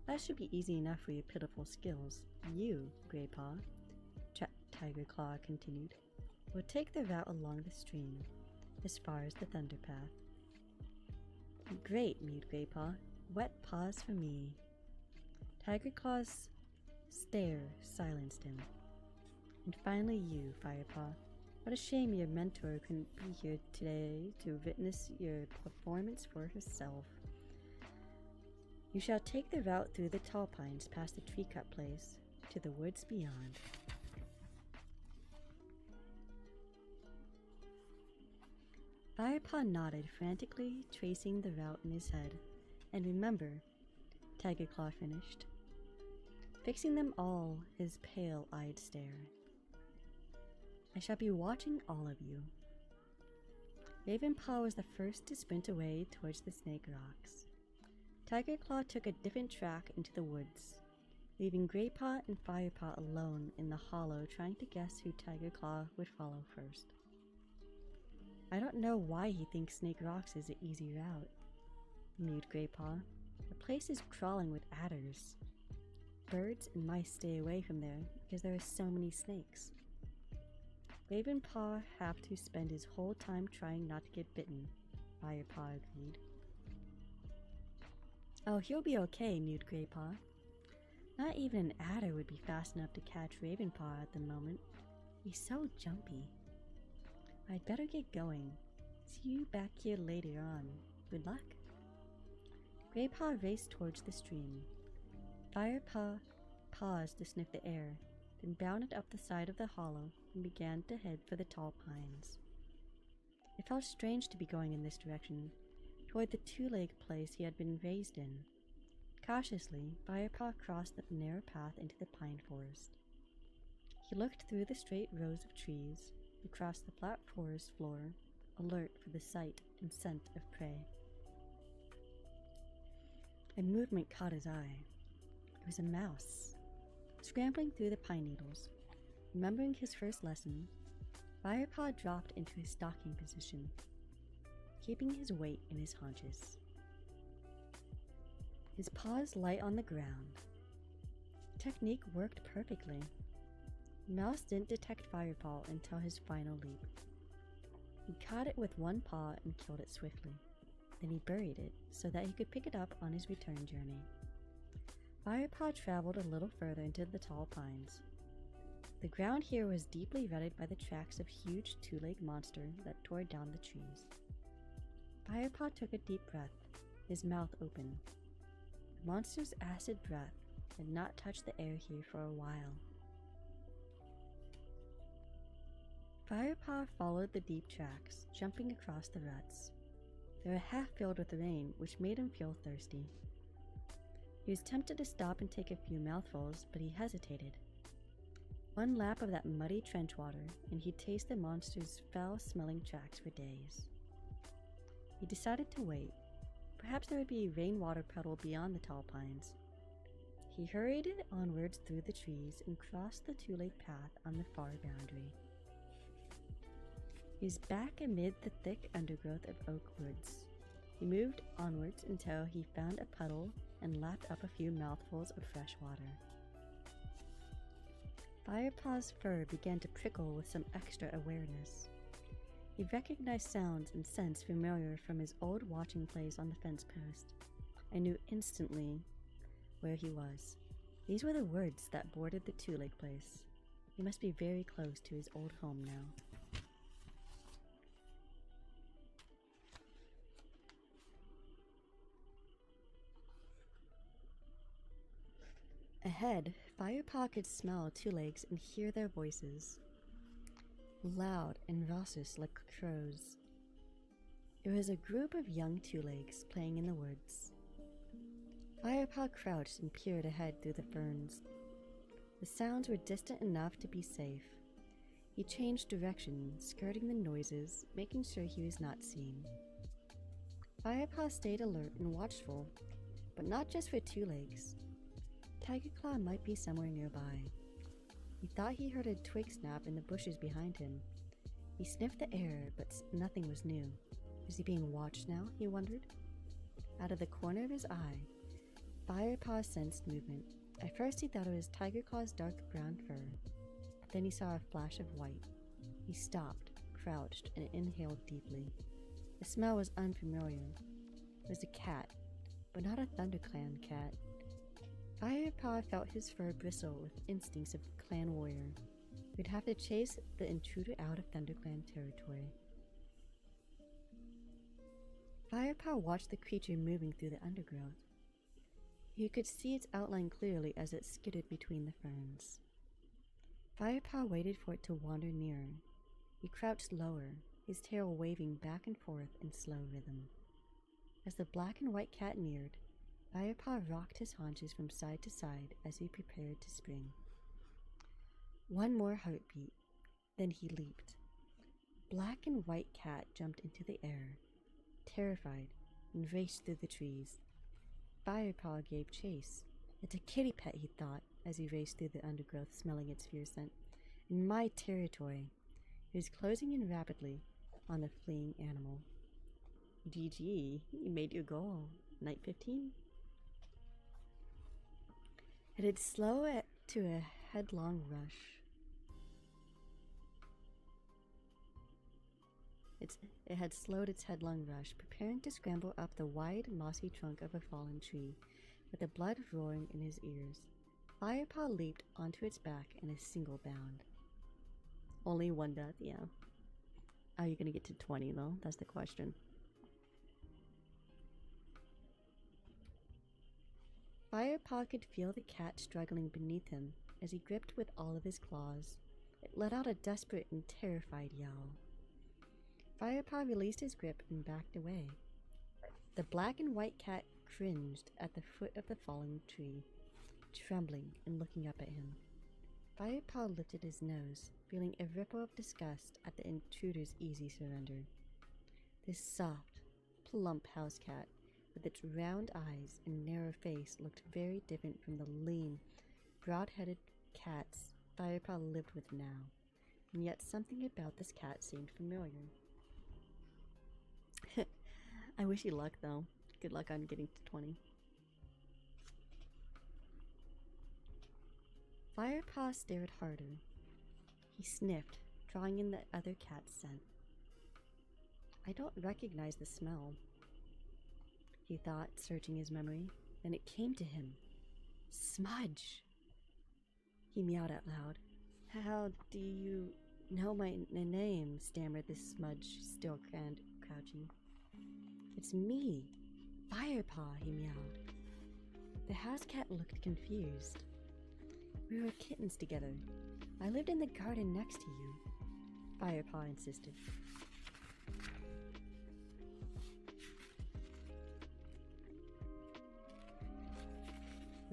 That should be easy enough for your pitiful skills. You, Greypaw, Tigerclaw continued, will take the route along the stream, as far as the Thunder Path. Great, mewed Greypaw. Wet paws for me. Tigerclaw's stare silenced him. And finally you, Firepaw. What a shame your mentor couldn't be here today to witness your performance for herself. You shall take the route through the tall pines past the tree cut place to the woods beyond. Firepaw nodded frantically, tracing the route in his head. And remember, Tiger Claw finished, fixing them all his pale-eyed stare. I shall be watching all of you. Ravenpaw was the first to sprint away towards the snake rocks. Tiger Claw took a different track into the woods, leaving Graypaw and Firepaw alone in the hollow trying to guess who Tiger Claw would follow first. I don't know why he thinks Snake Rocks is an easy route, mewed Graypaw. The place is crawling with adders. Birds and mice stay away from there because there are so many snakes. Ravenpaw have to spend his whole time trying not to get bitten, Firepaw agreed. Oh, he'll be okay, mewed Graypaw. Not even an adder would be fast enough to catch Ravenpaw at the moment. He's so jumpy. I'd better get going. See you back here later on. Good luck. Graypaw raced towards the stream. Firepaw paused to sniff the air, then bounded up the side of the hollow and began to head for the tall pines. It felt strange to be going in this direction, toward the two-legged place he had been raised in. Cautiously, Firepaw crossed the narrow path into the pine forest. He looked through the straight rows of trees, across the flat forest floor, alert for the sight and scent of prey. A movement caught his eye. It was a mouse. Scrambling through the pine needles, remembering his first lesson, Firepaw dropped into his stalking position, keeping his weight in his haunches. His paws light on the ground. Technique worked perfectly. Mouse didn't detect Firepaw until his final leap. He caught it with one paw and killed it swiftly. Then he buried it so that he could pick it up on his return journey. Firepaw traveled a little further into the tall pines. The ground here was deeply rutted by the tracks of a huge two-legged monster that tore down the trees. Firepaw took a deep breath, his mouth open. The monster's acid breath had not touched the air here for a while. Firepaw followed the deep tracks, jumping across the ruts. They were half filled with rain, which made him feel thirsty. He was tempted to stop and take a few mouthfuls, but he hesitated. One lap of that muddy trench water, and he'd taste the monster's foul-smelling tracks for days. He decided to wait. Perhaps there would be a rainwater puddle beyond the tall pines. He hurried onwards through the trees and crossed the two-legged path on the far boundary. He was back amid the thick undergrowth of oak woods. He moved onwards until he found a puddle and lapped up a few mouthfuls of fresh water. Firepaw's fur began to prickle with some extra awareness. He recognized sounds and scents familiar from his old watching place on the fence post. I knew instantly where he was. These were the woods that bordered the two-leg place. He must be very close to his old home now. Ahead, Firepaw could smell two legs and hear their voices, loud and raucous like crows. It was a group of young two-legs playing in the woods. Firepaw crouched and peered ahead through the ferns. The sounds were distant enough to be safe. He changed direction, skirting the noises, making sure he was not seen. Firepaw stayed alert and watchful, but not just for two legs. Tiger Claw might be somewhere nearby. He thought he heard a twig snap in the bushes behind him. He sniffed the air, but nothing was new. Was he being watched now, he wondered? Out of the corner of his eye, Firepaw sensed movement. At first he thought it was Tiger Claw's dark brown fur. Then he saw a flash of white. He stopped, crouched, and inhaled deeply. The smell was unfamiliar. It was a cat, but not a ThunderClan cat. Firepaw felt his fur bristle with instincts of clan warrior. We'd have to chase the intruder out of ThunderClan territory. Firepaw watched the creature moving through the undergrowth. He could see its outline clearly as it skidded between the ferns. Firepaw waited for it to wander nearer. He crouched lower, his tail waving back and forth in slow rhythm. As the black and white cat neared, Firepaw rocked his haunches from side to side as he prepared to spring. One more heartbeat, then he leaped. Black and white cat jumped into the air, terrified, and raced through the trees. Firepaw gave chase. It's a kitty pet, he thought, as he raced through the undergrowth, smelling its fierce scent. In my territory. He was closing in rapidly on the fleeing animal. GG, you made your goal. Night 15? It had slowed to a headlong rush. It had slowed its headlong rush, preparing to scramble up the wide, mossy trunk of a fallen tree, with the blood roaring in his ears. Firepaw leaped onto its back in a single bound. Only one death, yeah. Are you gonna get to 20 though? That's the question. Firepaw could feel the cat struggling beneath him as he gripped with all of his claws. It let out a desperate and terrified yowl. Firepaw released his grip and backed away. The black and white cat cringed at the foot of the falling tree, trembling and looking up at him. Firepaw lifted his nose, feeling a ripple of disgust at the intruder's easy surrender. This soft, plump house cat, with its round eyes and narrow face, looked very different from the lean, broad-headed cats Firepaw lived with now, and yet something about this cat seemed familiar. I wish you luck, though. Good luck on getting to 20. Firepaw stared harder. He sniffed, drawing in the other cat's scent. I don't recognize the smell, he thought, searching his memory. Then it came to him. Smudge! He meowed out loud. How do you know my name? Stammered the Smudge, still crouching. It's me, Firepaw, he meowed. The house cat looked confused. We were kittens together. I lived in the garden next to you, Firepaw insisted.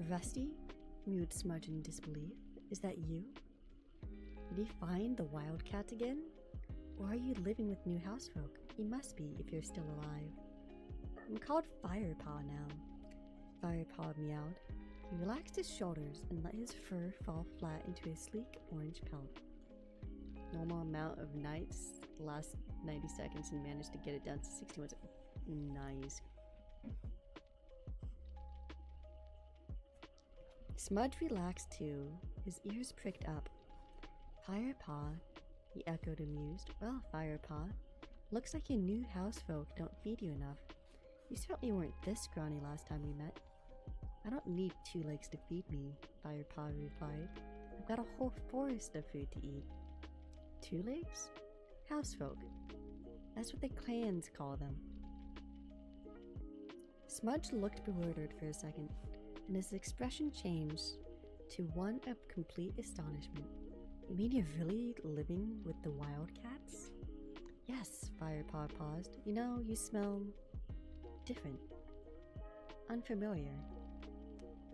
Rusty? Mewed Smudge in disbelief. Is that you? Did he find the wildcat again? Or are you living with new housefolk? You must be if you're still alive. I'm called Firepaw now, Firepaw meowed. He relaxed his shoulders and let his fur fall flat into a sleek orange pelt. Normal amount of nights, the last 90 seconds, and managed to get it down to 61 seconds. Nice. Smudge relaxed too, his ears pricked up. Firepaw, he echoed amused. Well, Firepaw, looks like your new housefolk don't feed you enough. You certainly weren't this scrawny last time we met. I don't need 2 legs to feed me, Firepaw replied. I've got a whole forest of food to eat. 2 legs? Housefolk. That's what the clans call them. Smudge looked bewildered for a second, and his expression changed to one of complete astonishment. You mean you're really living with the wildcats? Yes, Firepaw paused. You know, you smell different. Unfamiliar.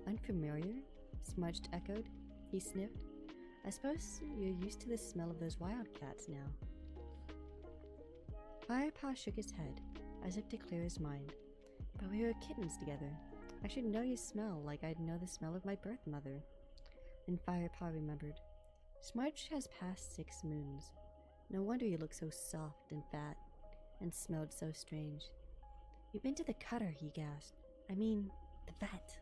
Unfamiliar? Smudge echoed. He sniffed. I suppose you're used to the smell of those wildcats now. Firepaw shook his head, as if to clear his mind. But we were kittens together. I should know your smell like I'd know the smell of my birth mother. Then Firepaw remembered. Smudge has passed 6 moons. No wonder you look so soft and fat, and smelled so strange. You've been to the cutter, he gasped. I mean, the vet.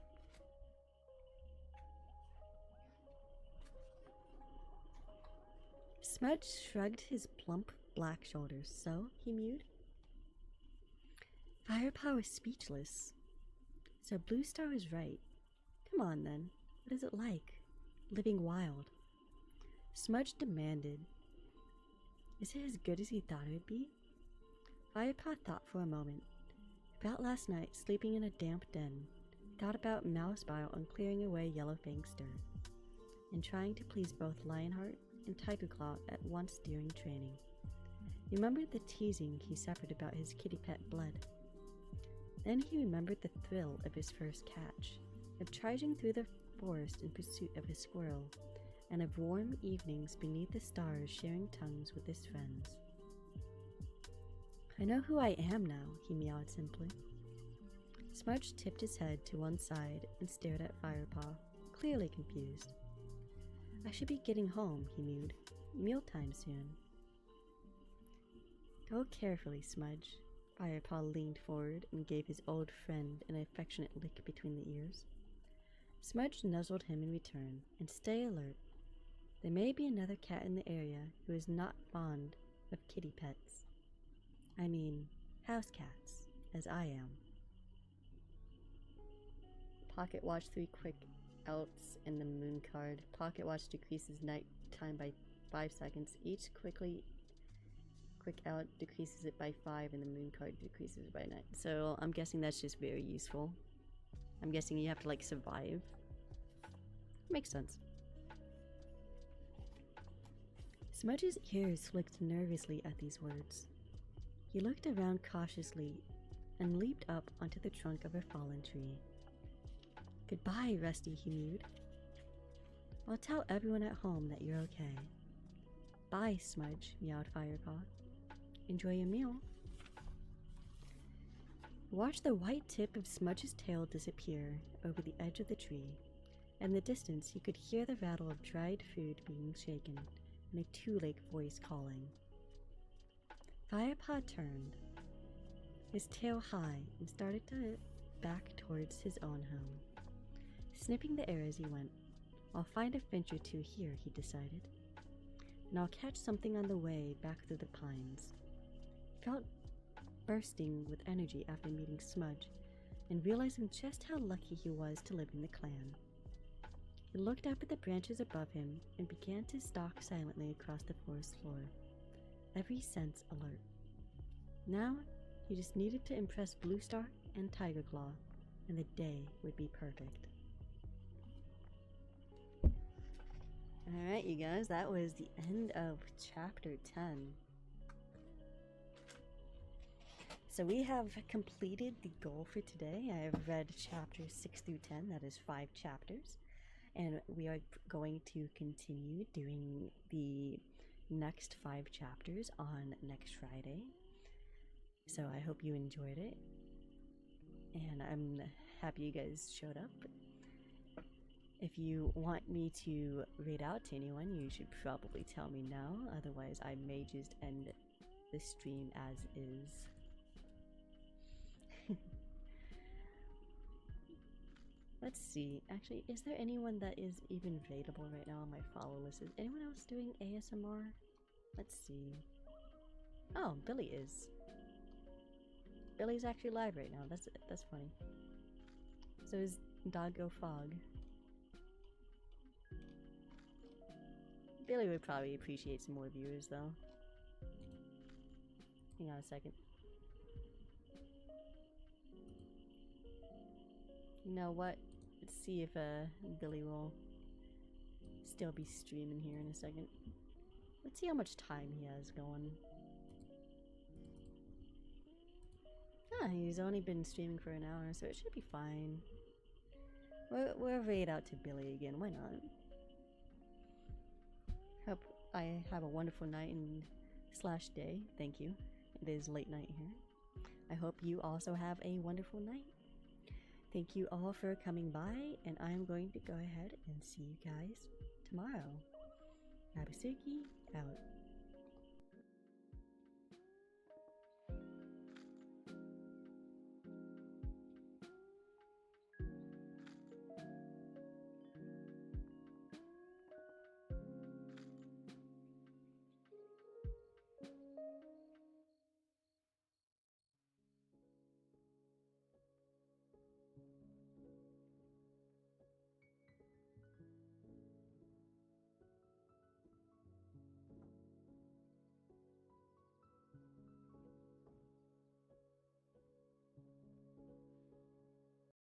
Smudge shrugged his plump black shoulders. So, he mewed. Firepaw was speechless. So Blue Star was right. Come on then, what is it like, living wild? Smudge demanded. Is it as good as he thought it would be? Firepaw thought for a moment. About last night, sleeping in a damp den. Thought about mouse bile and clearing away Yellowfang's dirt. And trying to please both Lionheart and Tigerclaw at once during training. He remembered the teasing he suffered about his kitty pet blood. Then he remembered the thrill of his first catch, of trudging through the forest in pursuit of a squirrel, and of warm evenings beneath the stars sharing tongues with his friends. I know who I am now, he meowed simply. Smudge tipped his head to one side and stared at Firepaw, clearly confused. I should be getting home, he mewed. Mealtime soon. Go carefully, Smudge. Firepaw leaned forward and gave his old friend an affectionate lick between the ears. Smudge nuzzled him in return, and stay alert. There may be another cat in the area who is not fond of kitty pets. I mean, house cats, as I am. Pocket Watch 3 quick outs in the moon card. Pocket Watch decreases night time by 5 seconds. Each quick out decreases it by 5 and the moon card decreases it by 9. So I'm guessing that's just very useful. I'm guessing you have to like survive. Makes sense. Smudge's ears flicked nervously at these words. He looked around cautiously and leaped up onto the trunk of a fallen tree. Goodbye, Rusty, he mewed. I'll tell everyone at home that you're okay. Bye, Smudge, meowed Firepaw. Enjoy your meal. Watch the white tip of Smudge's tail disappear over the edge of the tree. In the distance, he could hear the rattle of dried food being shaken and a two-legged voice calling. Firepaw turned, his tail high, and started to back towards his own home. Snipping the air as he went, I'll find a finch or two here, he decided, and I'll catch something on the way back through the pines. He felt bursting with energy after meeting Smudge and realizing just how lucky he was to live in the clan. He looked up at the branches above him and began to stalk silently across the forest floor, every sense alert. Now, he just needed to impress Bluestar and Tigerclaw, and the day would be perfect. Alright, you guys, that was the end of chapter 10. So we have completed the goal for today. I have read chapters 6 through 10, that is 5 chapters. And we are going to continue doing the next 5 chapters on next Friday. So I hope you enjoyed it. And I'm happy you guys showed up. If you want me to read out to anyone, you should probably tell me now. Otherwise, I may just end the stream as is. Let's see. Actually, is there anyone that is even available right now on my follow list? Is anyone else doing ASMR? Let's see. Oh, Billy is. Billy's actually live right now. That's funny. So is Doggo Fog. Billy would probably appreciate some more viewers though. Hang on a second. You know what? Let's see if Billy will still be streaming here in a second. Let's see how much time he has going. Ah, he's only been streaming for an hour, so it should be fine. We'll raid out to Billy again, why not? Hope I have a wonderful night and / day. Thank you. It is late night here. I hope you also have a wonderful night. Thank you all for coming by, and I'm going to go ahead and see you guys tomorrow. Abisuki out.